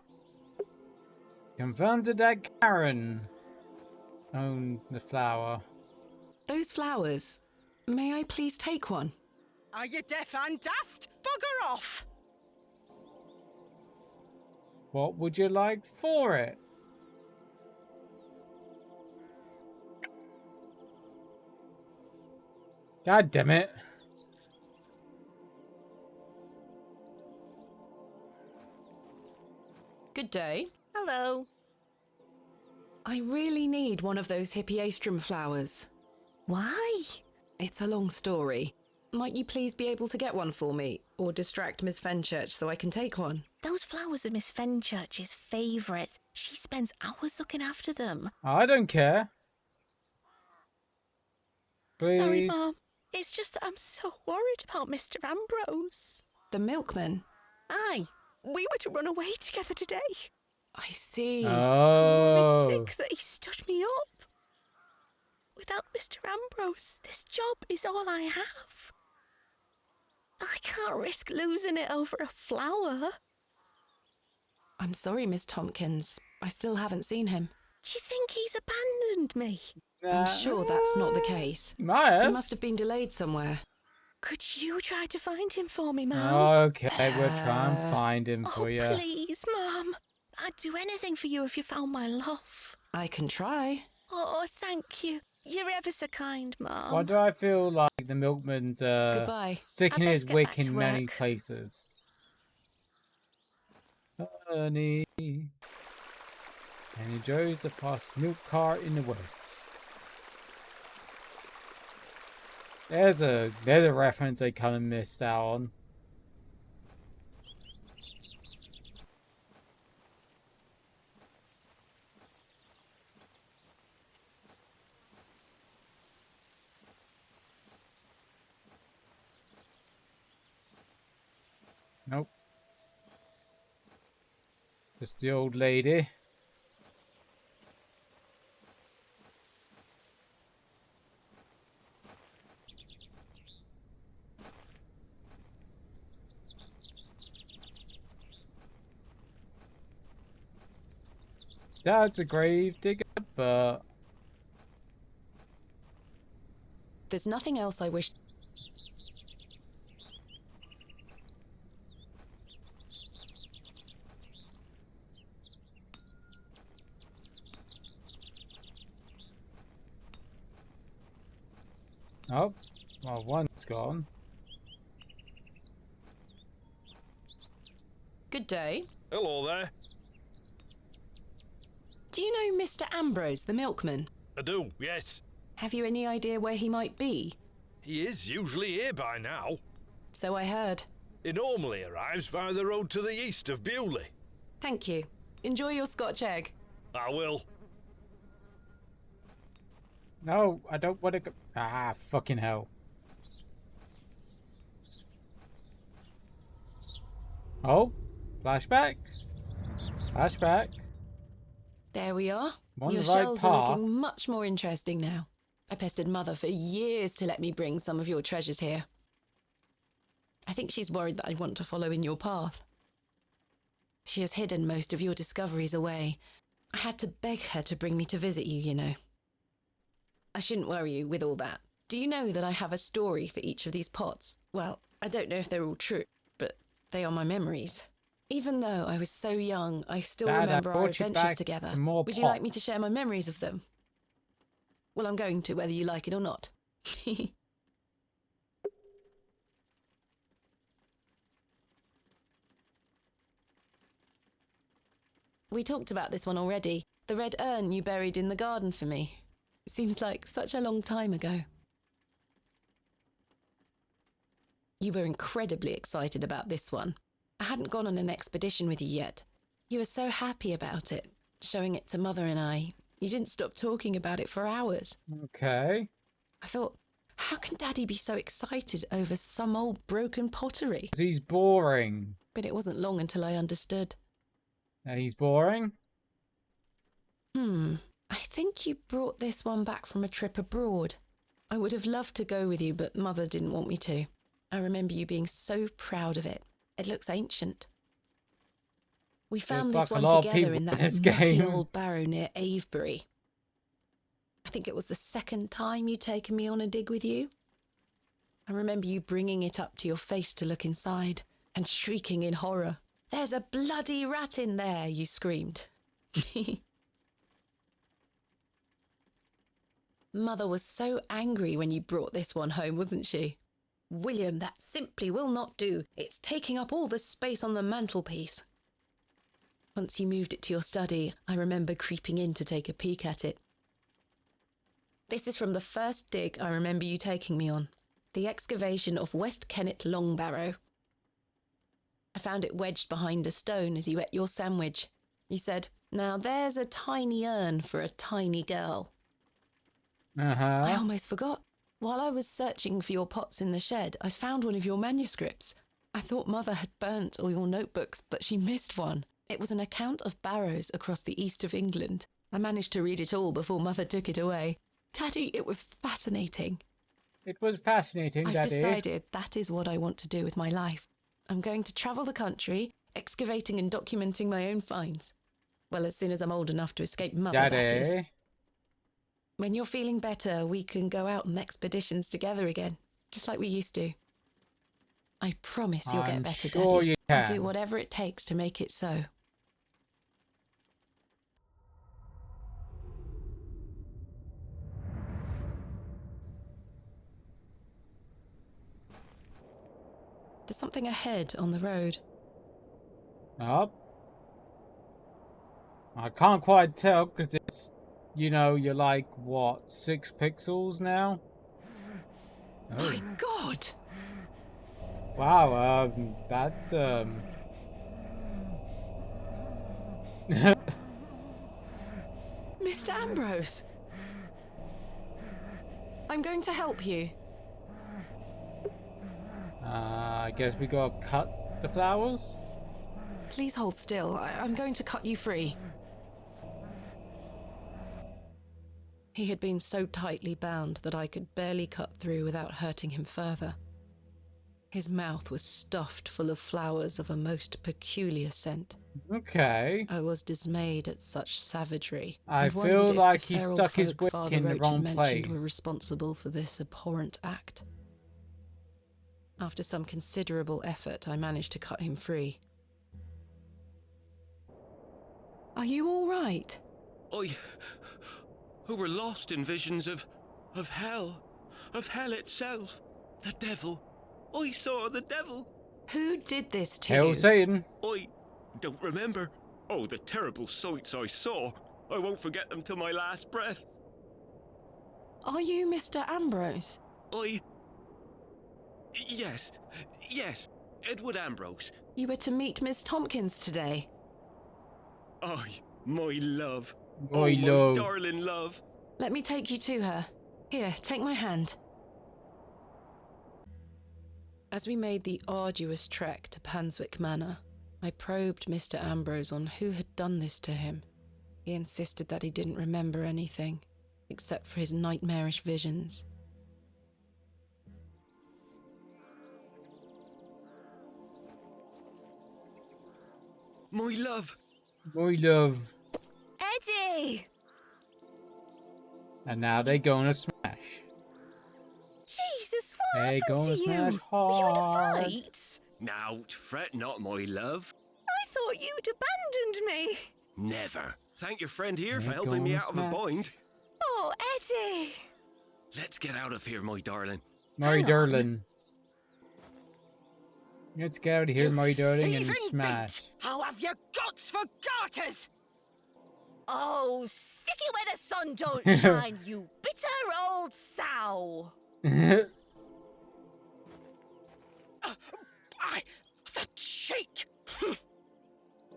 Confirmed that Karen owned the flower. Those flowers. May I please take one? Are you deaf and daft? Bugger off! What would you like for it? God damn it. Good day. Hello. I really need one of those hippiastrum flowers. Why? It's a long story. Might you please be able to get one for me, or distract Miss Fenchurch so I can take one? Those flowers are Miss Fenchurch's favourites. She spends hours looking after them. I don't care. Please. Sorry, Mum. It's just that I'm so worried about Mr. Ambrose. The milkman? Aye. We were to run away together today. I see. I'm Oh. worried sick that he stood me up. Without Mr. Ambrose, this job is all I have. I can't risk losing it over a flower. I'm sorry, Miss Tompkins. I still haven't seen him. Do you think he's abandoned me? I'm sure that's not the case. He might have. He must have been delayed somewhere. Could you try to find him for me, Mum? Okay, we'll try and find him for you. Please, Mum. I'd do anything for you if you found my love. I can try. Oh, thank you. You're ever so kind, Mum. Why do I feel like the milkman's Goodbye. sticking I his best get wick back to in many work. places? Honey. And enjoys the past milk cart in the west. There's a reference I kind of missed out on. Nope. Just the old lady. That's a grave digger, but There's nothing else I wish... oh, well, one's gone. Good day. Hello there. Do you know Mr. Ambrose, the milkman? I do, yes. Have you any idea where he might be? He is usually here by now. So I heard. He normally arrives via the road to the east of Bewley. Thank you. Enjoy your Scotch egg. I will. No, I don't want to go. Ah, fucking hell. Oh, flashback. Flashback. There we are. On Your the right shells are path. looking much more interesting now. I pestered Mother for years to let me bring some of your treasures here. I think she's worried that I want to follow in your path. She has hidden most of your discoveries away. I had to beg her to bring me to visit you, you know. I shouldn't worry you with all that. Do you know that I have a story for each of these pots? Well, I don't know if they're all true, but they are my memories. Even though I was so young, I still Dad, I remember our brought you adventures back together. some more Would you like pots. me to share my memories of them? Well, I'm going to, whether you like it or not. We talked about this one already. The red urn you buried in the garden for me. It seems like such a long time ago. You were incredibly excited about this one. I hadn't gone on an expedition with you yet. You were so happy about it, showing it to Mother and I. You didn't stop talking about it for hours. Okay. I thought, how can Daddy be so excited over some old broken pottery? He's boring. But it wasn't long until I understood. He's boring? I think you brought this one back from a trip abroad. I would have loved to go with you, but Mother didn't want me to. I remember you being so proud of it. It looks ancient. We found Feels this like a one lot of together in people that in this mucky game. old barrow near Avebury. I think it was the second time you'd taken me on a dig with you. I remember you bringing it up to your face to look inside and shrieking in horror. "There's a bloody rat in there," you screamed. Mother was so angry when you brought this one home, wasn't she? "William, that simply will not do. It's taking up all the space on the mantelpiece." Once you moved it to your study, I remember creeping in to take a peek at it. This is from the first dig I remember you taking me on. The excavation of West Kennet Long Barrow. I found it wedged behind a stone as you ate your sandwich. You said, "Now there's a tiny urn for a tiny girl." I almost forgot. While I was searching for your pots in the shed, I found one of your manuscripts. I thought Mother had burnt all your notebooks, but she missed one. It was an account of barrows across the east of England. I managed to read it all before Mother took it away. Daddy, it was fascinating. It was fascinating, I've Daddy. decided that is what I want to do with my life. I'm going to travel the country, excavating and documenting my own finds. Well, as soon as I'm old enough to escape Mother, that is. Daddy. When you're feeling better, we can go out on expeditions together again, just like we used to. I promise you'll get better, sure Daddy. you I'll can. do whatever it takes to make it so. There's something ahead on the road. Up. I can't quite tell because it's, you know, you're like, what, 6 pixels now? Oh. My God! Wow, Mr. Ambrose! I'm going to help you. I guess we gotta cut the flowers? Please hold still. I'm going to cut you free. He had been so tightly bound that I could barely cut through without hurting him further. His mouth was stuffed full of flowers of a most peculiar scent. Okay. I was dismayed at such savagery. I and feel wondered if like the he feral stuck his folk wick Father in the Roach wrong had mentioned were place. responsible for this abhorrent act. After some considerable effort, I managed to cut him free. Are you all right? Who were lost in visions of hell itself, the devil. I saw the devil. Who did this to Hail you? Satan. I don't remember. Oh, the terrible sights I saw. I won't forget them till my last breath. Are you Mr. Ambrose? Yes, Edward Ambrose. You were to meet Miss Tompkins today. My love. My my love. darling love. Let me take you to her. Here, take my hand. As we made the arduous trek to Panswick Manor, I probed Mr. Ambrose on who had done this to him. He insisted that he didn't remember anything, except for his nightmarish visions. My love. My love. Eddie! And now they gonna smash. Jesus, what They happened gonna to smash you? hard. Were you in a fight? Now, fret not, my love. I thought you'd abandoned me. Never. Thank your friend here for They helping me gonna out of a smash. bind. Oh, Eddie! Let's get out of here, my darling. My darling. Let's get out of here, my darling, and Thieving smash. beat! I'll have your guts for garters! Oh, stick it where the sun don't shine, you bitter old sow! The cheek!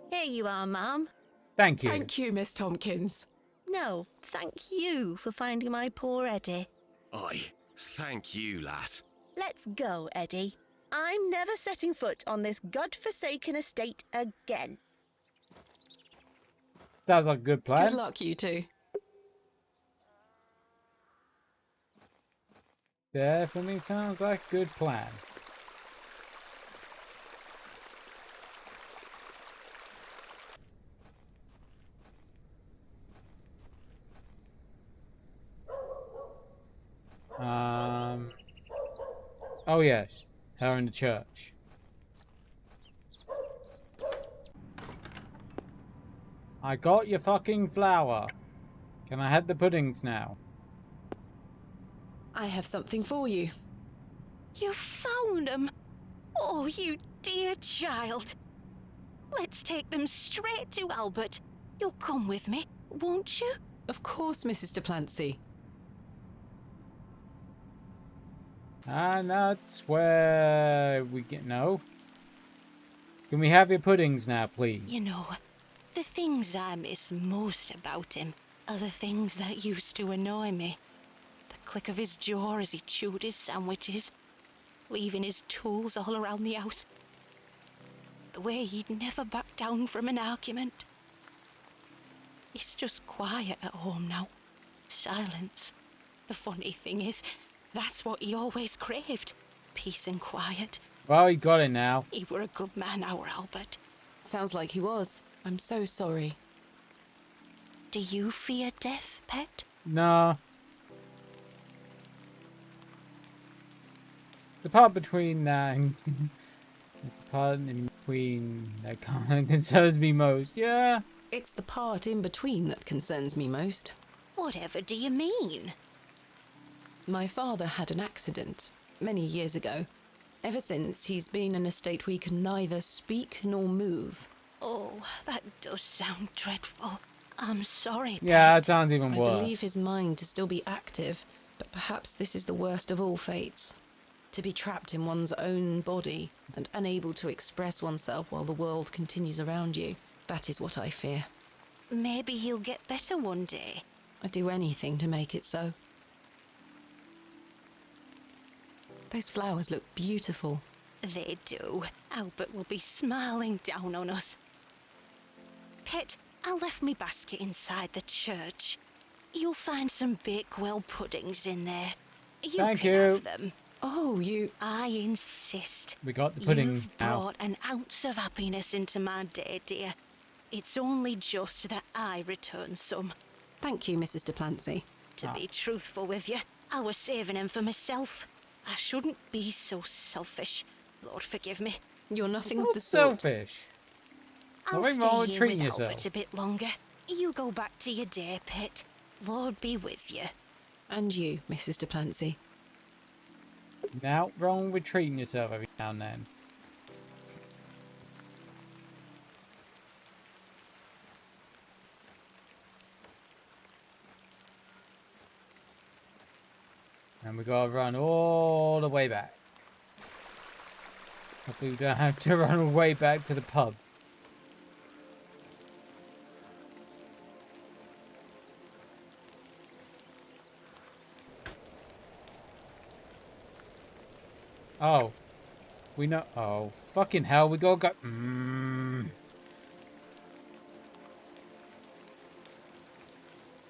Here you are, Mum. Thank you. Thank you, Miss Tompkins. No, thank you for finding my poor Eddie. Thank you, lass. Let's go, Eddie. I'm never setting foot on this godforsaken estate again. Sounds like a good plan. Good luck, you two. Definitely sounds like a good plan. Oh yes, her in the church. I got your fucking flower. Can I have the puddings now? I have something for you. You found him? Oh, you dear child. Let's take them straight to Albert. You'll come with me, won't you? Of course, Mrs. Duplancy. And that's where we get... No. Can we have your puddings now, please? You know, the things I miss most about him are the things that used to annoy me. The click of his jaw as he chewed his sandwiches, leaving his tools all around the house. The way he'd never back down from an argument. He's just quiet at home now. Silence. The funny thing is, that's what he always craved. Peace and quiet. Well, he got it now. He were a good man, our Albert. Sounds like he was. I'm so sorry. Do you fear death, pet? No. The part between that and... it's the part in between that kind of concerns me most. Yeah. It's the part in between that concerns me most. Whatever do you mean? My father had an accident many years ago. Ever since, he's been in a state where he can neither speak nor move. Oh, that does sound dreadful. I'm sorry, Yeah, Pet. it sounds even worse. I believe his mind to still be active, but perhaps this is the worst of all fates. To be trapped in one's own body and unable to express oneself while the world continues around you. That is what I fear. Maybe he'll get better one day. I'd do anything to make it so. Those flowers look beautiful. They do. Albert will be smiling down on us. Pet, I left me basket inside the church. You'll find some Bakewell puddings in there. Thank can you. have them. Oh, you... I insist. We got the pudding You've now. brought an ounce of happiness into my day, dear. It's only just that I return some. Thank you, Mrs. Duplancy. To be truthful with you, I was saving them for myself. I shouldn't be so selfish. Lord forgive me. You're nothing of Not the sort. selfish. I'll Nothing stay wrong with here treating with yourself. Albert a bit longer. You go back to your day, Pet. Lord be with you. And you, Mrs. Duplancy. Now, wrong with treating yourself every now and then. And we gotta run all the way back. Hopefully we don't have to run all the way back to the pub. Oh. We know. Oh, fucking hell. We gotta go.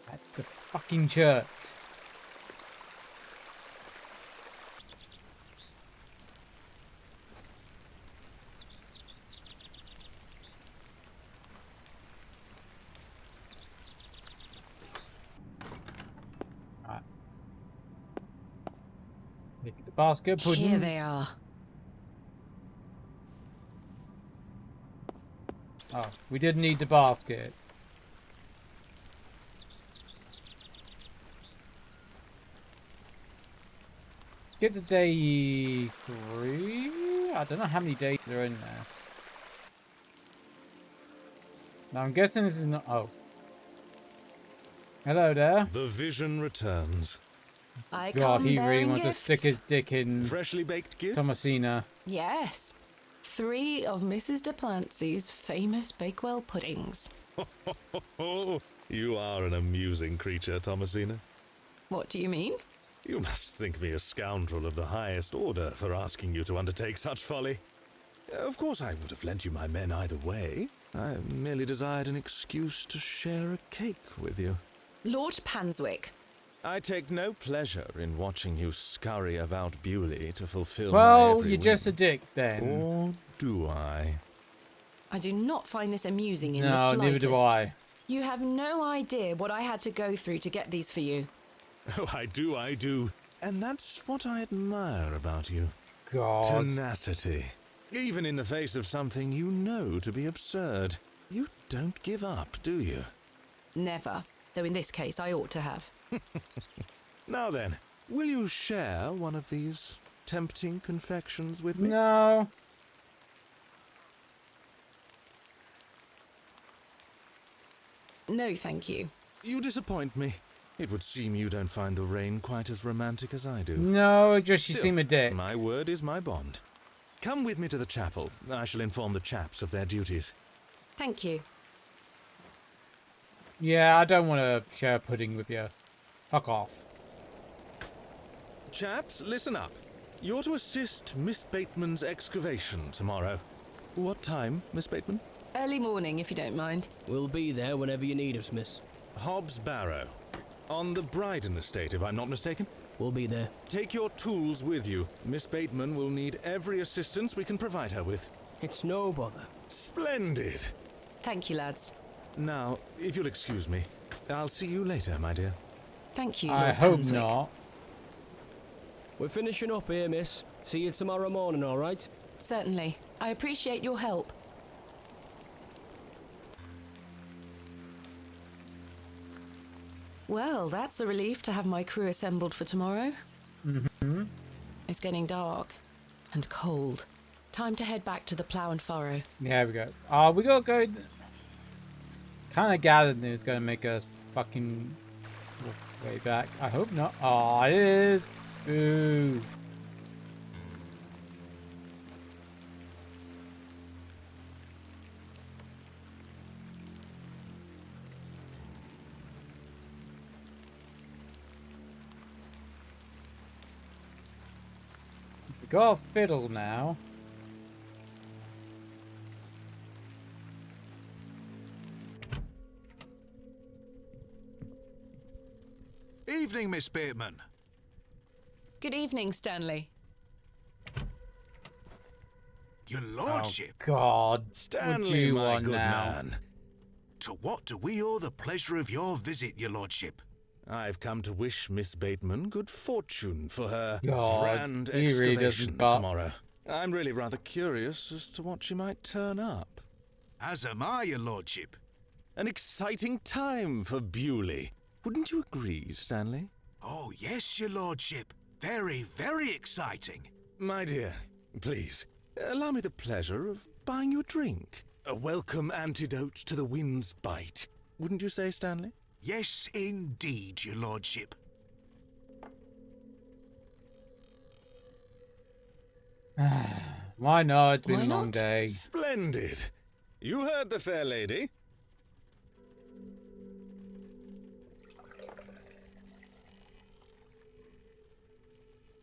That's the fucking church. Alright. Pick the basket, puddings. Here they are. Oh, we did need the basket. Get to day 3? I don't know how many days are in this. Now I'm guessing this is not... Oh. Hello there. The vision returns. I God, come he really bearing wants to gifts. stick his dick in Freshly baked gifts? Thomasina. Yes. 3 of Mrs. Duplancy's famous Bakewell puddings. You are an amusing creature, Thomasina. What do you mean? You must think me a scoundrel of the highest order for asking you to undertake such folly. Of course I would have lent you my men either way. I merely desired an excuse to share a cake with you. Lord Panswick. I take no pleasure in watching you scurry about Bewley to fulfill my Well, every you're just a whim. dick then. Or do I? I do not find this amusing in the No, slightest. neither do I. You have no idea what I had to go through to get these for you. Oh, I do. And that's what I admire about you. God. Tenacity. Even in the face of something you know to be absurd. You don't give up, do you? Never. Though in this case, I ought to have. Now then, will you share one of these tempting confections with me? No. No, thank you. You disappoint me. It would seem you don't find the rain quite as romantic as I do. No, just you Still, seem a dick. my word is my bond. Come with me to the chapel. I shall inform the chaps of their duties. Thank you. Yeah, I don't want to share pudding with you. Fuck off. Chaps, listen up. You're to assist Miss Bateman's excavation tomorrow. What time, Miss Bateman? Early morning, if you don't mind. We'll be there whenever you need us, miss. Hobbs Barrow. On the Bryden estate, if I'm not mistaken. We'll be there. Take your tools with you. Miss Bateman will need every assistance we can provide her with. It's no bother. Splendid. Thank you, lads. Now, if you'll excuse me, I'll see you later, my dear. Thank you, I Lord hope Panswick. not. We're finishing up here, miss. See you tomorrow morning, all right? Certainly. I appreciate your help. Well, that's a relief to have my crew assembled for tomorrow. Mm-hmm. It's getting dark and cold. Time to head back to the plough and furrow. There we go. We gotta go. Kind of gathered it was gonna make us fucking walk way back. I hope not. Oh, it is. Boo. We got a fiddle now. Evening, Miss Bateman. Good evening, Stanley. Your lordship. Oh, God. Stanley, what do you my want good now? man. To what do we owe the pleasure of your visit, your lordship? I've come to wish Miss Bateman good fortune for her God, grand he really excavation doesn't but- tomorrow. I'm really rather curious as to what she might turn up. As am I, your lordship. An exciting time for Bewley. Wouldn't you agree, Stanley? Oh, yes, your lordship. Very, very exciting. My dear, please, allow me the pleasure of buying you a drink. A welcome antidote to the wind's bite. Wouldn't you say, Stanley? Yes, indeed, your lordship. Why not? It's been Why a long not? day. Splendid. You heard the fair lady.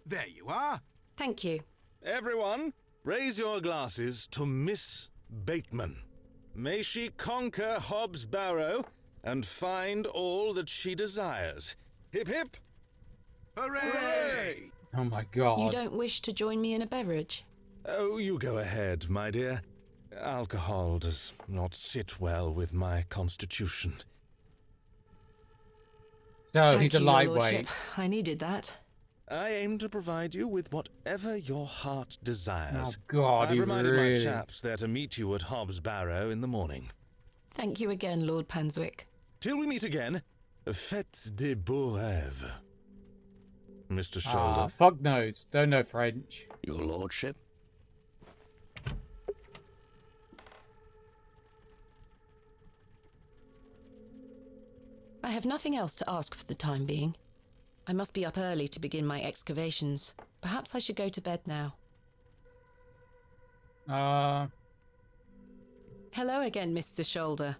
There you are. Thank you. Everyone, raise your glasses to Miss Bateman. May she conquer Hobbs Barrow and find all that she desires. Hip hip! Hooray! Oh my God. You don't wish to join me in a beverage? Oh, you go ahead, my dear. Alcohol does not sit well with my constitution. So Thank he's a you, Your lightweight. Lordship. I needed that. I aim to provide you with whatever your heart desires. Oh God, I've you reminded really... my chaps they're to meet you at Hobbs Barrow in the morning. Thank you again, Lord Panswick. Till we meet again, faites des beaux rêves. Mr. Shoulder. Ah, fuck knows. Don't know French. Your lordship? I have nothing else to ask for the time being. I must be up early to begin my excavations. Perhaps I should go to bed now. Hello again, Mr. Shoulder.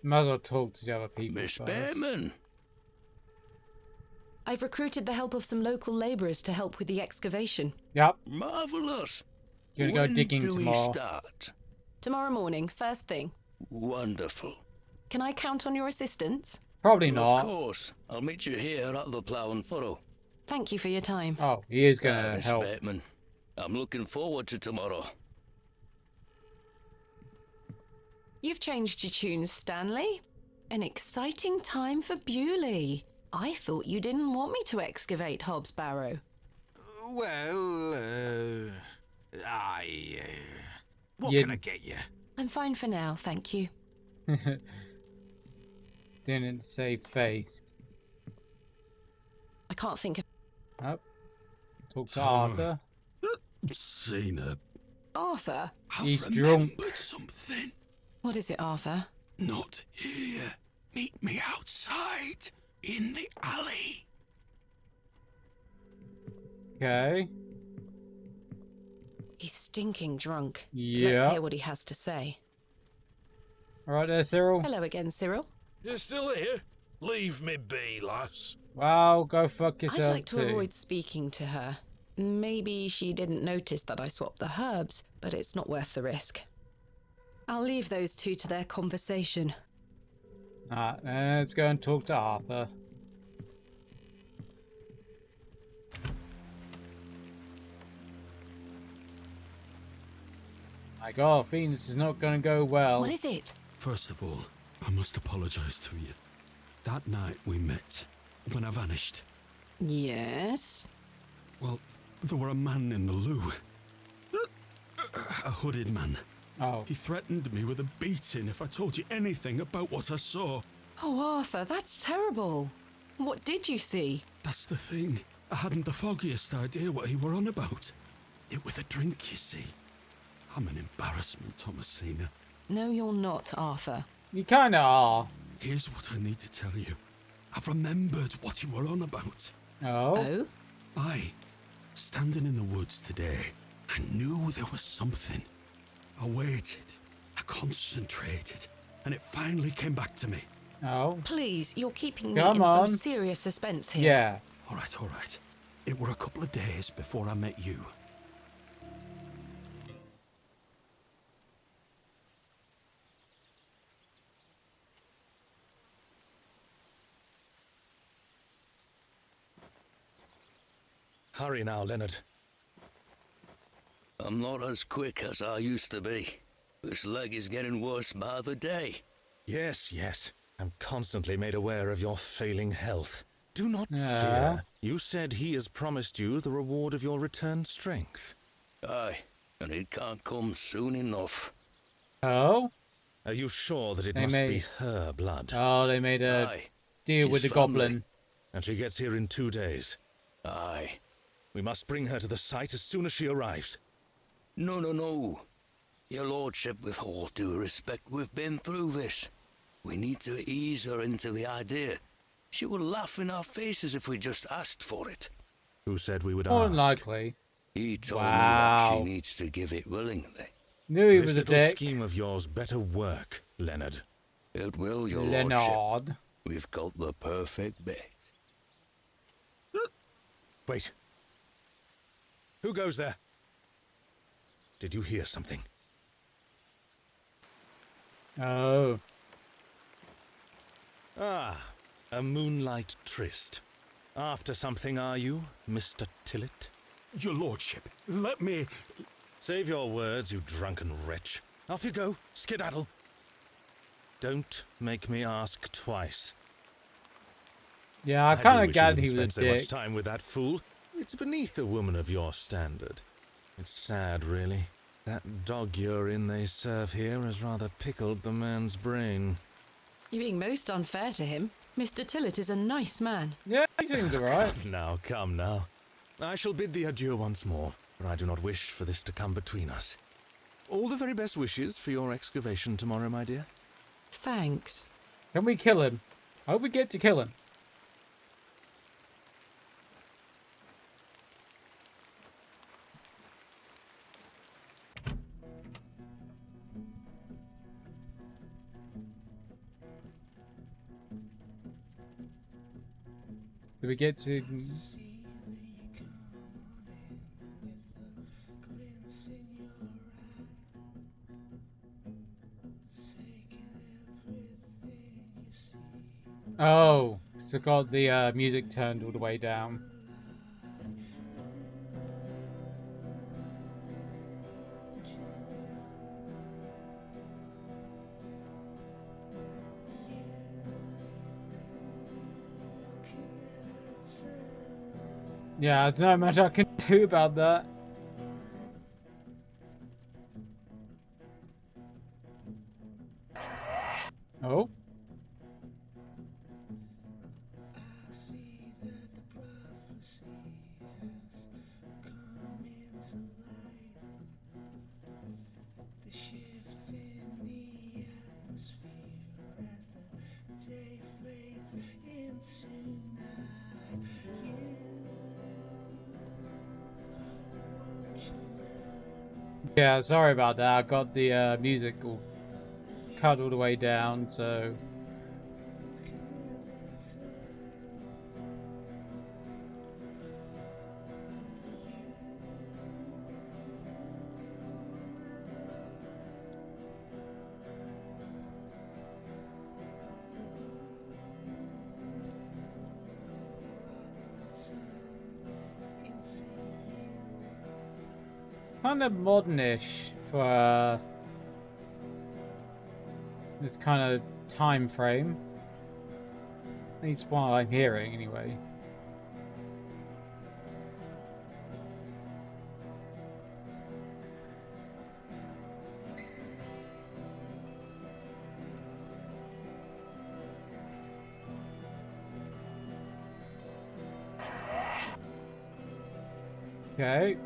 Might as well talk to the other people Miss first. Bateman. I've recruited the help of some local labourers to help with the excavation. Yep. Marvellous. You're gonna go When digging do tomorrow. we start? Tomorrow morning, first thing. Wonderful. Can I count on your assistance? Probably not. Of course. I'll meet you here at the plough and furrow. Thank you for your time. Oh, he is gonna Miss help. Bateman. I'm looking forward to tomorrow. You've changed your tunes, Stanley. An exciting time for Bewley. I thought you didn't want me to excavate Hobbs Barrow. Well, what You- can I get you? I'm fine for now, thank you. Didn't say face. I can't think of... Oh. Talk to Arthur. Seen her. Arthur? He's I've drunk. remembered something. What is it, Arthur? Not here. Meet me outside, in the alley. Okay. He's stinking drunk. Yeah. Let's hear what he has to say. All right there, Cyril. Hello again, Cyril. You're still here? Leave me be, lass. Wow, go fuck yourself I'd like to too. avoid speaking to her. Maybe she didn't notice that I swapped the herbs, but it's not worth the risk. I'll leave those two to their conversation. Alright, let's go and talk to Arthur. My God, Venus is not going to go well. What is it? First of all, I must apologize to you. That night we met, when I vanished. Yes? Well, there were a man in the loo. A hooded man. Oh. He threatened me with a beating if I told you anything about what I saw. Oh, Arthur, that's terrible. What did you see? That's the thing. I hadn't the foggiest idea what he were on about. It was a drink, you see. I'm an embarrassment, Thomasina. No, you're not, Arthur. You kind of are. Here's what I need to tell you. I've remembered what you were on about. Oh? I, standing in the woods today, I knew there was something. I waited, I concentrated, and it finally came back to me. Oh? Please, you're keeping me Come in on. some serious suspense here. Yeah. All right. It were a couple of days before I met you. Hurry now, Leonard. I'm not as quick as I used to be. This leg is getting worse by the day. Yes. I'm constantly made aware of your failing health. Do not Yeah. fear. You said he has promised you the reward of your returned strength. Aye, and it can't come soon enough. Oh? Are you sure that it They must made- be her blood? Oh, they made a Aye. deal with the She's family. goblin. And she gets here in 2 days. Aye. We must bring her to the site as soon as she arrives. No. Your lordship, with all due respect, we've been through this. We need to ease her into the idea. She will laugh in our faces if we just asked for it. Who said we would More ask? than likely. He told me that Wow. she needs to give it willingly. Knew he This was a little dick. scheme of yours better work, Leonard. It will, your Leonard. lordship. We've got the perfect bait. Wait. Who goes there? Did you hear something? Oh. Ah, a moonlight tryst. After something, are you, Mr. Tillett? Your lordship, let me... Save your words, you drunken wretch. Off you go, skedaddle. Don't make me ask twice. Yeah, I do kind of wish you gathered wouldn't he was a spend so much dick. time with that fool. It's beneath a woman of your standard. It's sad, really. That dog urine they serve here has rather pickled the man's brain. You're being most unfair to him. Mr. Tillett is a nice man. Yeah, he seems alright. Come now. I shall bid thee adieu once more, for I do not wish for this to come between us. All the very best wishes for your excavation tomorrow, my dear. Thanks. Can we kill him? I hope we get to kill him. Do we get to... Oh, so got the music turned all the way down. Yeah, there's not much I can do about that. Oh. Yeah, sorry about that. I got the music all cut all the way down, so... kind of modernish for this kind of time frame. At least what I'm hearing, anyway. Okay.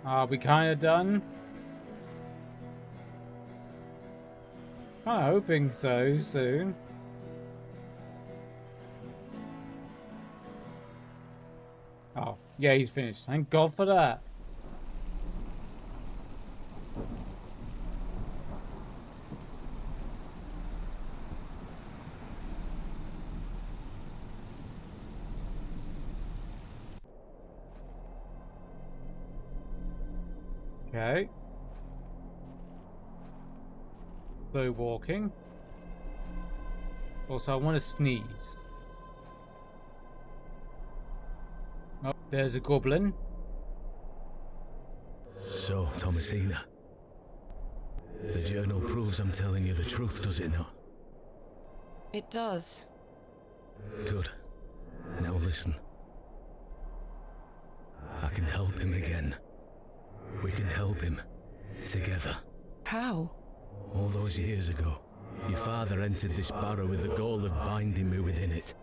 Are we kind of done? Kind of hoping so soon. Oh, yeah, he's finished. Thank God for that. Okay. Slow walking. Also, I want to sneeze. Oh, there's a goblin. So, Thomasina, the journal proves I'm telling you the truth, does it not? It does. Good. Now listen. I can help him again. We can help him. Together. How? All those years ago, your father entered this barrow with the goal of binding me within it.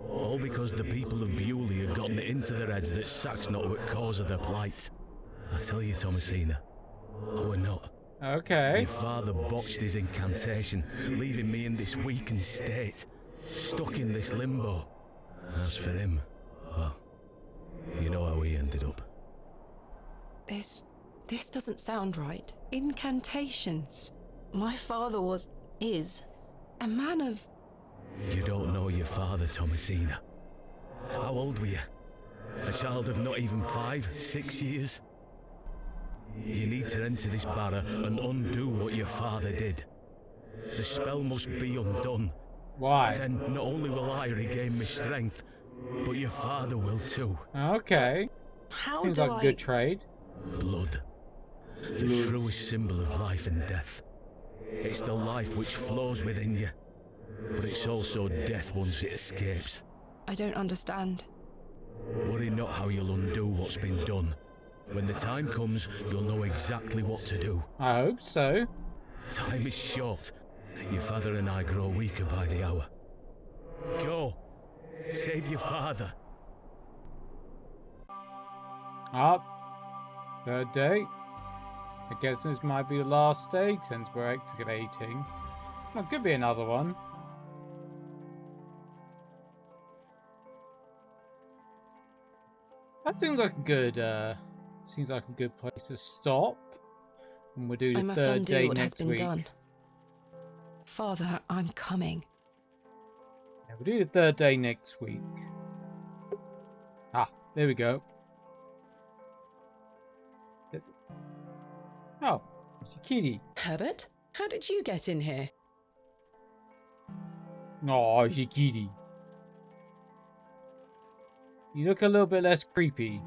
All because the people of Bewley had gotten it into their heads that Sack's not what cause of their plight. I tell you, Thomasina, we're not. Okay. Your father botched his incantation, leaving me in this weakened state, stuck in this limbo. As for him, well, you know how he ended up. This doesn't sound right. Incantations. My father is a man of... You don't know your father, Thomasina. How old were you? A child of not even 5, 6 years? You need to enter this barrow and undo what your father did. The spell must be undone. Why? Then not only will I regain my strength, but your father will too. Okay. How Seems do like a good trade. Blood. The truest symbol of life and death. It's the life which flows within you, but it's also death once it escapes. I don't understand. Worry not how you'll undo what's been done. When the time comes, you'll know exactly what to do. I hope so. Time is short. Your father and I grow weaker by the hour. Go. Save your father. Up. Third day. I guess this might be the last day since we're excavating. Well, could be another one. That seems like a good place to stop. And we'll do the I must third undo day what has next been week. done. Father, I'm coming. Yeah, we'll do the third day next week. Ah, there we go. Oh, it's a kitty. Herbert, how did you get in here? Oh, it's a kitty. You look a little bit less creepy.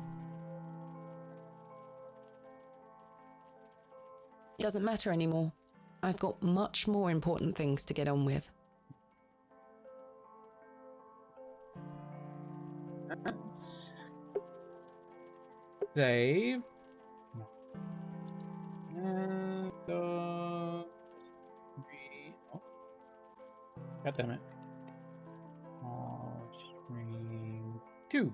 It doesn't matter anymore. I've got much more important things to get on with. Let's save. And oh. God damn it. Stream 2.